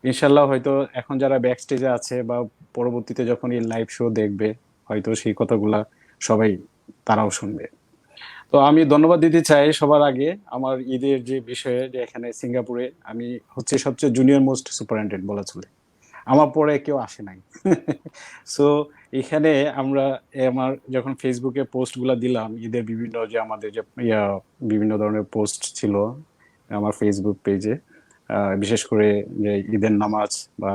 S3: ইনশাল্লাহ হয়তো এখন যারা ব্যাক স্টেজে আছে বা পরবর্তীতে যখন এই লাইভ শো দেখবে, হয়তো সেই কথাগুলা সবাই তারাও শুনবে। তো আমি ধন্যবাদ দিতে চাই সবার আগে আমার ঈদের যে বিষয়ে, যে এখানে সিঙ্গাপুরে আমি হচ্ছে সবচেয়ে জুনিয়র মোস্ট সুপারিনটেন্ডেন্ট বলা চলে, আমার পরে কেউ আসে নাই। সো এখানে আমরা আমার যখন ফেসবুকে পোস্ট গুলা দিলাম ঈদের বিভিন্ন, যে আমাদের যে বিভিন্ন ধরনের পোস্ট ছিল আমার ফেসবুক পেজে, বিশেষ করে যে ঈদের নামাজ বা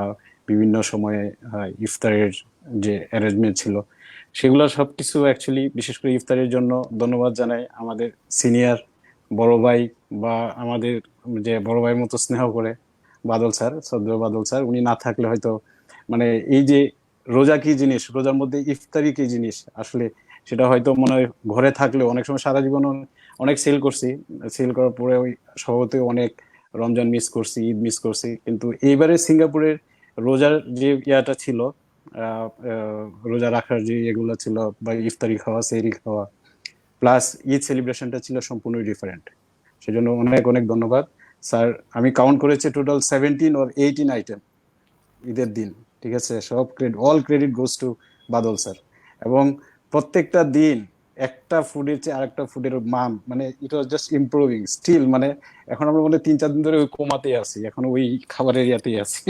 S3: বিভিন্ন সময়ে ইফতারের যে অ্যারেঞ্জমেন্ট ছিল, সেগুলো সবকিছু অ্যাকচুয়ালি বিশেষ করে ইফতারের জন্য ধন্যবাদ জানাই আমাদের সিনিয়র বড় ভাই বা আমাদের যে বড় ভাইয়ের মতো স্নেহ করে বাদল স্যার, শ্রদ্ধেয় বাদল স্যার। উনি না থাকলে হয়তো মানে এই যে রোজা কি জিনিস, রোজার মধ্যে ইফতারি কি জিনিস, আসলে সেটা হয়তো মনে হয় ঘরে থাকলে অনেক সময় সারা জীবন অনেক সেল করছি, সেল করার পরে ওই স্বভাবতই অনেক রমজান মিস করছি, ঈদ মিস করছি, কিন্তু এইবারে সিঙ্গাপুরের রোজার যে ইয়াটা ছিল, রোজা রাখার যে এগুলো ছিল বা ইফতারি খাওয়া, সেহরি খাওয়া প্লাস ঈদ সেলিব্রেশনটা ছিল সম্পূর্ণ ডিফারেন্ট। সেজন্য অনেক অনেক ধন্যবাদ স্যার। আমি কাউন্ট করেছি টোটাল 17 or 18 আইটেম ঈদের দিন, ঠিক আছে? সব all credit goes to Badal sir. এবং প্রত্যেকটা দিন একটা ফুডের চেয়ে আরেকটা ফুডের মান, মানে ইট ওয়াজ জাস্ট ইমপ্রুভিং স্টিল। মানে এখন আমরা মনে 3-4 দিন ধরে ওই কোমাতেই আছি, এখন ওই খাবারের ইয়াতেই আছি।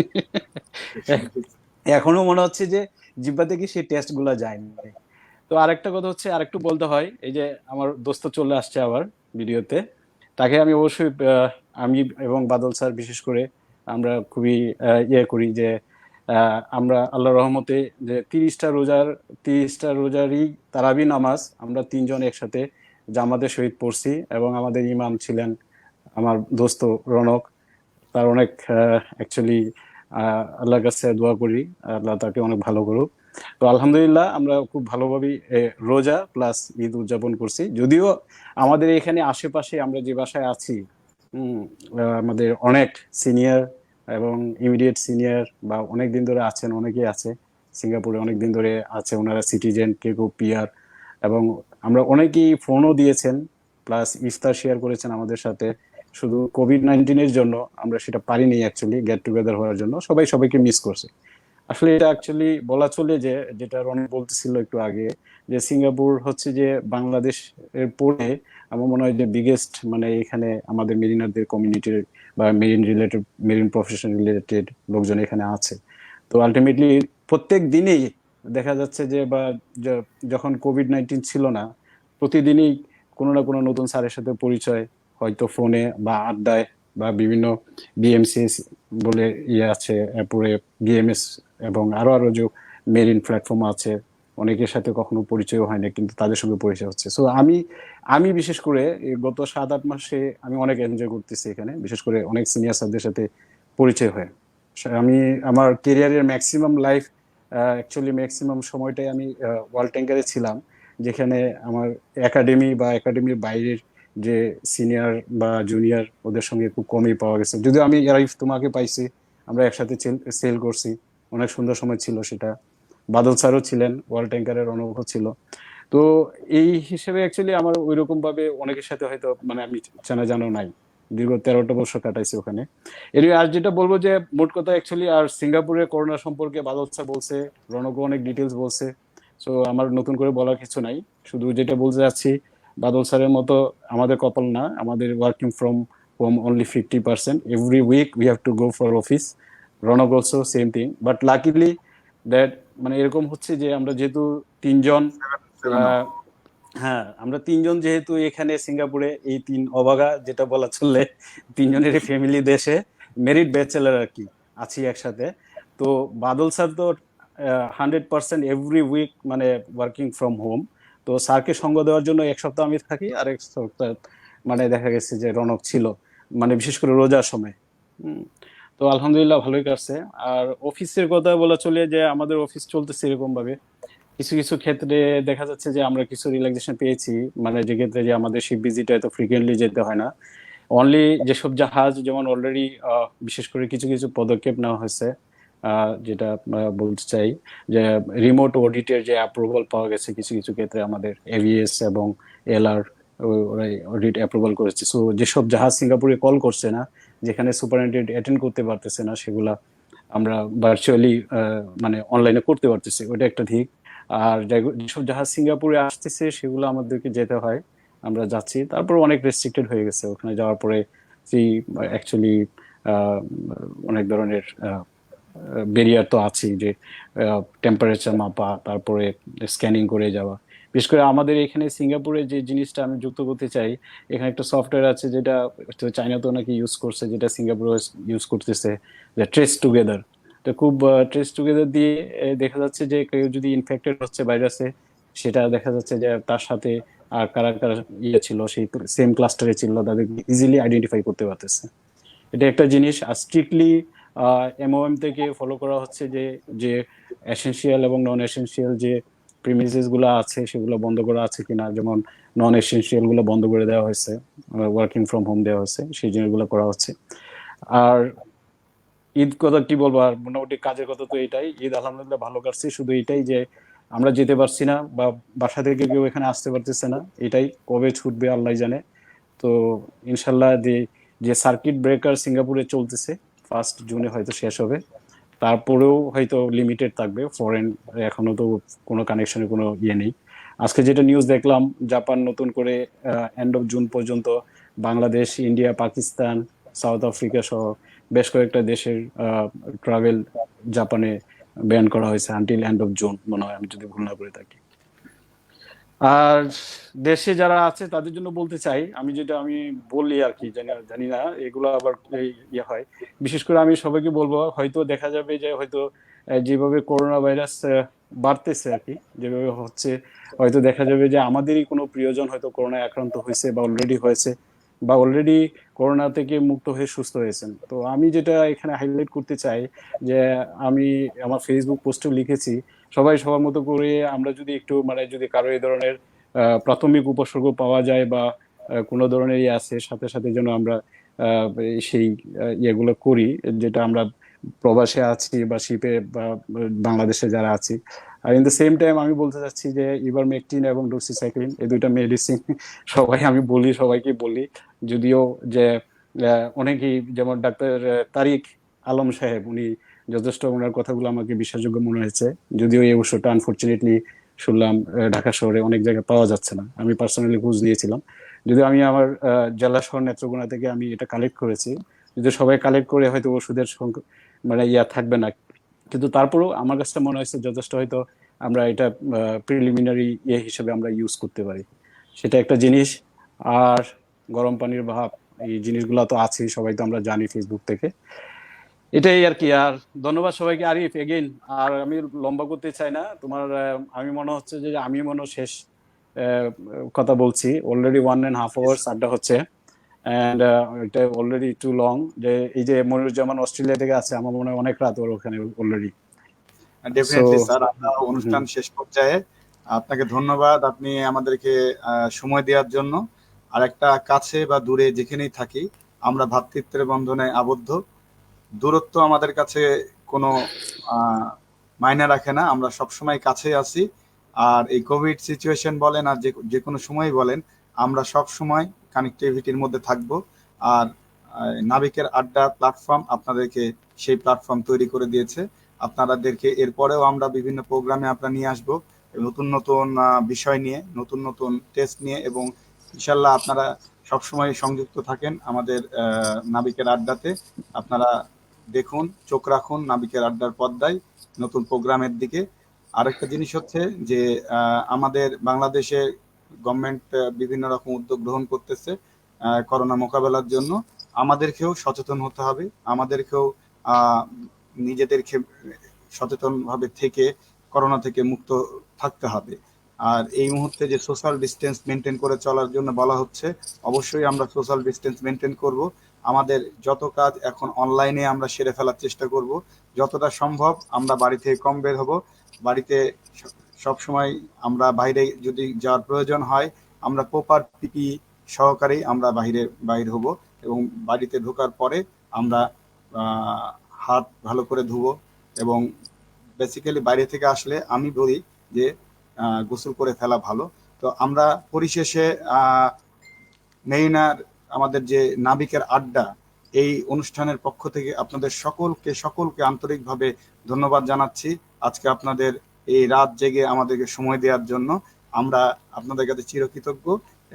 S3: এখনো মনে হচ্ছে যে জিব্বা থেকে সেই টেস্ট গুলা যায়নি। তো আরেকটা কথা হচ্ছে, আরেকটু বলতে হয়, এই যে আমার দোস্ত চলে আসছে আবার ভিডিওতে, তাকে আমি অবশ্যই আমি এবং বাদল স্যার বিশেষ করে আমরা খুবই ইয়ে করি যে আমরা আল্লাহ রহমতে যে 30টা রোজারই তারাবি নামাজ আমরা 3 জন একসাথে জামাতের সহিত পড়ছি, এবং আমাদের ইমাম ছিলেন আমার দোস্ত রনক। তার অনেক অ্যাকচুয়ালি আল্লাহর কাছে দোয়া করি আল্লাহ তাকে অনেক ভালো করুক। তো আলহামদুলিল্লাহ আমরা খুব ভালোভাবে রোজা প্লাস ঈদ উদযাপন করছি। যদিও আমাদের এখানে আশেপাশে আমরা যে বাসায় আছি আমাদের অনেক সিনিয়র এবং ইমিডিয়েট সিনিয়র বা অনেক দিন ধরে আছেন, অনেকেই আছে সিঙ্গাপুরে অনেক দিন ধরে আছে, ওনারা সিটিজেন, কেউ কেউ পিআর, এবং আমরা অনেকেই ফোনও দিয়েছেন প্লাস ইফতার শেয়ার করেছেন আমাদের সাথে। শুধু কোভিড-19 জন্য আমরা সেটা পারিনি অ্যাকচুয়ালি গেট টুগেদার হওয়ার জন্য, সবাই সবাইকে মিস করছে। আসলে এটা অ্যাকচুয়ালি বলা চলে যে, যেটা রনি বলতেছিল একটু আগে, যে সিঙ্গাপুর হচ্ছে যে বাংলাদেশ এর পরে আমার মনে হয় যে বিগেস্ট, মানে এখানে আমাদের মেরিনারদের কমিউনিটির বা মেরিন প্রফেশন রিলেটেড লোকজন এখানে আছে। তো আলটিমেটলি প্রত্যেক দিনেই দেখা যাচ্ছে যে, বা যখন কোভিড-19 ছিল না, প্রতিদিনই কোনো না কোনো নতুন স্যারের সাথে পরিচয়, হয়তো ফোনে বা আড্ডায় বা বিভিন্ন বিএমসিএস বলে ইয়ে আছে, এরপরে বিএমএস এবং আরো যে মেরিন প্ল্যাটফর্ম আছে, অনেকের সাথে কখনো পরিচয় হয় না কিন্তু তাদের সঙ্গে পরিচয় হচ্ছে। সো আমি বিশেষ করে গত 7-8 মাসে আমি অনেক এনজয় করতেছি এখানে, বিশেষ করে অনেক সিনিয়র স্যারদের সাথে পরিচয় হয়। আমি আমার কেরিয়ারের ম্যাক্সিমাম লাইফ অ্যাকচুয়ালি ম্যাক্সিমাম সময়টাই আমি ওয়ার্ল্ড ট্যাঙ্কারে ছিলাম, যেখানে আমার একাডেমি বা একাডেমির বাইরের যে সিনিয়র বা জুনিয়র ওদের সঙ্গে খুব কমই পাওয়া গেছে। যদিও আমি আরিফ তোমাকে পাইছি, আমরা একসাথে সেল করছি, অনেক সুন্দর সময় ছিল সেটা। বাদল স্যারও ছিলেন, ওয়ার্ল্ড ট্যাঙ্কারের অনুভব ছিল। তো এই হিসেবে অ্যাকচুয়ালি আমার ওইরকম ভাবে অনেকের সাথে হয়তো মানে আমি জানো নাই, দীর্ঘ 13টা বছর কাটাইছি ওখানে। এর আর যেটা বলবো যে মোট কথা অ্যাকচুয়ালি আর সিঙ্গাপুরের করোনা সম্পর্কে বাদল স্যার বলছে, রনকও অনেক ডিটেলস বলছে, সো আমার নতুন করে বলার কিছু নাই। শুধু যেটা বলতে যাচ্ছি, বাদল স্যারের মতো আমাদের কপাল না, আমাদের working from home only 50%, every week we have to go for office. Ronok also same thing, but luckily that মানে এরকম হচ্ছে যে আমরা যেহেতু 3 জন হ্যাঁ, আমরা তিনজন যেহেতু এখানে সিঙ্গাপুরে এই তিন অবাগা যেটা বলা চললে তিনজনেরই ফ্যামিলি দেশে মেরিট ব্যাচেলার আর কি আছি একসাথে। তো বাদল স্যার তো 100% এভরি উইক মানে ওয়ার্কিং ফ্রম হোম। তো স্যারকে সঙ্গ দেওয়ার জন্য এক সপ্তাহ আমি থাকি, আর এক সপ্তাহ মানে দেখা গেছে যে রনক ছিল, মানে বিশেষ করে রোজার সময়। হুম, তো আলহামদুলিল্লাহ ভালোই কাটছে। আর অফিসের কথা বলা চলে যে আমাদের অফিস চলতেছে এরকম ভাবে, কিছু কিছু ক্ষেত্রে দেখা যাচ্ছে যে আমরা কিছু রিল্যাক্সেশন পেয়েছি, মানে যে ক্ষেত্রে যে আমাদের শিপ ভিজিটে এত ফ্রিকুয়েন্টলি যেতে হয় না। অনলি যেসব জাহাজ যেমন অলরেডি বিশেষ করে কিছু কিছু পদক্ষেপ নেওয়া হয়েছে, যেটা বলতে চাই যে রিমোট অডিটের যে অ্যাপ্রুভাল পাওয়া গেছে কিছু কিছু ক্ষেত্রে আমাদের এভিএস এবং এলআর অডিট অ্যাপ্রুভাল করেছে। সো যেসব জাহাজ সিঙ্গাপুরে কল করছে না, যেখানে সুপারিনটেন্ডেন্ট অ্যাটেন্ড করতে পারতেছে না, সেগুলা আমরা ভার্চুয়ালি মানে অনলাইনে করতে পারতেছি, ওটা একটা দিক। আর যেসব জাহাজ সিঙ্গাপুরে আসতেছে সেগুলো আমাদেরকে যেতে হয়, আমরা যাচ্ছি। তারপর অনেক রেস্ট্রিক্টেড হয়ে গেছে ওখানে যাওয়ার পরে, সেই অ্যাকচুয়ালি অনেক ধরনের ব্যারিয়ার তো আছেই, যে টেম্পারেচার মাপা, তারপরে স্ক্যানিং করে যাওয়া। বিশেষ করে আমাদের এখানে সিঙ্গাপুরে যে জিনিসটা আমি যুক্ত করতে চাই, এখানে একটা সফটওয়্যার আছে যেটা চাইনাতেও নাকি ইউজ করছে, যেটা সিঙ্গাপুরে ইউজ করতেছে, যে ট্রেস টুগেদার। তো খুব ট্রেস টুগেদার দিয়ে দেখা যাচ্ছে যে কেউ যদি ইনফেক্টেড হচ্ছে ভাইরাসে, সেটা দেখা যাচ্ছে যে তার সাথে আর কারা কারা ইয়ে ছিল, সেই সেম ক্লাস্টারে ছিল, তাদেরকে ইজিলি আইডেন্টিফাই করতে পারতেছে। এটা একটা জিনিস। আর স্ট্রিক্টলি এমওএম থেকে ফলো করা হচ্ছে যে যে এসেনশিয়াল এবং নন এসেনশিয়াল যে প্রিমিসেস গুলো আছে সেগুলো বন্ধ করা আছে কিনা, যেমন নন এসেনশিয়াল গুলো বন্ধ করে দেওয়া হয়েছে, ওয়ার্কিং ফ্রম হোম দেওয়া হয়েছে, সেই জিনিসগুলো করা হচ্ছে। আর ঈদ কথা কি বলবো, আর মোটামুটি কাজের কথা তো এটাই। ঈদ আলহামদুলিল্লাহ ভালো কাটছে, শুধু এটাই যে আমরা যেতে পারছি না বা বাসা থেকে কেউ এখানে আসতে পারতেছে না, এটাই কবে ছুটবে আল্লাহ জানে। তো ইনশাল্লাহ যে সার্কিট ব্রেকার সিঙ্গাপুরে চলতেছে 1 জুনে হয়তো শেষ হবে, তারপরেও হয়তো লিমিটেড থাকবে ফরেন, এখনো তো কোনো কানেকশনের কোনো ইয়ে নেই। আজকে যেটা নিউজ দেখলাম, জাপান নতুন করে এন্ড অফ জুন পর্যন্ত Bangladesh, India, Pakistan, south Africa সহ বেশ কয়েকটা দেশের ট্রাভেল জাপানে ব্যান করা হয়েছে আনটিল এন্ড অফ জুন মনে হয়, আমি যদি ভুল না করে থাকি। আর দেশে যারা আছে তাদের জন্য বলতে চাই, আমি বলি আর কি, জানি না এগুলো আবার ইয়ে হয়। বিশেষ করে আমি সবাইকে বলবো, হয়তো দেখা যাবে যে হয়তো যেভাবে করোনা ভাইরাস বাড়তেছে আর কি, যেভাবে হচ্ছে, হয়তো দেখা যাবে যে আমাদেরই কোনো প্রিয়জন হয়তো করোনায় আক্রান্ত হয়েছে বা অলরেডি হয়েছে, বা অলরেডি করোনা থেকে মুক্ত হয়ে সুস্থ হয়েছেন। তো আমি যেটা এখানে হাইলাইট করতে চাই, যে আমি আমার ফেসবুক পোস্টে লিখেছি, সবাই সবার মতো করে আমরা যদি একটু মানে যদি কারো এই ধরনের প্রাথমিক উপসর্গ পাওয়া যায় বা কোনো ধরনের ইয়ে আছে, সাথে সাথে যেন আমরা সেই ইয়েগুলো করি, যেটা আমরা প্রবাসে আছি বা শিপে বা বাংলাদেশে যারা আছি। আর ইন দ্য সেম টাইম আমি বলতে চাচ্ছি যে ইভারমেকটিন এবং ডক্সিসাইক্লিন এই দুইটা মেডিসিন আমি বলি, সবাইকে বলি, যদিও যে অনেকেই, যেমন ডাক্তার তারিক আলম সাহেব, উনি যথেষ্ট, ওনার কথাগুলো আমাকে বিশ্বাসযোগ্য মনে হয়েছে, যদিও এই ওষুধটা আনফরচুনেটলি শুনলাম ঢাকা শহরে অনেক জায়গায় পাওয়া যাচ্ছে না। আমি পার্সোনালি খোঁজ নিয়েছিলাম, যদিও আমি আমার জেলা শহর নেত্রকোনা থেকে আমি এটা কালেক্ট করেছি, যদি সবাই কালেক্ট করে হয়তো ওষুধের সংখ্যা মানে ইয়া থাকবে না, কিন্তু তারপরেও আমার কাছে মনে হয়েছে যথেষ্ট, হয়তো আমরা এটা প্রিলিমিনারি ইয়ে হিসেবে আমরা ইউজ করতে পারি, সেটা একটা জিনিস। আর গরম পানির ভাপ, এই জিনিসগুলো তো আছেই, সবাই তো আমরা জানি ফেসবুক থেকে। এটাই আর কি। আর ধন্যবাদ সবাইকে। আরিফ এগেইন, আর আমি লম্বা করতে চাই না তোমার, আমি মনে হচ্ছে যে আমি মনে হয় শেষ কথা বলছি, অলরেডি 1.5 hours আড্ডা হচ্ছে, এন্ড এটা অলরেডি টু লং। যে এই যে মনিরুজ্জামান অস্ট্রেলিয়া থেকে আছে, আমার মনে হয় অনেক রাত ওর ওখানে অলরেডি।
S1: ডেফিনেটলি স্যার, আমরা অনুষ্ঠান শেষ পর্যায়ে। আপনাকে ধন্যবাদ, আপনি আমাদেরকে সময় দেওয়ার জন্য। আর একটা কাছে বা দূরে যেখানেই থাকি, আমরা ভ্রাতৃত্বের বন্ধনে আবদ্ধ। দূরত্ব আমাদের কাছে কোনো মায়না রাখে না, আমরা সবসময় কাছে আছি। আর এই কোভিড সিচুয়েশন বলেন আর যে কোনো সময় বলেন, আমরা সব সময় কানেক্টিভিটির মধ্যে থাকব। আর নাবিকের আড্ডা প্ল্যাটফর্ম আপনাদেরকে সেই প্ল্যাটফর্ম তৈরি করে দিয়েছে। আপনাদেরকে এরপরেও আমরা বিভিন্ন প্রোগ্রামে আমরা নিয়ে আসবো, নতুন নতুন বিষয় নিয়ে, নতুন নতুন টেস্ট নিয়ে, এবং ইনশাল্লাহ আপনারা সবসময় সংযুক্ত থাকেন আমাদের নাবিকের আড্ডাতে। আপনারা দেখুন, চোখ রাখুন নাবিকের আড্ডার পর্দায় নতুন প্রোগ্রামের দিকে। আরেকটা জিনিস হচ্ছে যে আমাদের বাংলাদেশে গভর্নমেন্ট বিভিন্ন রকম উদ্যোগ গ্রহণ করতেছে করোনা মোকাবেলার জন্য। আমাদেরকেও সচেতন হতে হবে, আমাদেরকেও নিজেদেরকে সচেতনভাবে থেকে করোনা থেকে মুক্ত থাকতে হবে। আর এই মুহূর্তে যে সোশ্যাল ডিস্টেন্স মেনটেন করে চলার জন্য বলা হচ্ছে, অবশ্যই আমরা সোশ্যাল ডিস্টেন্স মেনটেন করব। আমাদের যত কাজ এখন অনলাইনে আমরা সেরে ফেলার চেষ্টা করব, যতটা সম্ভব আমরা বাড়ি থেকে কম বের হব। বাড়িতে সবসময় আমরা বাইরে যদি যাওয়ার প্রয়োজন হয় আমরা প্রপার পিপি সহকারেই আমরা বাইরে হব, এবং বাড়িতে ঢোকার পরে আমরা হাত ভালো করে ধুবো। এবং বেসিক্যালি বাইরে থেকে আসলে আমি বলি যে গোসল করে ফেলা ভালো। তো আমরা পরিশেষে মেরিনার আমাদের যে নাবিকের আড্ডা, এই অনুষ্ঠানের পক্ষ থেকে আপনাদের সকলকে আন্তরিকভাবে ধন্যবাদ জানাচ্ছি। আজকে আপনাদের এই রাত জেগে আমাদেরকে সময় দেওয়ার জন্য আমরা আপনাদের কাছে চিরকৃতজ্ঞ,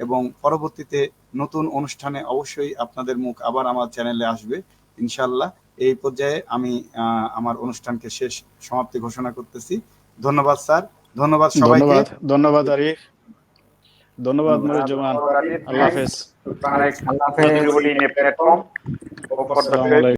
S1: এবং পরবর্তীতে নতুন অনুষ্ঠানে অবশ্যই আপনাদের মুখ আবার আমার চ্যানেলে আসবে ইনশাল্লাহ। এই পর্যায়ে আমি আমার অনুষ্ঠানকে সমাপ্তি ঘোষণা করতেছি। ধন্যবাদ স্যার, ধন্যবাদ সবাইকে।
S3: ধন্যবাদ আরিফ, ধন্যবাদ নুরুজ্জামান। আল্লাহ হাফেজ।
S7: Everybody in a platform.
S3: আসসালামু আলাইকুম।